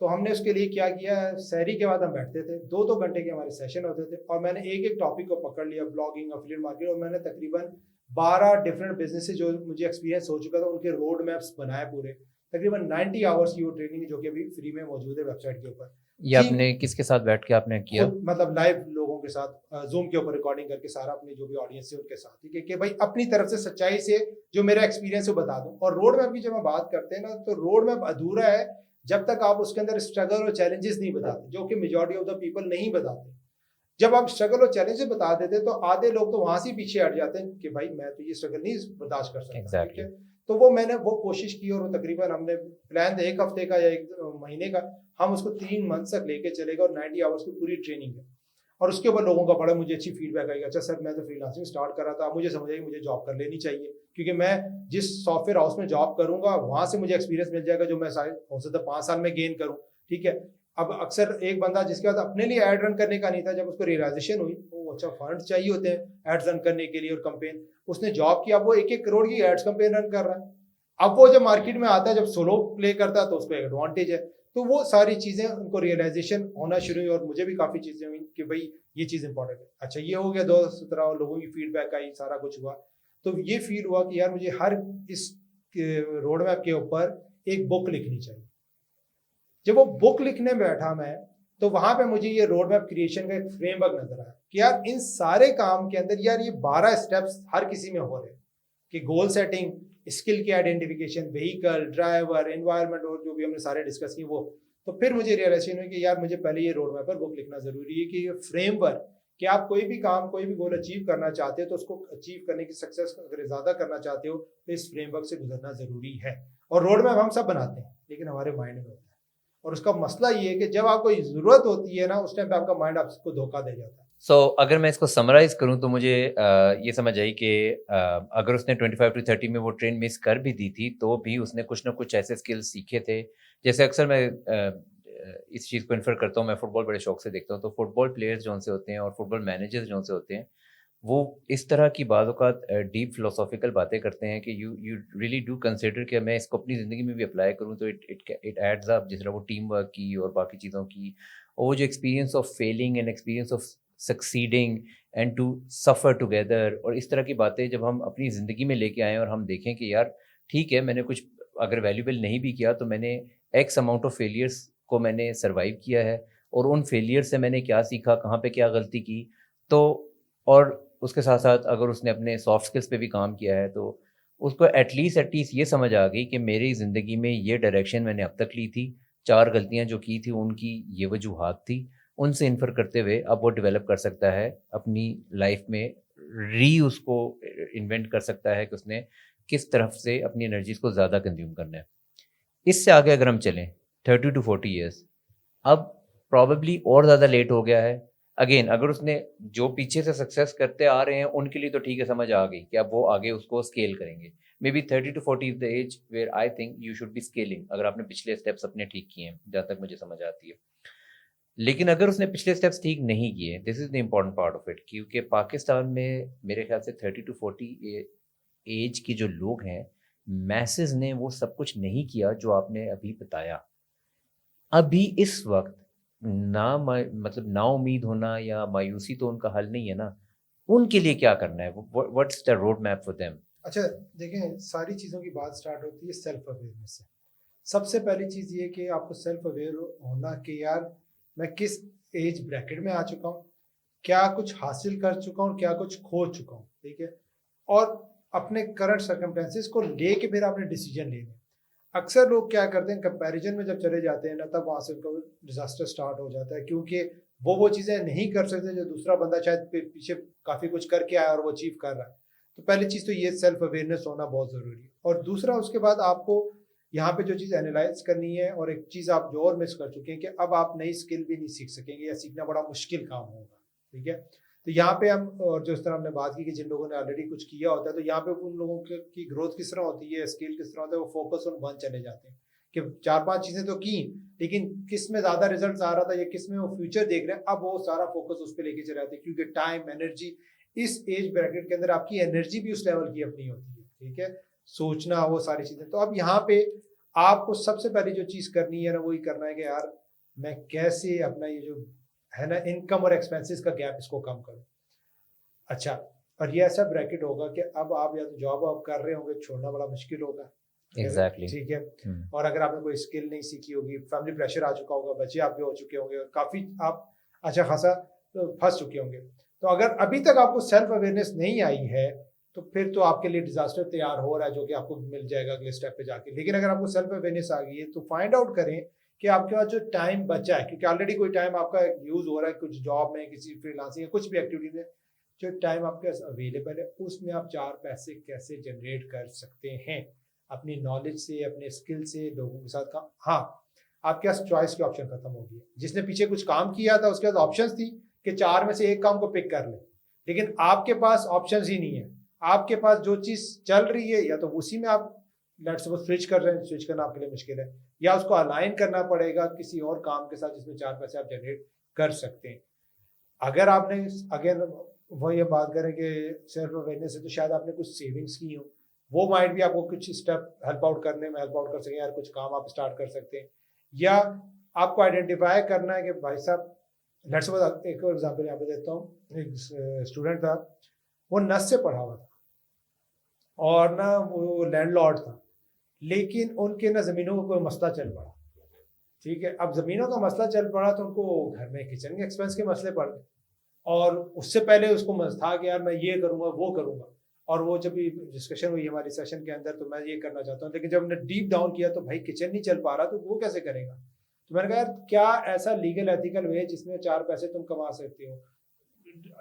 तो हमने उसके लिए क्या किया, सहरी के बाद हम बैठते थे, 2-2 घंटे के हमारे सेशन होते थे और मैंने एक एक टॉपिक को पकड़ लिया, ब्लॉगिंग, एफिलिएट मार्केट, और मैंने तकरीबन 12 डिफरेंट बिजनेसेस जो मुझे एक्सपीरियंस हो चुका था उनके रोड मैप्स बनाए पूरे, तकरीबन 90 आवर्स की वो ट्रेनिंग जो कि अभी फ्री में मौजूद है वेबसाइट के ऊपर। ये आपने किसके साथ बैठ के आपने किया? मतलब लाइव लोगों के साथ जूम के ऊपर रिकॉर्डिंग करके सारा अपनी जो भी ऑडियंस है उनके साथ, ठीक है, कि भाई अपनी तरफ से सच्चाई से जो मेरा एक्सपीरियंस है बता दूं। और रोड मैप की जब हम बात करते हैं ना, तो रोड मैप अधूरा है जब तक आप उसके अंदर स्ट्रगल और चैलेंजेस नहीं बताते, जो कि मेजॉरिटी ऑफ द पीपल नहीं बताते। जब आप स्ट्रगल और चैलेंजेस बता देते तो आधे लोग तो वहां से पीछे हट जाते हैं कि भाई मैं तो ये स्ट्रगल नहीं बर्दाश्त कर सकता, ठीक है। तो वो मैंने वो कोशिश की और तकरीबन हमने प्लान था 1 हफ्ते का या 1 महीने का, हम उसको 3 मंथ तक लेके चलेगा और 90 आवर्स की पूरी ट्रेनिंग है। और उसके ऊपर लोगों का बड़ा मुझे अच्छी फीडबैक आई, अच्छा सर मैं तो फ्रीलांसिंग स्टार्ट कर रहा था, मुझे समझ आई मुझे जॉब कर लेनी चाहिए, क्योंकि मैं जिस सॉफ्टवेयर हाउस में जॉब करूंगा वहां से मुझे एक्सपीरियंस मिल जाएगा जो मैं हो सकता है 5 साल में गेन करूँ, ठीक है। अब अक्सर एक बंदा जिसके बाद अपने लिए एड रन करने का नहीं था, जब उसको रियलाइजेशन हुई वो अच्छा फंड चाहिए होते हैं एड्स रन करने के लिए और कंपेन, उसने जॉब किया, वो 1-1 करोड़ की एड्स कंपेन रन कर रहा है। अब वो जब मार्केट में आता है, जब सोलो प्ले करता है तो उसको एक एडवांटेज है। तो वो सारी चीज़ें उनको रियलाइजेशन होना शुरू हुई और मुझे भी काफ़ी चीज़ें हुई कि भाई ये चीज़ इंपॉर्टेंट है। अच्छा ये हो गया 2017, लोगों की फीडबैक आई, सारा कुछ हुआ। तो ये फील हुआ कि यार मुझे हर इस रोड मैप के ऊपर एक बुक लिखनी चाहिए। जब वो बुक लिखने बैठा मैं, तो वहां पे मुझे ये रोड मैप क्रिएशन का एक फ्रेमवर्क नजर आया कि यार इन सारे काम के अंदर यार ये 12 स्टेप्स हर किसी में हो रहे हैं कि गोल सेटिंग, स्किल की आइडेंटिफिकेशन, व्हीकल, ड्राइवर, एनवायरनमेंट और जो भी हमने सारे डिस्कस किए वो। तो फिर मुझे रियलाइजेशन हुई कि यार मुझे पहले ये रोड मैप पर बुक लिखना जरूरी है कि ये फ्रेमवर्क कि आप कोई भी काम, कोई भी गोल अचीव करना चाहते हो तो उसको अचीव करने की सक्सेस अगर ज्यादा करना चाहते हो तो इस फ्रेमवर्क से गुजरना जरूरी है। और रोड मैप हम सब बनाते हैं लेकिन हमारे माइंड में होता है, और उसका मसला ये है कि जब आपको जरूरत होती है ना उस टाइम पे आपका माइंड आपको धोखा दे जाता है। अगर मैं इसको समराइज करूं तो मुझे ये समझ आई कि अगर उसने 25 to 30 में वो ट्रेन मिस कर भी दी थी तो भी उसने कुछ ना कुछ ऐसे स्किल्स सीखे थे। जैसे अक्सर मैं इस चीज़ को इन्फर करता हूँ, मैं फुटबॉल बड़े शौक से देखता हूँ, तो फुटबॉल प्लेयर्स जो से होते हैं और फुटबॉल मैनेजर्स जो से होते हैं, वो इस तरह की बात औक़ात डीप फिलोसॉफिकल बातें करते हैं कि you you really do consider कि मैं इसको अपनी ज़िंदगी में भी अप्लाई करूँ तो इट एड्स अप, जिस तरह वो टीम वर्क की और बाकी चीज़ों की, और वो जो experience of failing and experience of succeeding and to suffer together, और इस तरह की बातें जब हम अपनी ज़िंदगी में लेके आएँ और हम देखें कि यार ठीक है, मैंने कुछ अगर वैल्यूएबल नहीं भी किया तो मैंने एक्स अमाउंट ऑफ फेलियर्स को मैंने सर्वाइव किया है, और उन फेलियर से मैंने क्या सीखा, कहाँ पे क्या गलती की। तो और उसके साथ-साथ अगर उसने अपने सॉफ्ट स्किल्स पे भी काम किया है तो उसको एटलीस्ट ये समझ आ गई कि मेरी ज़िंदगी में ये डायरेक्शन मैंने अब तक ली थी, 4 गलतियाँ जो की थी उनकी ये वजूहात थी। उनसे इन्फर करते हुए अब वो डेवलप कर सकता है अपनी लाइफ में, उसको इन्वेंट कर सकता है कि उसने किस तरफ से अपनी एनर्जीज़ को ज़्यादा कंज़्यूम करना है। इससे आगे अगर हम चलें 30 टू 40 ईयर्स, अब प्रोबेबली और ज़्यादा लेट हो गया है। अगेन अगर उसने जो पीछे से सक्सेस करते आ रहे हैं उनके लिए तो ठीक है, समझ आ गई कि अब वो आगे उसको स्केल करेंगे। Maybe 30 to 40 is the age where I think you should be scaling, अगर आपने पिछले स्टेप्स अपने ठीक किए हैं, जहाँ तक मुझे समझ आती है। लेकिन अगर उसने पिछले स्टेप्स ठीक नहीं किए, this is the important part of it, क्योंकि पाकिस्तान में मेरे ख्याल से 30 टू 40 एज के जो लोग हैं, मैसेज ने वो सब कुछ नहीं किया जो आपने अभी बताया। अभी इस वक़्त मतलब नाउम्मीद होना या मायूसी तो उनका हल नहीं है ना, उनके लिए क्या करना है? What's the road map for them? अच्छा देखें, सारी चीज़ों की बात स्टार्ट होती है सेल्फ अवेयरनेस से। सबसे पहली चीज़ ये कि आपको सेल्फ अवेयर होना कि यार मैं किस एज ब्रैकेट में आ चुका हूँ, क्या कुछ हासिल कर चुका हूँ, क्या कुछ खो चुका हूँ, ठीक है। और अपने करंट सर्कमस्टेंसेस को लेके फिर आपने डिसीजन लेने। अक्सर लोग क्या करते हैं, कंपैरिजन में जब चले जाते हैं ना, तब वहाँ से उनका डिजास्टर स्टार्ट हो जाता है, क्योंकि वो चीज़ें नहीं कर सकते जो दूसरा बंदा शायद पीछे काफ़ी कुछ करके आया और वो अचीव कर रहा है। तो पहली चीज़ तो ये सेल्फ अवेयरनेस होना बहुत ज़रूरी है। और दूसरा उसके बाद आपको यहाँ पे जो चीज़ एनालाइज करनी है, और एक चीज़ आप जो और मिस कर चुके हैं कि अब आप नई स्किल भी नहीं सीख सकेंगे या सीखना बड़ा मुश्किल काम होगा, ठीक है। तो यहाँ पे हम, और जो इस तरह हमने बात की कि जिन लोगों ने ऑलरेडी कुछ किया होता है, तो यहाँ पे उन लोगों की ग्रोथ किस तरह होती है, स्किल किस तरह होता है, वो फोकस ऑन वन चले जाते हैं कि 4-5 चीज़ें तो की, लेकिन किस में ज़्यादा रिजल्ट आ रहा था या किस में वो फ्यूचर देख रहे हैं, अब वो सारा फोकस उस पर लेके चले जाते हैं, क्योंकि टाइम, एनर्जी, इस एज ब्रैकेट के अंदर आपकी एनर्जी भी उस लेवल की अपनी होती है, ठीक है, सोचना, वो सारी चीज़ें। तो अब यहाँ पे आपको सबसे पहले जो चीज़ करनी है ना, वही करना है कि यार मैं कैसे अपना ये जो है ना इनकम और एक्सपेंसेस का गैप, इसको कम करूँ। अच्छा, और ये ऐसा ब्रैकेट होगा कि अब आप या तो जॉब आप कर रहे होंगे, छोड़ना बड़ा मुश्किल होगा, एग्ज़ैक्टली। ठीक है। और अगर आपने कोई स्किल नहीं सीखी होगी, फैमिली प्रेशर आ चुका होगा, बच्चे आपके हो चुके होंगे, काफ़ी आप अच्छा खासा फंस चुके होंगे। तो अगर अभी तक आपको सेल्फ अवेयरनेस नहीं आई है, तो फिर तो आपके लिए डिजास्टर तैयार हो रहा है, जो कि आपको मिल जाएगा अगले स्टेप पे जाके। लेकिन अगर आपको सेल्फ अवेयरनेस आ गई है, तो फाइंड आउट करें कि आपके पास जो टाइम बचा है, क्योंकि ऑलरेडी कोई टाइम आपका यूज हो रहा है कुछ जॉब में, किसी फ्रीलांसिंग या कुछ भी एक्टिविटी में, जो टाइम आपके पास अवेलेबल है, उसमें आप 4 पैसे कैसे जनरेट कर सकते हैं अपनी नॉलेज से, अपने स्किल से, लोगों के साथ काम। हाँ, आपके पास चॉइस की ऑप्शन खत्म हो गई है। जिसने पीछे कुछ काम किया था उसके पास ऑप्शंस थी कि 4 में से एक काम को पिक कर ले, लेकिन आपके पास ऑप्शंस ही नहीं है। आपके पास जो चीज़ चल रही है, या तो उसी में आप लेट्स सपोज स्विच कर रहे हैं, स्विच करना आपके लिए मुश्किल है, या उसको अलाइन करना पड़ेगा किसी और काम के साथ जिसमें 4 पैसे आप जनरेट कर सकते हैं। अगर आपने अगेन वो ये बात करें कि सेल्फ अवेयरनेस है, तो शायद आपने कुछ सेविंग्स की हो, वो माइट भी आपको कुछ स्टेप हेल्प आउट करने में हेल्प आउट कर सकें, यार कुछ काम आप स्टार्ट कर सकते हैं। या आपको आइडेंटिफाई करना है कि भाई साहब, लेट्स सपोज एक और एग्जांपल यहाँ पे देता हूँ। एक स्टूडेंट था, वो नस से पढ़ा हुआ था और ना वो लैंडलॉर्ड था, लेकिन उनके ना ज़मीनों का कोई मसला चल पड़ा। ठीक है, अब ज़मीनों का मसला चल पड़ा तो उनको घर में किचन के एक्सपेंस के मसले पड़ गए, और उससे पहले उसको था कि यार मैं ये करूँगा वो करूँगा, और वो जब भी डिस्कशन हुई हमारी सेशन के अंदर तो मैं ये करना चाहता हूँ, लेकिन जब हमने डीप डाउन किया तो भाई किचन नहीं चल पा रहा तो वो कैसे करेगा। तो मैंने कहा यार क्या ऐसा लीगल एथिकल वे जिसमें 4 पैसे तुम कमा सकते हो,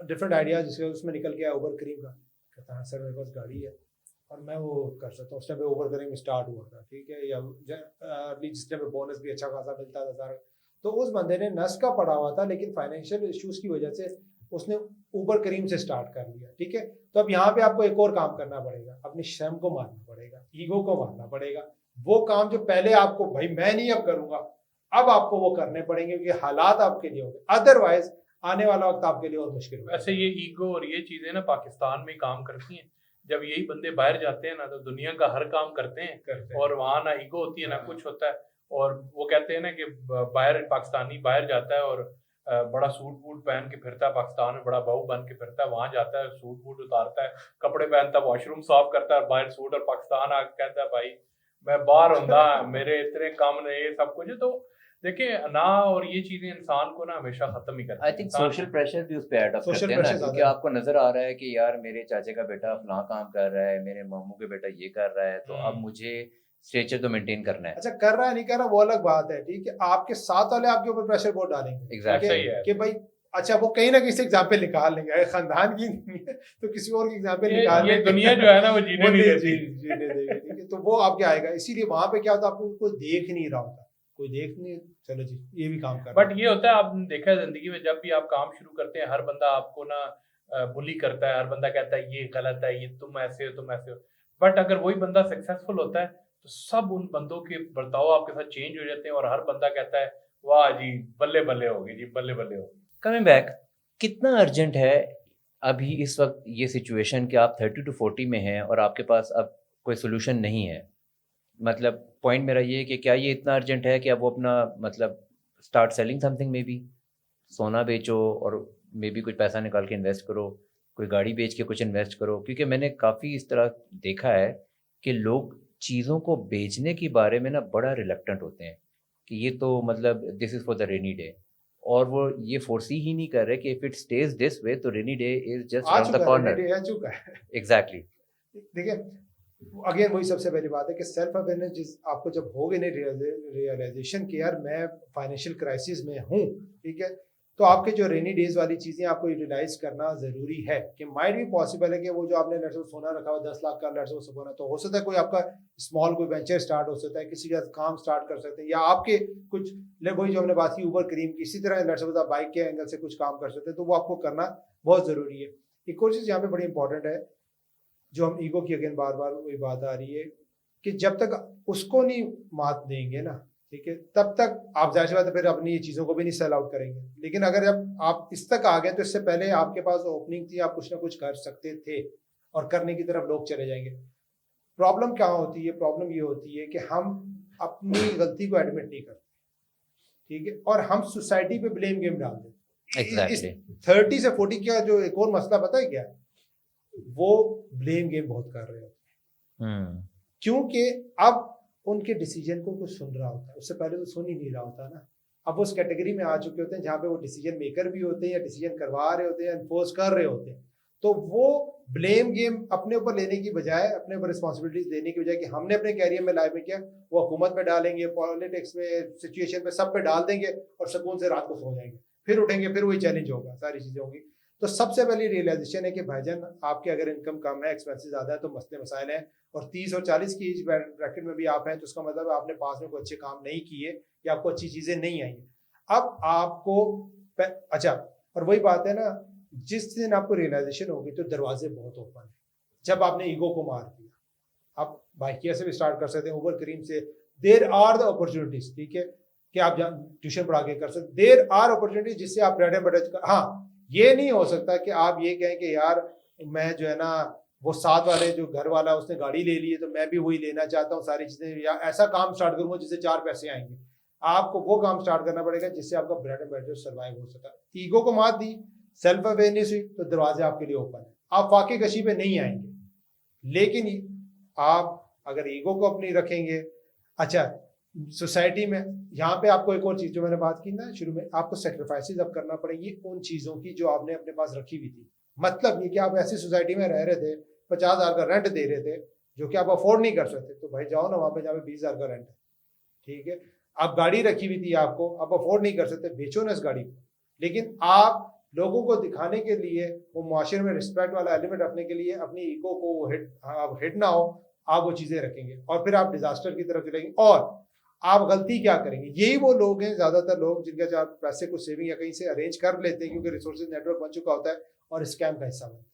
डिफरेंट आइडियाज जिसके उसमें निकल के आया उबर क्रीम का। कहता हाँ सर मेरे पास गाड़ी है और मैं वो कर सकता हूँ। उस टाइम पे ओवर करिंग स्टार्ट हुआ था, ठीक है, या जिस टाइम पे बोनस भी अच्छा खासा मिलता था सारा। तो उस बंदे ने नस का पढ़ा हुआ था, लेकिन फाइनेंशियल इश्यूज की वजह से उसने ऊबर करीम से स्टार्ट कर लिया। ठीक है, तो अब यहाँ पे आपको एक और काम करना पड़ेगा, अपनी शर्म को मारना पड़ेगा, ईगो को मारना पड़ेगा। वो काम जो पहले आपको भाई मैं नहीं अब करूंगा, अब आपको वो करने पड़ेंगे क्योंकि हालात आपके लिए होंगे, अदरवाइज आने वाला वक्त आपके लिए और मुश्किल होगा। वैसे ये ईगो और ये चीजें ना पाकिस्तान में काम करती हैं। जब यही बंदे बाहर जाते हैं ना तो दुनिया का हर काम करते हैं और वहाँ ना ईगो होती है ना कुछ होता है। और वो कहते हैं ना कि बाहर पाकिस्तानी बाहर जाता है और बड़ा सूट बूट पहन के फिरता है, पाकिस्तान में बड़ा बहू बन के फिरता है, वहां जाता है सूट बूट उतारता है, कपड़े पहनता है, वॉशरूम साफ करता है बाहर सूट, और पाकिस्तान आके कहता है भाई मैं बाहर होंदा मेरे इतने काम ने ये सब कुछ। तो देखिए ना, और ये चीजें इंसान को ना हमेशा खत्म ही करती आई थिंक सोशल प्रेशर भी उस पे ऐड अप करते हैं ना, क्योंकि आपको नजर आ रहा है कि यार मेरे चाचे का बेटा फलां काम कर रहा है, मेरे मामू के बेटा ये कर रहा है, तो अब मुझे स्टेचर तो मेंटेन करना है। अच्छा कर रहा है नहीं कर रहा वो अलग बात है, ठीक है, आपके साथ वाले आपके ऊपर प्रेशर बहुत डालेंगे। एग्जैक्टली कि भाई अच्छा वो कहीं ना किसी एग्जाम्पल निकाल लेंगे, अगर खानदान की नहीं है तो किसी और की एग्जाम्पल निकाल लेंगे। दुनिया जो है ना वो जीने नहीं देती। जीने देगी, ठीक है, तो वो आपके आएगा। इसीलिए वहां पे क्या होता है, आपको कोई देख नहीं रहा होता, कोई देख नहीं, चलो जी ये भी काम कर। बट ये होता है, आपने देखा है जिंदगी में जब भी आप काम शुरू करते हैं हर बंदा आपको ना बुली करता है, हर बंदा कहता है ये गलत है, ये तुम ऐसे हो तुम ऐसे हो। बट अगर वही बंदा सक्सेसफुल होता है तो सब उन बंदों के बर्ताव आपके साथ चेंज हो जाते हैं और हर बंदा कहता है वाह जी बल्ले बल्ले होगी जी, बल्ले बल्ले होगी। कमिंग बैक, कितना अर्जेंट है अभी इस वक्त ये सिचुएशन कि आप 30 to 40 में हैं और आपके पास अब कोई सोल्यूशन नहीं है? मतलब पॉइंट मेरा ये है कि क्या ये इतना अर्जेंट है कि अब वो अपना मतलब start selling something, may be सोना बेचो और मे बी कुछ पैसा निकाल के इन्वेस्ट करो, कोई गाड़ी बेच के कुछ इन्वेस्ट करो। क्योंकि मैंने काफ़ी इस तरह देखा है कि लोग चीज़ों को बेचने के बारे में ना बड़ा रिलक्टेंट होते हैं कि ये तो मतलब this is for the rainy day, और वो ये फोर्सी ही नहीं कर रहे कि if it stays this way तो rainy day is just around the corner. आ चुका है एग्जैक्टली। देखिए अगेन वही सबसे पहली बात है कि सेल्फ अवेयरनेस आपको जब होगे नहीं रियलाइजेशन कि यार मैं फाइनेंशियल क्राइसिस में हूँ, ठीक है, तो आपके जो रेनी डेज वाली चीज़ें आपको यूटिलाइज करना ज़रूरी है। कि माइट भी पॉसिबल है कि वो जो आपने लेट्स सपोज सोना रखा हुआ 10 लाख का लेट्स सपोज सोना, तो हो सकता है कोई आपका स्मॉल कोई वेंचर स्टार्ट हो सकता है, किसी का काम स्टार्ट कर सकते हैं, या आपके कुछ वही जो हमने बात की ऊबर क्रीम की, इसी तरह लेट्स सपोज आप बाइक के एंगल से कुछ काम कर सकते हैं, तो वो आपको करना बहुत ज़रूरी है। एक और चीज़ यहाँ पे बड़ी इंपॉर्टेंट है, जो हम ईगो की अगेन बार बार वही बात आ रही है कि जब तक उसको नहीं मात देंगे ना, ठीक है, तब तक आप जाहिर सी बात है फिर अपनी चीज़ों को भी नहीं सेल आउट करेंगे। लेकिन अगर जब आप इस तक आ गए तो इससे पहले आपके पास ओपनिंग थी, आप कुछ ना कुछ कर सकते थे और करने की तरफ लोग चले जाएंगे। प्रॉब्लम क्या होती है, प्रॉब्लम ये होती है कि हम अपनी गलती को एडमिट नहीं करते, ठीक है, और हम सोसाइटी पे ब्लेम गेम डाल देते। एग्जैक्टली 30 से 40 का जो एक और मसला पता है क्या, वो ब्लेम गेम बहुत कर रहे होते हैं, क्योंकि अब उनके डिसीजन को कुछ सुन रहा होता है, उससे पहले तो सुन ही नहीं रहा होता ना। अब उस कैटेगरी में आ चुके होते हैं जहाँ पे वो डिसीजन मेकर भी होते हैं या डिसीजन करवा रहे होते हैं, एनफोर्स कर रहे होते हैं। तो वो ब्लेम गेम अपने ऊपर लेने की बजाय, अपने ऊपर रिस्पॉन्सिबिलिटीज लेने की बजाय कि हमने अपने कैरियर में लाइफ में किया, वो हुकूमत में डालेंगे, पॉलिटिक्स में, सिचुएशन पे सब पे डाल देंगे और सुकून से रात को सो जाएंगे, फिर उठेंगे, फिर वही चैलेंज होगा, सारी चीज़ें होंगी। तो सबसे पहली रियलाइजेशन है कि भाईजान आपके अगर इनकम कम है, एक्सपेंसेस ज़्यादा है, तो मसले मसाइल हैं, और 30 और 40 की एज ब्रैकेट में भी आप हैं, तो उसका मतलब आपने पास में कोई अच्छे काम नहीं किए या आपको अच्छी चीज़ें नहीं आई। अब आपको अच्छा, और वही बात है ना, जिस दिन आपको रियलाइजेशन होगी तो दरवाजे बहुत ओपन है। जब आपने ईगो को मार दिया, आप बाइकिया से भी स्टार्ट कर सकते हैं, ऊबर करीम से, देर आर द अपॉर्चुनिटीज, ठीक है, कि आप ट्यूशन पढ़ा के कर सकते, देर आर अपॉर्चुनिटीज जिससे आप ब्रेड एंड बटर। हाँ, ये नहीं हो सकता कि आप ये कहें कि यार मैं जो है ना वो साथ वाले जो घर वाला उसने गाड़ी ले ली है तो मैं भी वही लेना चाहता हूँ सारी चीज़ें, या ऐसा काम स्टार्ट करूँगा जिससे 4 पैसे आएंगे। आपको वो काम स्टार्ट करना पड़ेगा जिससे आपका ब्रेड एंड बटर सर्वाइव हो सका। ईगो को मात दी, सेल्फ अवेयरनेस हुई, तो दरवाजे आपके लिए ओपन है। आप फाके कशी पे नहीं आएंगे, लेकिन आप अगर ईगो को अपनी रखेंगे। अच्छा, सोसाइटी में यहाँ पे आपको एक और चीज जो मैंने बात की ना शुरू में, आपको सेक्रीफाइसेस अब करना पड़ेंगी उन चीजों की जो आपने अपने पास रखी हुई थी। मतलब ये कि आप ऐसी सोसाइटी में रह रहे थे, 50,000 का रेंट दे रहे थे जो कि आप अफोर्ड नहीं कर सकते, तो भाई जाओ ना वहां पे जहाँ पे 20,000 का रेंट है, ठीक है। आप गाड़ी रखी हुई थी, आपको आप अफोर्ड नहीं कर सकते, बेचो ना इस गाड़ी को। लेकिन आप लोगों को दिखाने के लिए, वो मुआशरे में रिस्पेक्ट वाला एलिमेंट रखने के लिए, अपनी ईगो को हिट ना हो, आप वो चीजें रखेंगे और फिर आप डिजास्टर की तरफ चलेंगे। और आप गलती क्या करेंगे, यही वो लोग हैं, ज्यादातर लोग जिनके चार पैसे को सेविंग या कहीं से अरेंज कर लेते हैं क्योंकि रिसोर्सेज नेटवर्क बन चुका होता है, और स्कैम का हिस्सा बनते हैं।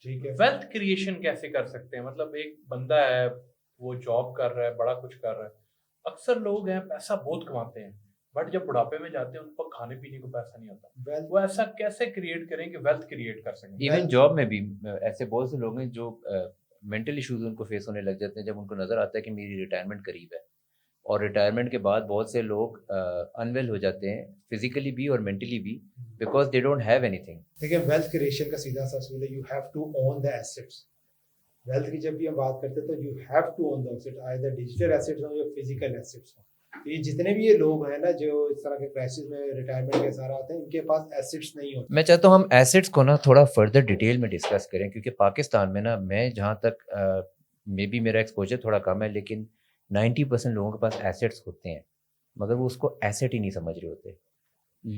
ठीक है, वेल्थ क्रिएशन कैसे कर सकते हैं? मतलब एक बंदा है, वो जॉब कर रहा है, बड़ा कुछ कर रहा है। अक्सर लोग हैं पैसा बहुत कमाते हैं, बट जब बुढ़ापे में जाते हैं उन पर खाने पीने को पैसा नहीं होता। वेल्थ वो ऐसा कैसे क्रिएट करें कि वेल्थ क्रिएट कर सकें? इवन जॉब में भी ऐसे बहुत से लोग हैं जो मेंटल इश्यूज उनको फेस होने लग जाते हैं जब उनको नज़र आता है कि मेरी रिटायरमेंट करीब है। और रिटायरमेंट के बाद बहुत से लोग अनवेल हो जाते हैं, फिजिकली भी और मेंटली भी, because they don't have anything. देखिए, वेल्थ क्रिएशन का सीधा सा असूल है, you have to own the assets. Wealth की जब भी हम बात करते हैं तो you have to own the assets, either digital assets हो या फिजिकल एसेट्स हो। तो ये जितने भी ये लोग हैं ना जो इस तरह के क्राइसिस में रिटायरमेंट के सारा आते हैं, इनके पास एसेट्स नहीं होते। मैं चाहता हूँ हम एसेट्स को ना थोड़ा फर्दर डिटेल में डिस्कस करें, क्योंकि पाकिस्तान में ना, मैं जहाँ तक मे बी मेरा एक्सपोजर थोड़ा कम है, लेकिन 90% लोगों के पास एसेट्स होते हैं, मगर वो उसको एसेट ही नहीं समझ रहे होते।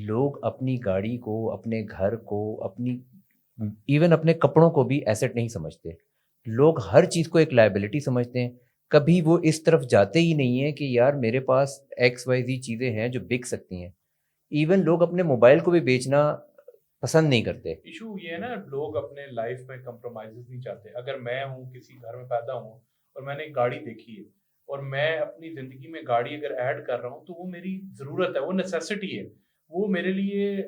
लोग अपनी गाड़ी को, अपने घर को, अपनी इवन अपने कपड़ों को भी एसेट नहीं समझते। लोग हर चीज़ को एक लायबिलिटी समझते हैं। कभी वो इस तरफ जाते ही नहीं है कि यार मेरे पास XYZ चीज़ें हैं जो बिक सकती हैं। इवन लोग अपने मोबाइल को भी बेचना पसंद नहीं करते। इशू ये है ना, लोग अपने लाइफ में कंप्रोमाइजेस नहीं चाहते। अगर मैं हूँ, किसी घर में पैदा हूँ और मैंने एक गाड़ी देखी है और मैं अपनी जिंदगी में गाड़ी अगर ऐड कर रहा हूँ तो वो मेरी जरूरत है, वो नेसेसिटी है। वो मेरे लिए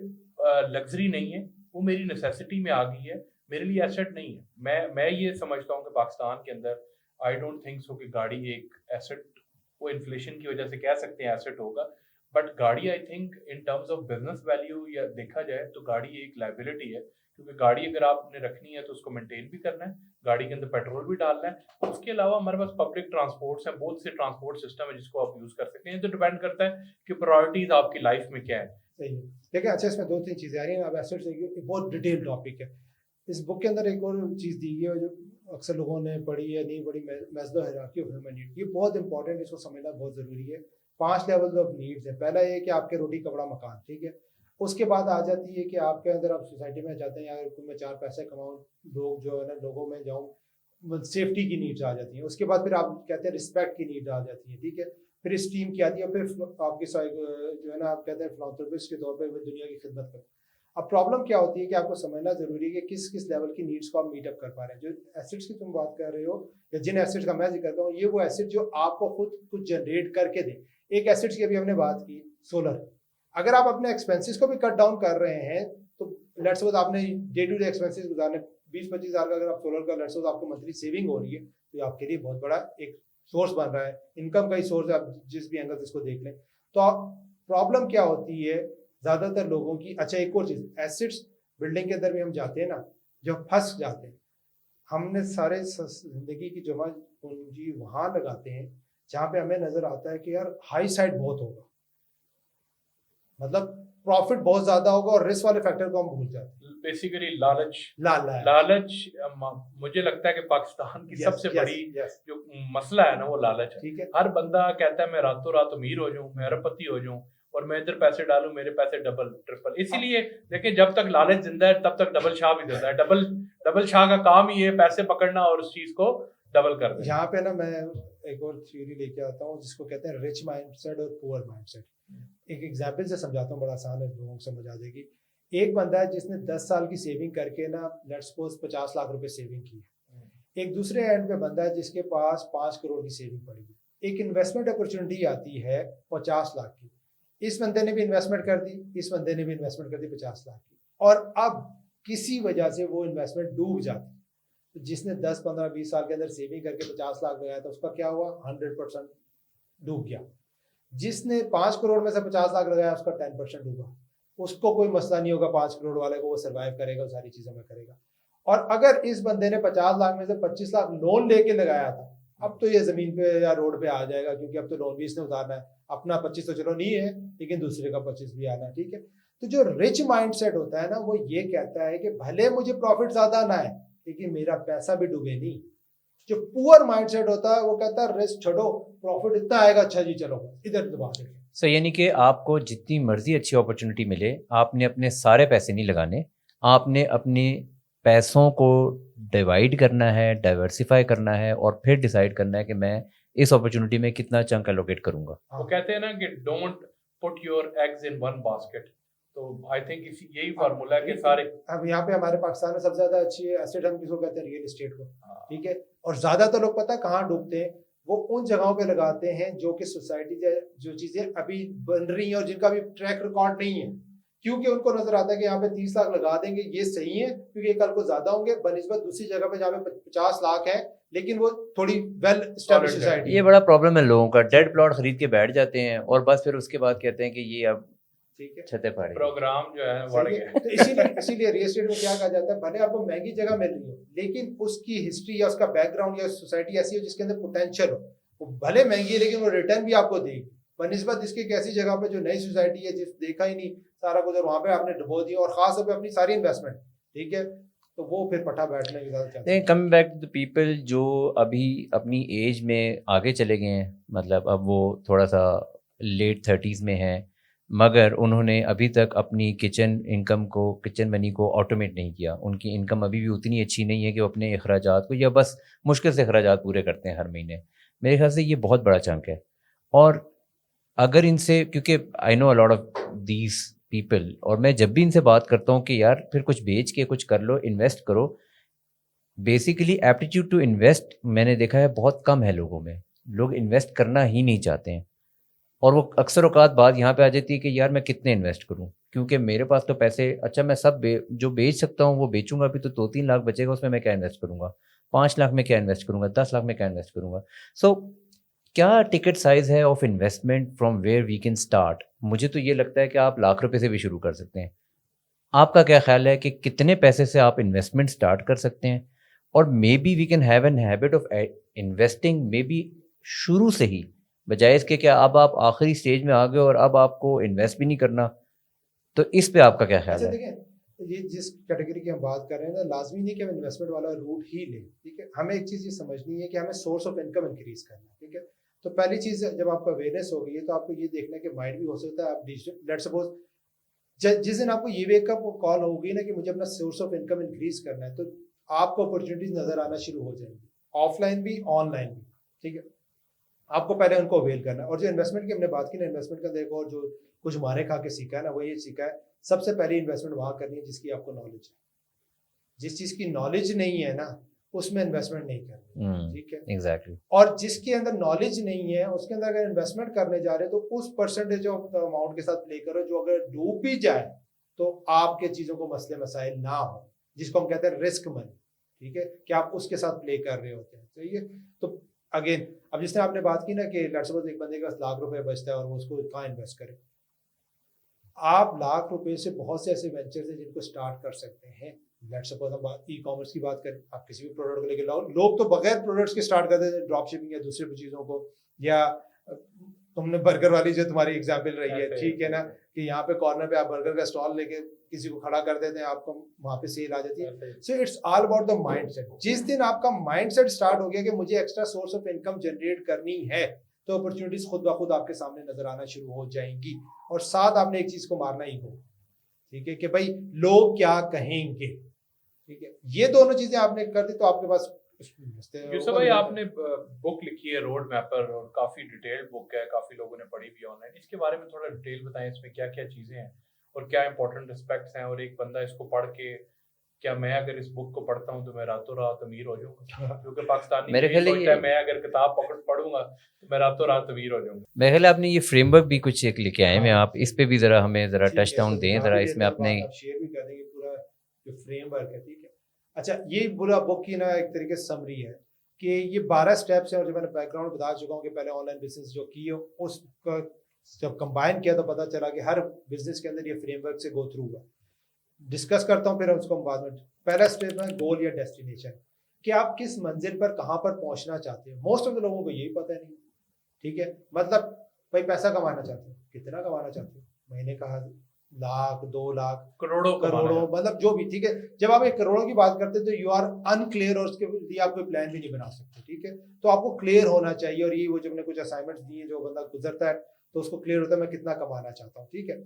लग्जरी नहीं है, वो मेरी नेसेसिटी में आ गई है, मेरे लिए एसेट नहीं है। मैं ये समझता हूँ कि पाकिस्तान के अंदर आई डोंट थिंक सो कि गाड़ी एक एसेट, वो इन्फ्लेशन की वजह से कह सकते हैं एसेट होगा, बट गाड़ी I think in terms of business value या देखा जाए तो गाड़ी एक लाइबिलिटी है। क्योंकि गाड़ी अगर आपने रखनी है तो उसको मेंटेन भी करना है, गाड़ी के अंदर पेट्रोल भी डालना है। उसके अलावा हमारे पास पब्लिक ट्रांसपोर्ट्स हैं, बहुत से ट्रांसपोर्ट सिस्टम है जिसको आप यूज कर सकते हैं। तो डिपेंड करता है कि प्रायोरिटीज आपकी लाइफ में क्या है। सही है। देखिए, अच्छा, इसमें दो तीन चीजें आ रही हैं। अब एसेट्स एक बहुत डिटेल टॉपिक है। इस बुक के अंदर एक और चीज दी गई है जो अक्सर लोगों ने पढ़ी है नहीं पढ़ी, Maslow hierarchy of human need. ये बहुत इंपॉर्टेंट है, इसको समझना बहुत जरूरी है। 5 लेवल्स ऑफ नीड्स है। पहला ये कि आपके रोटी कपड़ा मकान, ठीक है। उसके बाद आ जाती है कि आपके अंदर आप सोसाइटी में जाते हैं या मैं 4 पैसे कमाऊँ, लोग जो है ना, लोगों में जाऊँ, सेफ्टी की नीड्स आ जाती हैं। उसके बाद फिर आप कहते हैं रिस्पेक्ट की नीड्स आ जाती है, ठीक है। फिर स्टीम की आती है, फिर आपकी जो है ना, आप कहते हैं फिलॉन्थ्रोपिस्ट के तौर पर दुनिया की खिदमत करते हैं। अब प्रॉब्लम क्या होती है कि आपको समझना जरूरी है कि किस किस लेवल की नीड्स को आप मीटअप कर पा रहे हैं। जो एसेट्स की तुम बात कर रहे हो या जिन एसेट्स का मैं जिक्र करता हूँ, ये वो एसेट जो आपको खुद कुछ जनरेट करके दे। एक एसेट्स की अभी हमने बात की, सोलर। अगर आप अपने एक्सपेंसेस को भी कट डाउन कर रहे हैं तो लेट्स सपोज आपने डे टू डे एक्सपेंसेस गुजारने 20-25 हज़ार का, अगर आप सोलर का लेट्स सपोज आपको मंथली सेविंग हो रही है, तो ये आपके लिए बहुत बड़ा एक सोर्स बन रहा है, इनकम का ही सोर्स है, आप जिस भी एंगल से इसको देख लें। तो प्रॉब्लम क्या होती है ज्यादातर लोगों की। अच्छा, एक और चीज, एसेट्स बिल्डिंग के अंदर भी हम जाते हैं ना, जब फंस जाते हैं, हमने सारे जिंदगी की जमा पूंजी वहां लगाते हैं जहां पे हमें नजर आता है कि यार हाई साइड बहुत होगा, मतलब प्रॉफिट बहुत ज्यादा होगा, और रिस्क वाले फैक्टर को हम भूल जाते हैं। बेसिकली लालच। लालच मुझे लगता है कि पाकिस्तान की सबसे बड़ी yes. जो मसला है ना, वो लालच है। ठीक है, हर बंदा कहता है मैं रातों रात अमीर हो जाऊं, मैं अरबपति हो जाऊं, और मैं इधर पैसे डालूं मेरे पैसे डबल ट्रिपल। इसीलिए देखिए, जब तक लालच जिंदा है तब तक डबल शाह भी जिंदा है। डबल शाह का काम ही है पैसे पकड़ना और उस चीज को डबल कर देना। यहाँ पे ना मैं एक और थ्योरी लेके आता हूँ जिसको कहते हैं रिच माइंडसेट और पुअर माइंडसेट। एक एग्जाम्पल से समझाता हूँ, बड़ा आसान है, लोगों को समझ आ जाएगी। एक बंदा है जिसने 10 साल की सेविंग करके ना लेट्स सपोज 50 लाख रुपए सेविंग की है। एक दूसरे एंड पे बंदा है जिसके पास 5 करोड़ की सेविंग पड़ी है। एक इन्वेस्टमेंट अपॉर्चुनिटी आती है 50 लाख की, इस बंदे ने भी इन्वेस्टमेंट कर दी, इस बंदे ने भी इन्वेस्टमेंट कर दी 50 लाख की, और अब किसी वजह से वो इन्वेस्टमेंट डूब जाती। तो जिसने 10, 15, 20 साल के अंदर सेविंग करके 50 लाख लगाया था, उसका क्या हुआ, 100% डूब गया। जिसने 5 करोड़ में से 50 लाख लगाया उसका 10% होगा, उसको कोई मसला नहीं होगा, 5 करोड़ वाले को वो सर्वाइव करेगा, वो सारी चीज़ों में करेगा। और अगर इस बंदे ने 50 लाख में से 25 लाख लोन लेके लगाया था, अब तो ये ज़मीन पे या रोड पे आ जाएगा, क्योंकि अब तो लोन भी इसने उतारना है, अपना 25 तो चलो नहीं है, लेकिन दूसरे का 25 भी आना है, ठीक है। तो जो रिच माइंडसेट होता है ना, वो ये कहता है कि भले मुझे प्रॉफिट ज़्यादा ना है, लेकिन मेरा पैसा भी डूबे नहीं। जो पुअर माइंडसेट होता है वो कहता है रिस्क छोड़ो, प्रॉफिट इतना आएगा, अच्छा जी चलो इधर दबा देंगे। सो यानी कि आपको जितनी मर्जी अच्छी अपॉर्चुनिटी मिले, आपने अपने सारे पैसे नहीं लगाने, आपने अपने पैसों को डिवाइड करना है, डाइवर्सिफाई करना है और फिर डिसाइड करना है कि मैं इस अपॉर्चुनिटी में कितना चंक एलोकेट करूंगा। वो कहते हैं ना कि don't put your eggs in one basket. तो आई थिंक इसी यही फार्मूला है कि सारे अब यहाँ पे हमारे पाकिस्तान में सबसे ज्यादा अच्छी एसेट हम किसको कहते हैं, रियल एस्टेट को, हाँ, ठीक है। और ज्यादातर लोग पता है कहाँ डूबते हैं, वो उन जगहों पे लगाते हैं जो कि सोसाइटी जो चीजें अभी बन रही हैं और जिनका भी ट्रैक रिकॉर्ड नहीं है, क्योंकि उनको नजर आता है कि यहाँ पे 30 लाख लगा देंगे ये सही है, क्योंकि ये कल को ज्यादा होंगे बनिस्बत दूसरी जगह पे जहाँ पे 50 लाख है, लेकिन वो थोड़ी वेल एस्टेब्लिश सोसाइटी। ये बड़ा प्रॉब्लम है लोगों का, डेड प्लॉट खरीद के बैठ जाते हैं और बस फिर उसके बाद कहते हैं कि ये अब ठीक है, छतें पड़े। प्रोग्राम जो है बढ़ सही है। गया। तो इसीलिए रियल एस्टेट में क्या कहा जाता है, भले आपको महंगी जगह मिल रही हो, लेकिन उसकी हिस्ट्री या उसका बैकग्राउंड या सोसाइटी ऐसी हो जिसके अंदर पोटेंशियल हो, वो भले महंगी है लेकिन वो रिटर्न भी आपको देगी, बनिस्बत इसकी एक ऐसी जगह पे जो नई सोसाइटी है, जिस देखा ही नहीं सारा कुछ, और वहां पे आपने डुबो दिया, और खास तौर पे अपनी सारी इन्वेस्टमेंट, ठीक है, तो वो फिर पट्टा बैठने की ज्यादा चाहते हैं। Coming back to the people जो अभी अपनी एज में आगे चले गए हैं, मतलब अब वो थोड़ा सा लेट 30s में हैं, मगर उन्होंने अभी तक अपनी किचन मनी को ऑटोमेट नहीं किया, उनकी इनकम अभी भी उतनी अच्छी नहीं है कि वो अपने अखराजात को, या बस मुश्किल से अखराजात पूरे करते हैं हर महीने। मेरे ख्याल से ये बहुत बड़ा चंक है। और अगर इनसे, क्योंकि I know a lot of these people, और मैं जब भी इनसे बात करता हूँ कि यार फिर कुछ बेच के कुछ कर लो, इन्वेस्ट करो, बेसिकली एप्टीट्यूड टू इन्वेस्ट मैंने देखा है बहुत कम है लोगों में, लोग इन्वेस्ट करना ही नहीं चाहते हैं। और वो अक्सर औकात बात यहाँ पे आ जाती है कि यार मैं कितने इन्वेस्ट करूँ, क्योंकि मेरे पास तो पैसे, अच्छा मैं सब जो बेच सकता हूँ वो बेचूंगा, अभी तो 2-3 लाख बचेगा, उसमें मैं क्या इन्वेस्ट करूँगा, 5 लाख में क्या इन्वेस्ट करूँगा, 10 लाख में क्या इन्वेस्ट करूँगा। सो क्या टिकट साइज है of investment from where we can start? मुझे तो ये लगता है कि आप लाख रुपए से भी शुरू कर सकते हैं। आपका क्या ख्याल है कि कितने पैसे से आप इन्वेस्टमेंट स्टार्ट कर सकते हैं? और maybe we can have a habit of investing maybe शुरू से ही, बजाय इसके क्या अब आप आखिरी स्टेज में आ गए और अब आपको इन्वेस्ट भी नहीं करना। तो इस पे आपका क्या ख्याल अच्छा है? देखें, ये जिस कैटेगरी की हम बात कर रहे हैं ना, लाजमी नहीं कि हम इन्वेस्टमेंट वाला रूट ही लें, ठीक है। हमें एक चीज़ ये समझनी है कि हमें सोर्स ऑफ इनकम इंक्रीज करना है, ठीक है। तो पहली चीज़, जब आपका अवेयरनेस हो गई है तो आपको ये देखना है कि माइंड भी हो सकता है आप डिजिटल, लेट्स सपोज जिस दिन आपको ये वेकअप कॉल होगी ना कि मुझे अपना सोर्स ऑफ इनकम इंक्रीज करना है, तो आपको अपॉर्चुनिटीज नजर आना शुरू हो जाएंगी, ऑफलाइन भी ऑनलाइन भी, ठीक है। आपको पहले उनको अवेल करना है। और जो इन्वेस्टमेंट की हमने बात की ना, इन्वेस्टमेंट का देखो, और जो कुछ मारे खा के सीखा है ना, वो ये सीखा है सबसे पहले इन्वेस्टमेंट वहां करनी है जिसकी आपको नॉलेज है। जिस चीज की नॉलेज नहीं है ना, उसमें इन्वेस्टमेंट नहीं करनी, ठीक है। एग्जैक्टली। और जिसके अंदर नॉलेज नहीं है उसके अंदर अगर इन्वेस्टमेंट करने जा रहे हो तो उस परसेंटेज ऑफ अमाउंट के साथ प्ले करो जो अगर डूब भी जाए तो आपके चीजों को मसले मसाइल ना हो, जिसको हम कहते हैं रिस्क मनी, ठीक है, कि आप उसके साथ प्ले कर रहे होते हैं, सही है। तो अगेन, अब जिसने आपने बात की ना कि लेट्स सपोज एक बंदे के पास लाख रुपए बचता है और वो उसको कहाँ इन्वेस्ट करे, आप लाख रुपए से बहुत से ऐसे वेंचर्स हैं जिनको स्टार्ट कर सकते हैं। लेट्स सपोज हम ई कॉमर्स की बात करें, आप किसी भी प्रोडक्ट को लेकर लाओ, लोग तो बगैर प्रोडक्ट्स के स्टार्ट करते हैं, ड्रॉप शिपिंग या दूसरी चीज़ों को, या तुमने बर्गर वाली जो तुम्हारी एग्जाम्पल रही है, ठीक है ना, कि यहाँ पे कॉर्नर पे आप बर्गर का स्टॉल लेके किसी को खड़ा कर देते हैं, आपको वहाँ पे सेल आ जाती है। So it's all about the mindset. जिस दिन आपका माइंडसेट स्टार्ट हो गया कि मुझे extra source of income generate करनी है, तो अपॉर्चुनिटीज खुद ब खुद आपके सामने नजर आना शुरू हो जाएंगी। और साथ आपने एक चीज को मारना ही हो, ठीक है, कि भाई लोग क्या कहेंगे, ठीक है। ये दोनों चीजें आपने कर दी तो आपके पास यूसुफ भाई, आपने बुक लिखी है रोड मैपर, और काफी डिटेल्ड बुक है, काफी लोगों ने पढ़ी भी ऑनलाइन। इसके बारे में थोड़ा डिटेल बताएं, इसमें क्या क्या चीजें हैं और क्या इंपॉर्टेंट एस्पेक्ट्स हैं, और एक बंदा इसको पढ़ के, क्या मैं अगर इस बुक को पढ़ता हूँ तो मैं रातों रात अमीर हो जाऊंगा? क्योंकि पाकिस्तानी मेरे ख्याल सोचता है मैं अगर किताब पढ़ूंगा तो मैं रातों रात अमीर हो जाऊंगा। मेरे ख्याल आपने ये फ्रेमवर्क भी कुछ एक लेके आए हैं, आप इस पे भी जरा हमें जरा टच डाउन दें, जरा इसमें आपने शेयर भी कर देंगे पूरा जो फ्रेमवर्क है, ठीक है। अच्छा, ये पूरा बुक की ना एक तरीके से समरी है कि ये 12 स्टेप्स हैं, और जो मैंने बैकग्राउंड बता चुका हूँ कि पहले ऑनलाइन बिजनेस जो की हो उसका जब कंबाइन किया तो पता चला कि हर बिजनेस के अंदर ये फ्रेमवर्क से गो थ्रू हुआ। डिस्कस करता हूँ फिर उसको बाद में। पहला स्टेप है गोल या डेस्टिनेशन, कि आप किस मंजिल पर कहाँ पर पहुंचना चाहते हो। मोस्ट ऑफ द लोगों को यही पता नहीं, ठीक है। मतलब भाई पैसा कमाना चाहते हो, कितना कमाना चाहते हो, महीने का 1 लाख 2 लाख करोड़ों करोड़ों, मतलब जो भी, ठीक है। जब आप एक करोड़ों की बात करते हैं तो यू आर अनक्लियर और उसके लिए आप कोई प्लान भी नहीं बना सकते, ठीक है। तो आपको क्लियर होना चाहिए, और ये वो जब मैंने कुछ असाइनमेंट्स दिए, जो बंदा गुजरता है तो उसको क्लियर होता है मैं कितना कमाना चाहता हूँ, ठीक है।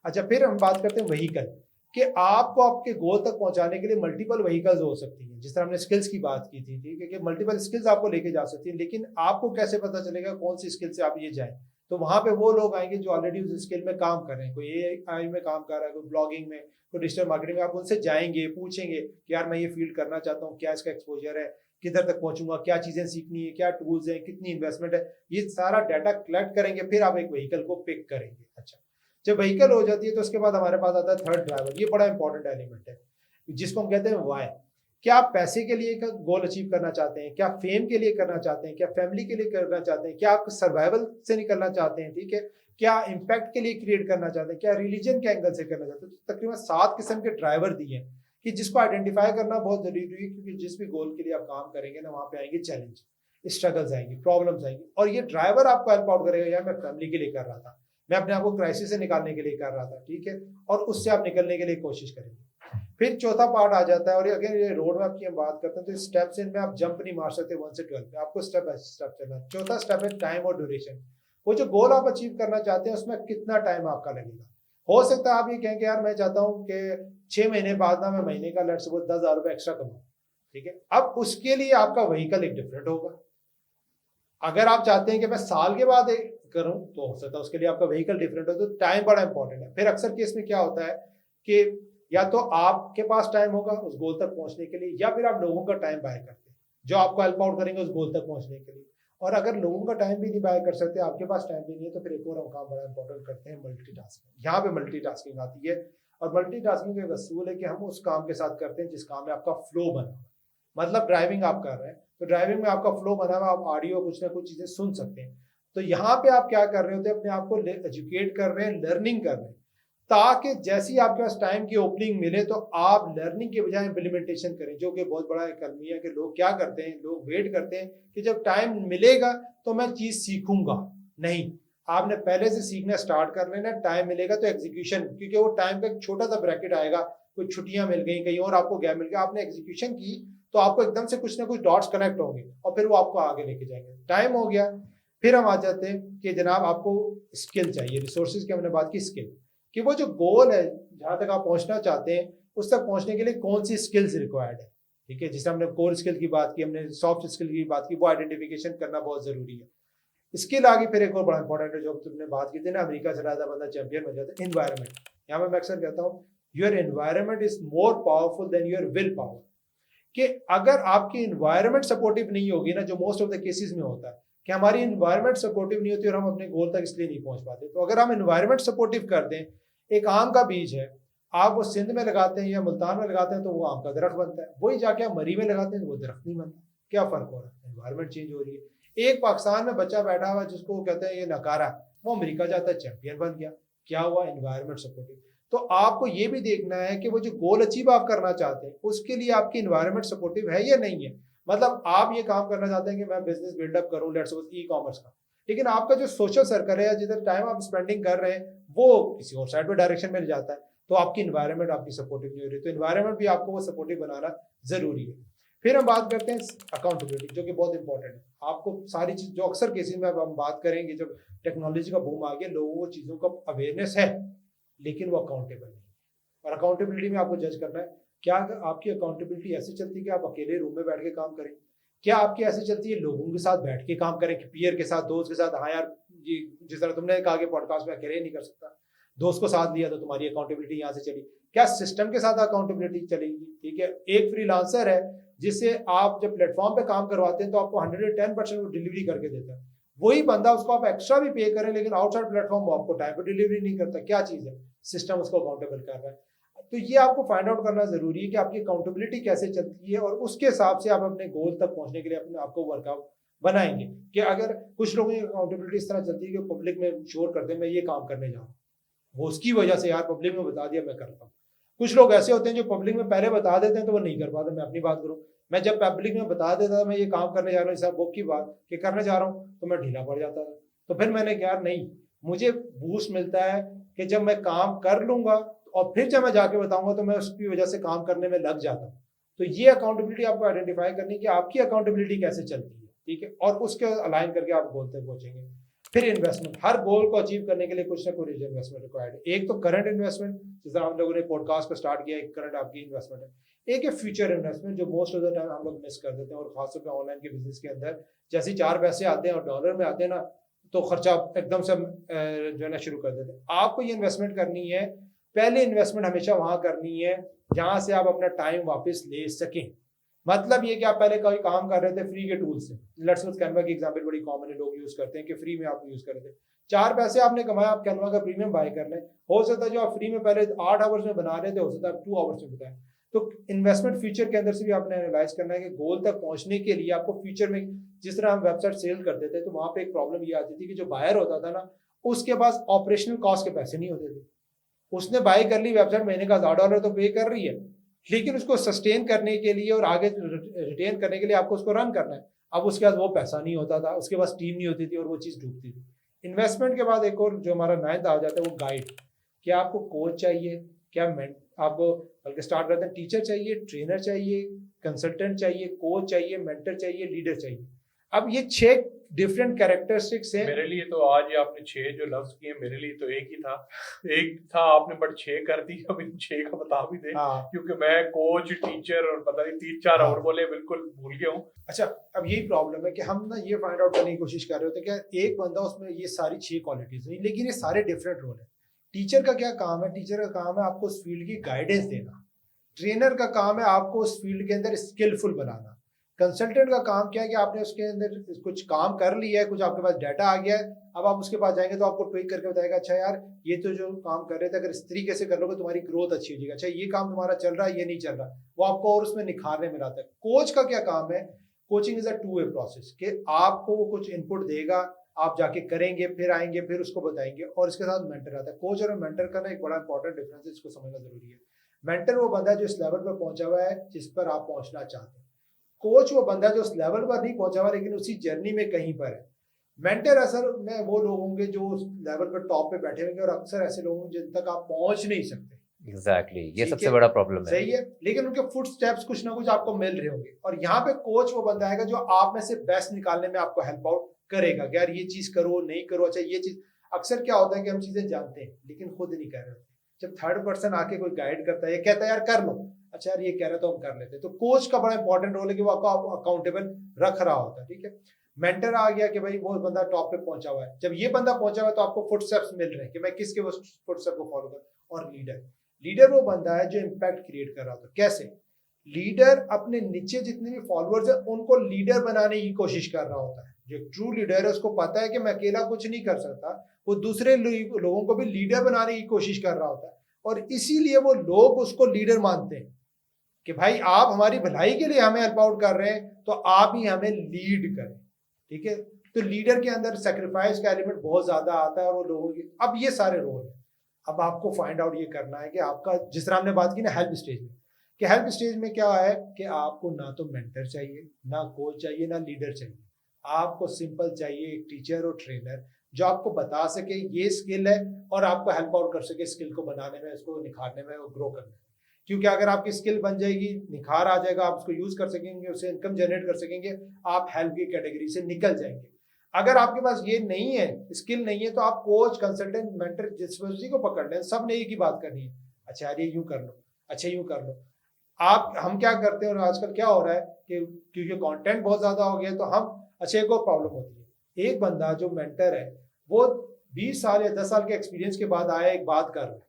अच्छा, फिर हम बात करते हैं व्हीकल, कि आपको आपके गोल तक पहुंचाने के लिए मल्टीपल व्हीकल्स हो सकती हैं। जिस तरह हमने स्किल्स की बात की थी, ठीक है, कि मल्टीपल स्किल्स आपको लेके जा सकती हैं, लेकिन आपको कैसे पता चलेगा कौन सी स्किल से आप ये जाएं। तो वहां पे वो लोग आएंगे जो ऑलरेडी उस स्किल में काम कर रहे हैं, कोई एआई में काम कर रहा है, कोई ब्लॉगिंग में, कोई डिजिटल मार्केटिंग में। आप उनसे जाएंगे, पूछेंगे कि यार मैं ये फील्ड करना चाहता हूँ, क्या इसका एक्सपोजर है, किधर तक पहुंचूंगा, क्या चीजें सीखनी है, क्या टूल्स हैं, कितनी इन्वेस्टमेंट है, ये सारा डाटा कलेक्ट करेंगे, फिर आप एक व्हीकल को पिक करेंगे। अच्छा, जब व्हीकल हो जाती है तो उसके बाद हमारे पास आता है थर्ड ड्राइवर। ये बड़ा इंपॉर्टेंट एलिमेंट है, जिसको हम कहते हैं वाई। क्या आप पैसे के लिए गोल अचीव करना चाहते हैं, क्या फेम के लिए करना चाहते हैं, क्या फैमिली के लिए करना चाहते हैं, क्या आप सर्वाइवल से निकलना चाहते हैं, ठीक है, क्या इम्पैक्ट के लिए क्रिएट करना चाहते हैं, क्या रिलीजन के एंगल से करना चाहते हैं। तो तकरीबन 7 किस्म के ड्राइवर दिए हैं, कि जिसको आइडेंटिफाई करना बहुत जरूरी है, क्योंकि जिस भी गोल के लिए आप काम करेंगे ना, वहां पे आएंगे चैलेंज, स्ट्रगल्स आएंगे, प्रॉब्लम्स आएंगी, और ये ड्राइवर आपको हेल्प आउट करेगा। यार मैं फैमिली के लिए कर रहा था, मैं अपने आप को क्राइसिस से निकालने के लिए कर रहा था, ठीक है, और उससे आप निकलने के लिए कोशिश करेंगे। फिर चौथा पार्ट आ जाता है, और अगर ये रोड मैप की हम बात करते हैं तो स्टेप्स इनमें आप जंप नहीं मार सकते 1 से 12 पे, आपको स्टेप बाय स्टेप चलना। चौथा स्टेप है टाइम और ड्यूरेशन। वो जो गोल आप अचीव करना चाहते हैं उसमें कितना टाइम आपका लगेगा। हो सकता है आप ये कहें कि यार मैं चाहता हूँ कि 6 महीने बाद ना मैं महीने का लेट्स सपोज 10,000 रुपए एक्स्ट्रा कमाऊं, ठीक है। अब उसके लिए आपका व्हीकल एक डिफरेंट होगा। अगर आप चाहते हैं कि मैं साल के बाद करूं, तो हो सकता है उसके लिए आपका व्हीकल डिफरेंट हो। तो टाइम बड़ा इंपॉर्टेंट है। फिर अक्सर केस में क्या होता है कि या तो आपके पास टाइम होगा उस गोल तक पहुंचने के लिए, या फिर आप लोगों का टाइम बाय करते हैं जो आपको हेल्प आउट करेंगे उस गोल तक पहुंचने के लिए। और अगर लोगों का टाइम भी नहीं बाय कर सकते, आपके पास टाइम भी नहीं है, तो फिर एक और हम काम बड़ा इंपॉर्टेंट करते हैं, मल्टीटास्किंग। यहाँ पे मल्टीटास्किंग आती है, और मल्टीटास्किंग का एक असूल है कि हम उस काम के साथ करते हैं जिस काम में आपका फ्लो बना हुआ। मतलब ड्राइविंग आप कर रहे हैं तो ड्राइविंग में आपका फ्लो बना हुआ, आप ऑडियो कुछ ना कुछ चीजें सुन सकते हैं। तो यहाँ पे आप क्या कर रहे होते हैं, अपने आप को एजुकेट कर रहे हैं, लर्निंग कर रहे हैं, ताकि जैसे ही आपके पास टाइम की ओपनिंग मिले तो आप लर्निंग के बजाय इम्प्लीमेंटेशन करें। जो कि बहुत बड़ा एक अलमिया है कि लोग क्या करते हैं, लोग वेट करते हैं कि जब टाइम मिलेगा तो मैं चीज सीखूंगा। नहीं, आपने पहले से सीखना स्टार्ट कर लेना। टाइम मिलेगा तो एग्जीक्यूशन, क्योंकि वो टाइम का एक छोटा सा ब्रैकेट आएगा, कुछ छुट्टियां मिल गई, कहीं और आपको गैप मिल गया, आपने एग्जीक्यूशन की तो आपको एकदम से कुछ ना कुछ डॉट्स कनेक्ट होंगे और फिर वो आपको आगे लेके जाएंगे। टाइम हो गया, फिर हम आ जाते हैं कि जनाब आपको स्किल चाहिए। रिसोर्सेज की हमने बात की, स्किल कि वो जो गोल है जहां तक आप पहुंचना चाहते हैं उस तक पहुंचने के लिए कौन सी स्किल्स रिक्वायर्ड है, ठीक है। जिसे हमने कोर स्किल की बात की, हमने सॉफ्ट स्किल की बात की, वो आइडेंटिफिकेशन करना बहुत जरूरी है। इसके आगे फिर एक और बड़ा इंपॉर्टेंट है जो तुमने बात की थी ना, अमेरिका से ज्यादा बंदा चैंपियन बन जाता है, एनवायरमेंट। यहाँ मैं अक्सर कहता हूँ your environment is more powerful than your will power. कि अगर आपकी एनवायरमेंट सपोर्टिव नहीं होगी ना, जो मोस्ट ऑफ द केसेस में होता है कि हमारी एनवायरमेंट सपोर्टिव नहीं होती और हम अपने गोल तक इसलिए नहीं पहुंच पाते। तो अगर हम एनवायरमेंट सपोर्टिव कर दें, एक आम का बीज है, आप वो सिंध में लगाते हैं या मुल्तान में लगाते हैं तो वो आम का दरख्त बनता है, वही जाके आप मरी में लगाते हैं तो वो दरख्त नहीं बनता। क्या फर्क हो रहा है? एनवायरमेंट चेंज हो रही है। एक पाकिस्तान में बच्चा बैठा हुआ जिसको कहते हैं ये नकारा, वो अमेरिका जाता है चैंपियन बन गया। क्या हुआ? Environment supportive. तो आपको ये भी देखना है कि वो जो गोल अचीव आप करना चाहते हैं उसके लिए आपकी एनवायरमेंट सपोर्टिव है या नहीं है। मतलब आप ये काम करना चाहते हैं कि मैं बिजनेस बिल्डअप करूं, लेट्स सपोज ई कॉमर्स का, लेकिन आपका जो सोशल सर्कल है या जिधर टाइम आप स्पेंडिंग कर रहे हैं वो किसी और साइड में डायरेक्शन में जाता है, तो आपकी एनवायरमेंट आपकी सपोर्टिव नहीं हो रही। तो एनवायरमेंट भी आपको वो सपोर्टिव बनाना जरूरी है। फिर हम बात करते हैं अकाउंटेबिलिटी, जो कि बहुत इंपॉर्टेंट है। आपको सारी चीज जो अक्सर केसेस में हम बात करेंगे, जब टेक्नोलॉजी का बूम आ गया, लोगों को चीजों का अवेयरनेस है लेकिन वो अकाउंटेबल नहीं है। और अकाउंटेबिलिटी में आपको जज करना है, क्या आपकी अकाउंटेबिलिटी ऐसी चलती है कि आप अकेले रूम में बैठ के काम करें, क्या आपकी ऐसी चलती है लोगों के साथ बैठ के काम करें, कि पीयर के साथ, दोस्त के साथ। हाँ यार, ये जिस तरह तुमने कहा कि पॉडकास्ट में अकेले नहीं कर सकता, दोस्त को साथ लिया तो तुम्हारी अकाउंटेबिलिटी यहाँ से चली। क्या सिस्टम के साथ अकाउंटेबिलिटी चलेगी? ठीक है, एक फ्रीलांसर है जिससे आप जब प्लेटफॉर्म पे काम करवाते हैं तो आपको 110% डिलीवरी करके देता है, वही बंदा उसको आप एक्स्ट्रा भी पे करें लेकिन आउटसाइड प्लेटफॉर्म वो आपको टाइम पे डिलीवरी नहीं करता। क्या चीज है? सिस्टम उसको अकाउंटेबल कर रहा है। तो ये आपको फाइंड आउट करना जरूरी है कि आपकी अकाउंटेबिलिटी कैसे चलती है, और उसके हिसाब से आप अपने गोल तक पहुंचने के लिए अपने आपको वर्कआउट बनाएंगे कि अगर कुछ लोगों की अकाउंटेबिलिटी इस तरह चलती है कि पब्लिक में शोर करते हैं मैं ये काम करने जा रहा हूँ, वो उसकी वजह से यार पब्लिक में बता दिया मैं करता हूँ। कुछ लोग ऐसे होते हैं जो पब्लिक में पहले बता देते हैं तो वो नहीं कर पाते। मैं अपनी बात करूँ, मैं जब पब्लिक में बता देता था मैं ये काम करने जा रहा हूँ, इस बुक की बात कि करने जा रहा हूँ, तो मैं ढीला पड़ जाता था। तो फिर मैंने कहा नहीं, मुझे बूस्ट मिलता है कि जब मैं काम कर लूंगा और फिर जब मैं जाके बताऊंगा तो मैं उसकी वजह से काम करने में लग जाता हूँ। तो ये अकाउंटेबिलिटी आपको आइडेंटिफाई करनी कि आपकी अकाउंटेबिलिटी कैसे चलती है, ठीक है, और उसके अलाइन करके आप गोल तक पहुंचेंगे। फिर इन्वेस्टमेंट, हर गोल को अचीव करने के लिए कुछ ना कुछ इन्वेस्टमेंट रिक्वायर्ड है। एक तो करंट इन्वेस्टमेंट, जैसे हम लोगों ने पॉडकास्ट को स्टार्ट किया, एक करंट आपकी इन्वेस्टमेंट है। एक है फ्यूचर इन्वेस्टमेंट जो मोस्ट ऑफ द टाइम हम लोग मिस कर देते हैं, और खासतौर पर ऑनलाइन के बिजनेस के अंदर जैसे 4 पैसे आते हैं और डॉलर में आते हैं ना, तो खर्चा एकदम से जो है ना शुरू कर देते हैं। आपको ये इन्वेस्टमेंट करनी है, पहले इन्वेस्टमेंट हमेशा वहां करनी है जहां से आप अपना टाइम वापस ले सकें। मतलब ये कि आप पहले कोई काम कर रहे थे फ्री के टूल से, लेट्स सपोज कैनवा की एग्जांपल बड़ी कॉमन है, लोग यूज करते हैं कि फ्री में आप यूज कर रहे थे, 4 पैसे आपने कमाया, आप कैनवा का प्रीमियम बाय कर लें। हो सकता है जो आप फ्री में पहले 8 आवर्स में बना रहे थे, हो सकता है आप 2 आवर्स में बताएं। तो इन्वेस्टमेंट फ्यूचर के अंदर से भी आपने एनालाइज करना है कि गोल तक पहुंचने के लिए आपको फ्यूचर में, जिस तरह हम वेबसाइट सेल करते थे तो वहां पे एक प्रॉब्लम ये आती थी कि जो बायर होता था ना, उसके पास ऑपरेशनल कॉस्ट के पैसे नहीं होते थे। उसने बाय कर ली वेबसाइट, महीने का $1000 तो पे कर रही है, लेकिन उसको सस्टेन करने के लिए और आगे रिटेन करने के लिए आपको उसको रन करना है। अब उसके पास वो पैसा नहीं होता था, उसके पास टीम नहीं होती थी और वो चीज़ डूबती थी। इन्वेस्टमेंट के बाद एक और जो हमारा 9th आ जाता है वो गाइड। क्या आपको कोच चाहिए, क्या आपको बल्कि स्टार्ट करते हैं, टीचर चाहिए, ट्रेनर चाहिए, कंसल्टेंट चाहिए, कोच चाहिए, मेंटर चाहिए, लीडर चाहिए। अब ये 6 डिफरेंट कैरेक्टरिस्टिक्स हैं। मेरे लिए तो आज ये आपने 6 जो लफ्ज किए, मेरे लिए तो एक ही था, एक था आपने बट 6 कर दी। अब इन 6 का बता भी दे। हाँ। क्योंकि मैं कोच, टीचर और पता नहीं 3-4 और बोले, बिल्कुल भूल गया हूँ। अच्छा, अब यही प्रॉब्लम है कि हम ना ये फाइंड आउट करने की कोशिश कर रहे होते हैं कि एक बंदा उसमें ये सारी 6 क्वालिटीज नहीं, लेकिन ये सारे डिफरेंट रोल है। टीचर का क्या काम है? टीचर का काम है आपको उस फील्ड की गाइडेंस देना। ट्रेनर का काम है आपको उस फील्ड के अंदर स्किलफुल बनाना। कंसल्टेंट का काम क्या है कि आपने उसके अंदर कुछ काम कर लिया है, कुछ आपके पास डाटा आ गया है, अब आप उसके पास जाएंगे तो आपको ट्वीक करके बताएगा, अच्छा यार ये तो जो काम कर रहे थे अगर इस तरीके से कर लोगे तुम्हारी ग्रोथ अच्छी हो जाएगी, अच्छा ये काम तुम्हारा चल रहा है, ये नहीं चल रहा, वो आपको और उसमें निखारने में लाता है। कोच का क्या काम है? Coaching is a two way process कि आपको वो कुछ इनपुट देगा, आप जाके करेंगे, फिर आएंगे, फिर उसको बताएंगे, और इसके साथ मेंटर आता है। कोच और मेंटर का ना एक बड़ा इंपॉर्टेंट डिफरेंस है, इसको समझना जरूरी है। मेंटर वो बंदा है जो इस लेवल पर पहुंचा हुआ है जिस पर आप पहुंचना चाहते हैं। कोच वो बंदा जो उस लेवल पर नहीं पहुंचा हुआ लेकिन उसी जर्नी में कहीं पर है। मेंटर असल में वो लोग होंगे जो उस लेवल पर टॉप पे बैठे होंगे, और अक्सर ऐसे लोग होंगे जिन तक आप पहुंच नहीं सकते। एग्जैक्टली, ये ठीक सबसे है, बड़ा प्रॉब्लम है। सही है, लेकिन उनके फुट स्टेप्स कुछ ना कुछ आपको मिल रहे होंगे। और यहाँ पे कोच वो बंदा आएगा जो आप में से बेस्ट निकालने में आपको हेल्प आउट करेगा कि यार ये चीज करो, नहीं करो, अच्छा ये चीज। अक्सर क्या होता है कि हम चीजें जानते हैं लेकिन खुद नहीं कर रहे होते। जब थर्ड पर्सन आके कोई गाइड करता है, ये कहता है यार कर लो, अच्छा यार ये कह रहा है तो हम कर लेते हैं। तो कोच का बड़ा इंपॉर्टेंट रोल है कि वो आपको अकाउंटेबल रख रहा होता है। ठीक है, मेंटर आ गया कि भाई वो बंदा टॉप पे पहुंचा हुआ है। जब ये बंदा पहुंचा हुआ है तो आपको फुटस्टेप्स मिल रहे हैं कि मैं किसके वो फुटस्टेप को फॉलो करूं। और लीडर वो बंदा है जो इम्पैक्ट क्रिएट कर रहा होता है। कैसे? लीडर अपने नीचे जितने भी फॉलोअर्स है उनको लीडर बनाने की कोशिश कर रहा होता है। जो ट्रू लीडर है उसको पता है कि मैं अकेला कुछ नहीं कर सकता, वो दूसरे लोगों को भी लीडर बनाने की कोशिश कर रहा होता है, और इसीलिए वो लोग उसको लीडर मानते हैं कि भाई आप हमारी भलाई के लिए हमें हेल्प आउट कर रहे हैं तो आप ही हमें लीड करें। ठीक है, तो लीडर के अंदर सेक्रीफाइस का एलिमेंट बहुत ज्यादा आता है, और वो लोगों की, अब ये सारे रोल है। अब आपको फाइंड आउट ये करना है कि आपका, जिस तरह हमने बात की ना हेल्प स्टेज में, कि हेल्प स्टेज में क्या है कि आपको ना तो मेंटर चाहिए, ना कोच चाहिए, ना लीडर चाहिए। आपको सिंपल चाहिए एक टीचर और ट्रेनर जो आपको बता सके ये स्किल है और आपको हेल्प आउट कर सके स्किल को बनाने में, उसको निखारने में और ग्रो करने में। क्योंकि अगर आपकी स्किल बन जाएगी, निखार आ जाएगा, आप उसको यूज कर सकेंगे, उससे इनकम जनरेट कर सकेंगे, आप हेल्प की कैटेगरी से निकल जाएंगे। अगर आपके पास ये नहीं है, स्किल नहीं है, तो आप कोच, कंसल्टेंट, मेंटर जिस मर्जी को पकड़ लें, सब ने एक ही बात करनी है, अच्छा यार ये यूं कर लो, अच्छा यूं कर लो। हम क्या करते हैं और आजकल क्या हो रहा है कि क्योंकि कंटेंट बहुत ज्यादा हो गया है, तो हम, अच्छा एक और प्रॉब्लम होती है, एक बंदा जो मेंटर है वो 20 साल या 10 साल के एक्सपीरियंस के बाद आया, एक बात कर रहा है।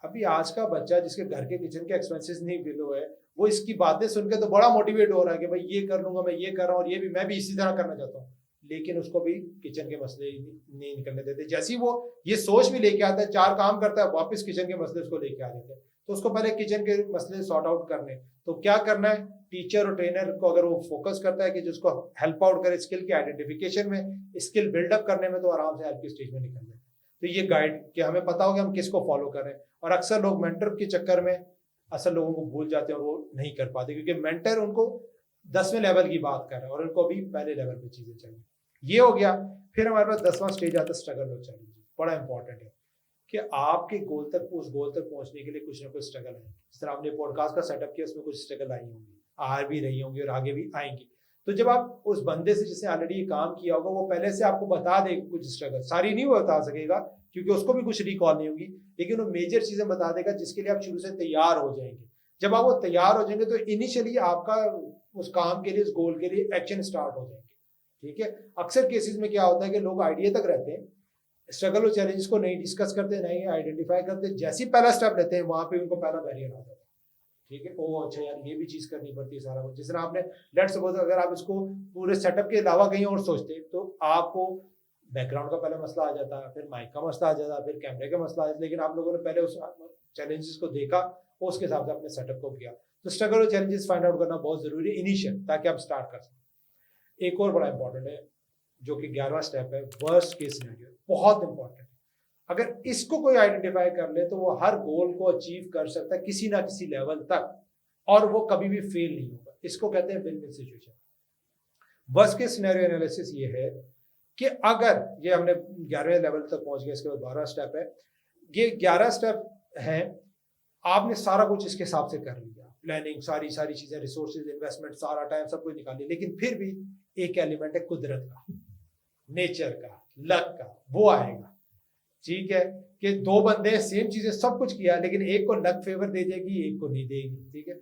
अभी आज का बच्चा जिसके घर के किचन के एक्सपेंसेस नहीं बिल हुए, वो इसकी बातें सुन के तो बड़ा मोटिवेट हो रहा है कि भाई ये कर लूंगा, मैं ये कर रहा हूँ, और ये भी मैं भी इसी तरह करना चाहता हूँ, लेकिन उसको भी किचन के मसले नहीं निकलने देते। जैसे ही वो ये सोच भी लेके आता है, 4 काम करता है, वापस किचन के मसले उसको लेके आ जाते हैं। तो उसको पहले किचन के मसले सॉर्ट आउट करने, तो क्या करना है, टीचर और ट्रेनर को अगर वो फोकस करता है कि जिसको हेल्प आउट करे स्किल के आइडेंटिफिकेशन में, स्किल बिल्डअप करने में, तो आराम से हेल्प की स्टेज में निकल जाए। तो ये गाइड कि हमें पता हो कि हम किसको फॉलो कर रहे हैं। और अक्सर लोग मेंटर के चक्कर में असल लोगों को भूल जाते हैं और वो नहीं कर पाते, क्योंकि मेंटर उनको 10वें लेवल की बात कर रहा है और उनको अभी पहले लेवल पे चीजें चाहिए। ये हो गया। फिर हमारे पास 10वां स्टेज आता है स्ट्रगल और चैलेंज। बड़ा इंपॉर्टेंट है कि आपके गोल तक, उस गोल तक पहुंचने के लिए कुछ ना कुछ स्ट्रगल है। जिस तरह आपने पॉडकास्ट का सेटअप किया, उसमें कुछ स्ट्रगल आई होंगी, आ भी रही होंगी और आगे भी आएंगी। तो जब आप उस बंदे से जिसने ऑलरेडी ये काम किया होगा, वो पहले से आपको बता दे कुछ स्ट्रगल, सारी नहीं वो बता सकेगा क्योंकि उसको भी कुछ रिकॉल नहीं होगी, लेकिन वो मेजर चीजें बता देगा जिसके लिए आप शुरू से तैयार हो जाएंगे। जब आप वो तैयार हो जाएंगे तो इनिशियली आपका उस काम के लिए, उस गोल के लिए एक्शन स्टार्ट हो जाएंगे। ठीक है। अक्सर केसेस में क्या होता है कि लोग आइडिया तक रहते हैं, स्ट्रगल और चैलेंजेस को नहीं डिस्कस करते, नहीं आइडेंटिफाई करते, जैसे ही पहला स्टेप लेते हैं वहां पे उनको पहला बैरियर आ जाता है। ठीक है। ओ अच्छा यार, ये भी चीज करनी पड़ती है सारा कुछ। जिस तरह आपने लेट्स सपोज अगर आप इसको पूरे सेटअप के अलावा कहीं और सोचते तो आपको बैकग्राउंड का पहले मसला आ जाता है, फिर माइक का मसला आ जाता है, फिर कैमरे का मसला आ जाता है। लेकिन आप लोगों ने पहले उस चैलेंजेस को देखा और उसके हिसाब से अपने सेटअप को किया। तो स्ट्रगल और चैलेंजेस फाइंड आउट करना बहुत जरूरी है इनिशियल, ताकि आप स्टार्ट कर सकें। एक और बड़ा इंपॉर्टेंट है जो कि 11वां स्टेप है, वर्स्ट केस सिनेरियो। बहुत इंपॉर्टेंट। अगर इसको कोई आइडेंटिफाई कर ले तो वो हर गोल को अचीव कर सकता है किसी ना किसी लेवल तक, और वो कभी भी फेल नहीं होगा। इसको कहते हैं win win situation. Worst case scenario analysis ये है कि अगर ये हमने 11वें लेवल तक पहुंच गए, इसके बाद 12वां स्टेप है। ये 11 स्टेप है, आपने सारा कुछ इसके हिसाब से कर लिया, प्लानिंग, सारी चीजें, रिसोर्सेज, इन्वेस्टमेंट, सारा टाइम, सब कुछ निकाल लिया, लेकिन फिर भी एक एलिमेंट है कुदरत का, नेचर का, लक का, वो आएगा। ठीक है। कि दो बंदे सेम चीजें सब कुछ किया, लेकिन एक को लक फेवर दे देगी, एक को नहीं देगी। ठीक है।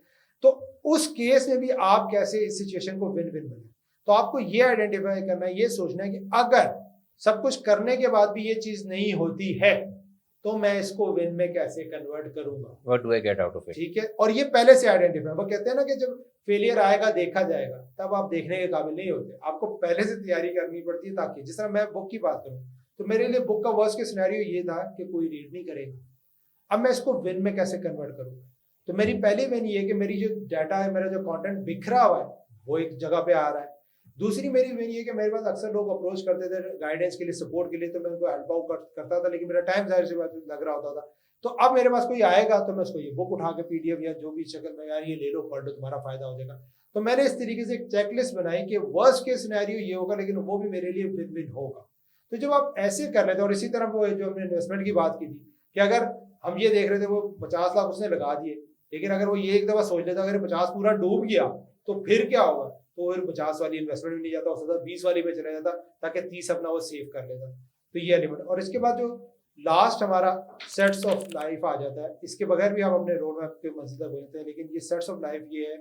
तो उस केस में भी आप कैसे इस सिचुएशन को विन विन बने, तो आपको ये आइडेंटिफाई करना है, ये सोचना है कि अगर सब कुछ करने के बाद भी ये चीज नहीं होती है तो मैं इसको विन में कैसे कन्वर्ट करूंगा, what do I get out of it. ठीक है। और ये पहले से आइडेंटिफाई, वो कहते हैं ना कि जब फेलियर आएगा देखा जाएगा, तब आप देखने के काबिल नहीं होते, आपको पहले से तैयारी करनी पड़ती है। ताकि जिस तरह मैं बुक की बात करूं, तो मेरे लिए बुक का वर्स्ट केस सिनेरियो ये था कि कोई रीड नहीं करेगा। अब मैं इसको विन में कैसे कन्वर्ट करूँ, तो मेरी पहली विन ये है कि मेरी जो डाटा है, मेरा जो कंटेंट बिखरा हुआ है, वो एक जगह पे आ रहा है। दूसरी मेरी विन ये कि मेरे पास अक्सर लोग अप्रोच करते थे गाइडेंस के लिए, सपोर्ट के लिए, तो मैं उनको हेल्प आउट करता था, लेकिन मेरा टाइम जाहिर सी बात लग रहा होता था। तो अब मेरे पास कोई आएगा तो मैं उसको ये बुक उठा के PDF या जो भी शक्ल में, यार ये ले लो, पढ़ लो, तुम्हारा फायदा हो जाएगा। तो मैंने इस तरीके से एक चेकलिस्ट बनाई कि वर्स्ट केस सिनेरियो ये होगा, लेकिन वो भी मेरे लिए विन विन होगा। तो जब आप ऐसे कर लेते हैं, और इसी तरह वो जो हमने इन्वेस्टमेंट की बात की थी कि अगर हम ये देख रहे थे वो 50 लाख उसने लगा दिए, लेकिन अगर वो ये एक दफा सोच लेता अगर 50 पूरा डूब गया तो फिर क्या होगा, तो फिर 50 वाली इन्वेस्टमेंट भी नहीं जाता, हो सकता 20 वाली में चला जाता, ताकि 30 अपना वो सेव कर लेता। तो ये एलिमेंट। और इसके बाद जो लास्ट हमारा सेट्स ऑफ लाइफ आ जाता है, इसके बगैर भी हम अपने रोड मैप के मंजिल तक पहुंचते हैं, लेकिन ये सेट्स ऑफ लाइफ ये है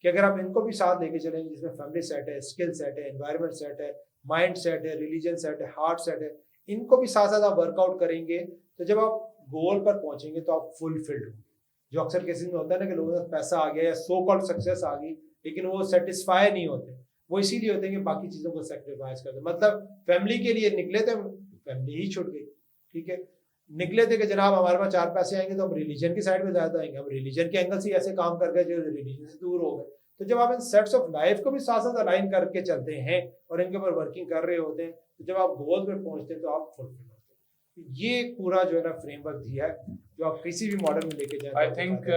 कि अगर आप इनको भी साथ लेके चलेंगे, जिसमें फैमिली सेट है, स्किल सेट है, एनवायरमेंट सेट है, माइंड सेट है, रिलीजन सेट है, हार्ट सेट है, इनको भी साथ साथ आप वर्कआउट करेंगे, तो जब आप गोल पर पहुंचेंगे तो आप फुलफिल्ड होंगे। जो अक्सर केसेस में होता है ना कि लोगों के पास पैसा आ गया या सो कॉल्ड सक्सेस आ गई, लेकिन वो सेटिस्फाई नहीं होते। वो इसीलिए होते हैं कि बाकी चीजों को सेक्रीफाइस करते, मतलब फैमिली के लिए निकले थे, फैमिली ही छूट गई। ठीक है। निकले थे कि जनाब हमारे पास 4 पैसे आएंगे तो हम रिलीजन की साइड में ज्यादा आएंगे, हम रिलीजन के एंगल से ऐसे काम कर गए जो रिलीजन से दूर हो गए। तो जब आप इन सेट्स ऑफ लाइफ को भी साथ साथ अलाइन करके चलते हैं और इनके ऊपर वर्किंग कर रहे होते हैं, तो जब आप गोल पे पहुंचते हैं तो आप फुलफिल होते हैं। ये पूरा जो है ना फ्रेमवर्क दिया है, जो आप किसी भी मॉडल में लेके जाए। आई थिंक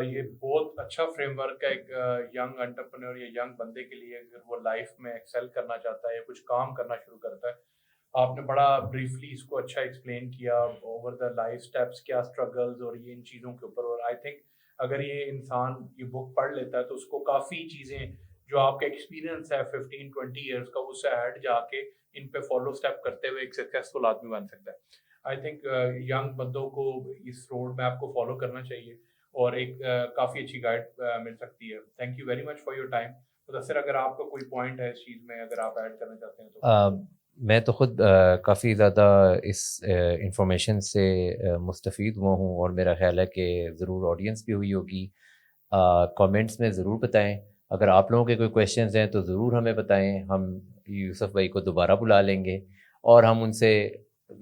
ये बहुत अच्छा फ्रेमवर्क है एक यंग एंटरप्रेन्योर या यंग बंदे के लिए, अगर वो लाइफ में एक्सेल करना चाहता है या कुछ काम करना शुरू करता है। आपने बड़ा ब्रीफली इसको अच्छा एक्सप्लेन किया, ओवर द लाइफ स्टेप्स, क्या स्ट्रगल्स और ये इन चीज़ों के ऊपर। और आई थिंक अगर ये इंसान ये बुक पढ़ लेता है तो उसको काफ़ी चीज़ें जो आपका एक्सपीरियंस है 15-20 ईयर्स का, उससे ऐड जाके इन पे फॉलो स्टेप करते हुए एक सक्सेसफुल आदमी बन सकता है। आई थिंक यंग बंदों को इस रोड मैप को फॉलो करना चाहिए और एक काफ़ी अच्छी गाइड मिल सकती है। Thank you very much for your time. Mudassir, अगर आपका कोई पॉइंट है इस चीज़ में, अगर आप ऐड करना चाहते हैं तो। मैं तो ख़ुद काफ़ी ज़्यादा इस इंफॉर्मेशन से मुस्तफ़ीद हुआ हूँ और मेरा ख्याल है कि ज़रूर ऑडियंस भी हुई होगी। कमेंट्स में ज़रूर बताएं। अगर आप लोगों के कोई क्वेश्चंस हैं तो ज़रूर हमें बताएं, हम यूसुफ भाई को दोबारा बुला लेंगे और हम उनसे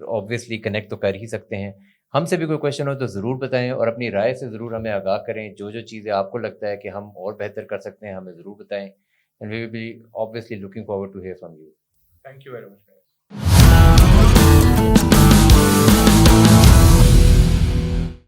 ऑब्वियसली कनेक्ट तो कर ही सकते हैं। हमसे भी कोई क्वेश्चन हो तो ज़रूर बताएं और अपनी राय से ज़रूर हमें आगाह करें। जो जो चीज़ें आपको लगता है कि हम और बेहतर कर सकते हैं, हमें ज़रूर बताएं। And we will be obviously looking forward to hear from you. Thank you very much.